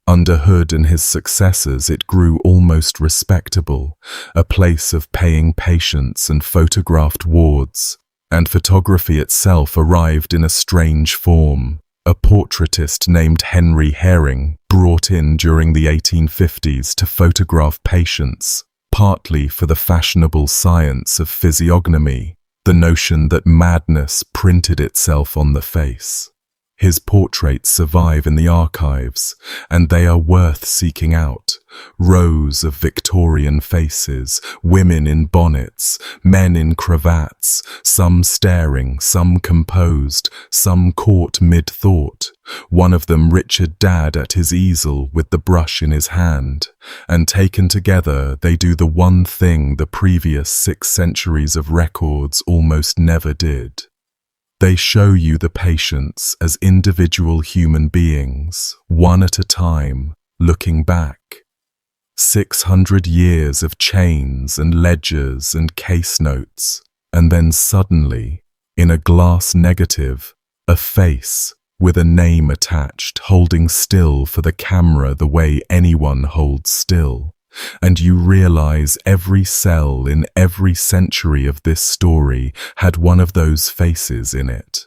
Speaker 1: Under Hood and his successors, it grew almost respectable, a place of paying patients and photographed wards, and photography itself arrived in a strange form. A portraitist named Henry Herring, brought in during the 1850s to photograph patients, partly for the fashionable science of physiognomy, the notion that madness printed itself on the face. His portraits survive in the archives, and they are worth seeking out. Rows of Victorian faces, women in bonnets, men in cravats, some staring, some composed, some caught mid-thought. One of them Richard Dad at his easel with the brush in his hand, and taken together they do the one thing the previous 6 centuries of records almost never did. They show you the patients as individual human beings, one at a time, looking back. 600 years of chains and ledgers and case notes, and then suddenly, in a glass negative, a face with a name attached, holding still for the camera the way anyone holds still. And you realize every cell in every century of this story had one of those faces in it.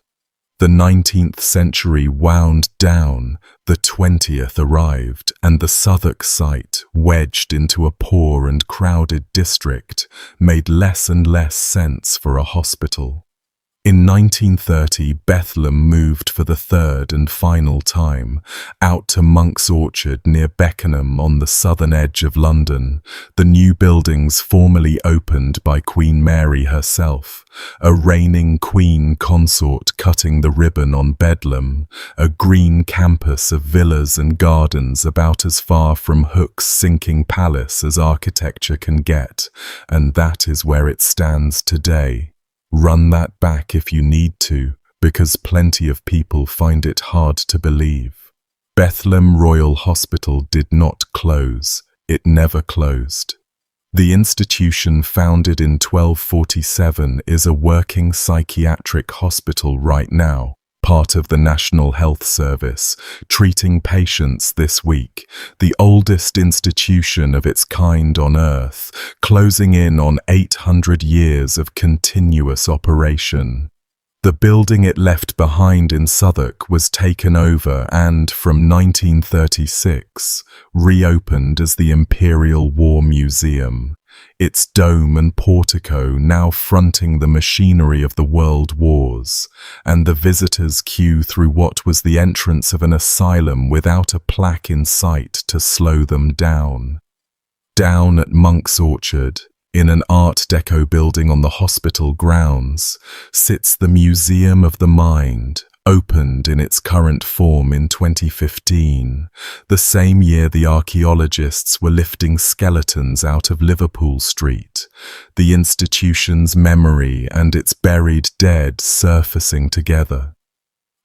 Speaker 1: The 19th century wound down, the 20th arrived, and the Southwark site, wedged into a poor and crowded district, made less and less sense for a hospital. In 1930, Bethlem moved for the third and final time, out to Monk's Orchard near Beckenham on the southern edge of London, the new buildings formerly opened by Queen Mary herself, a reigning queen consort cutting the ribbon on Bedlam, a green campus of villas and gardens about as far from Hook's sinking palace as architecture can get, and that is where it stands today. Run that back if you need to, because plenty of people find it hard to believe. Bethlem Royal Hospital did not close. It never closed. The institution, founded in 1247, is a working psychiatric hospital right now, part of the National Health Service, treating patients this week, the oldest institution of its kind on Earth, closing in on 800 years of continuous operation. The building it left behind in Southwark was taken over and, from 1936, reopened as the Imperial War Museum, its dome and portico now fronting the machinery of the world wars, and the visitors queue through what was the entrance of an asylum without a plaque in sight to slow them down. Down at Monk's Orchard, in an Art Deco building on the hospital grounds, sits the Museum of the Mind, opened in its current form in 2015, the same year the archaeologists were lifting skeletons out of Liverpool Street, the institution's memory and its buried dead surfacing together.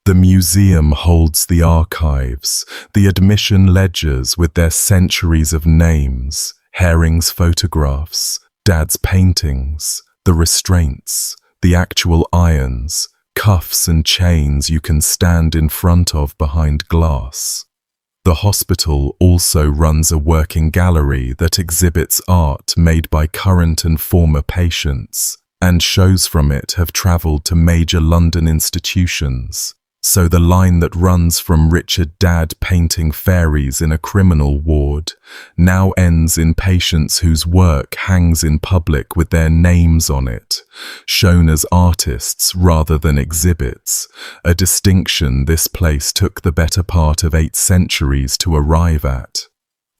Speaker 1: The museum holds the archives, the admission ledgers with their centuries of names, Herring's photographs, Dad's paintings, the restraints, the actual irons, cuffs and chains you can stand in front of behind glass. The hospital also runs a working gallery that exhibits art made by current and former patients, and shows from it have travelled to major London institutions. So the line that runs from Richard Dad painting fairies in a criminal ward now ends in patients whose work hangs in public with their names on it, shown as artists rather than exhibits, a distinction this place took the better part of 8 centuries to arrive at.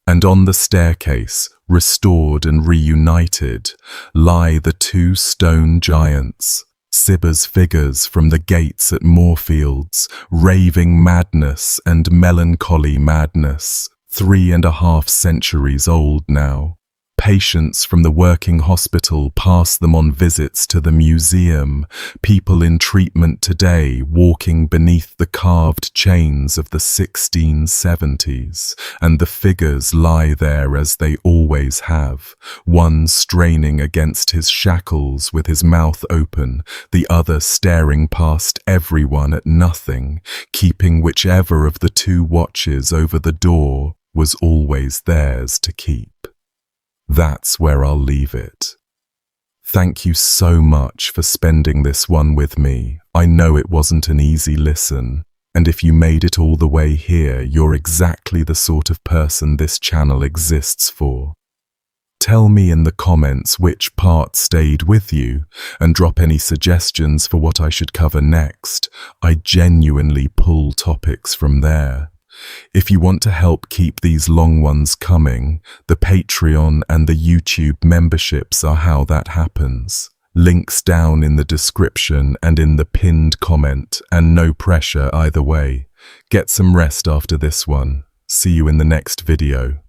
Speaker 1: And on the staircase, restored and reunited, lie the 2 stone giants, Cibber's figures from the gates at Moorfields, raving madness and melancholy madness, 3.5 centuries old now. Patients from the working hospital pass them on visits to the museum, people in treatment today walking beneath the carved chains of the 1670s, and the figures lie there as they always have, one straining against his shackles with his mouth open, the other staring past everyone at nothing, keeping whichever of the 2 watches over the door was always theirs to keep. That's where I'll leave it. Thank you so much for spending this one with me. I know it wasn't an easy listen, and if you made it all the way here, you're exactly the sort of person this channel exists for. Tell me in the comments which part stayed with you, and drop any suggestions for what I should cover next. I genuinely pull topics from there. If you want to help keep these long ones coming, the Patreon and the YouTube memberships are how that happens. Links down in the description and in the pinned comment, and no pressure either way. Get some rest after this one. See you in the next video.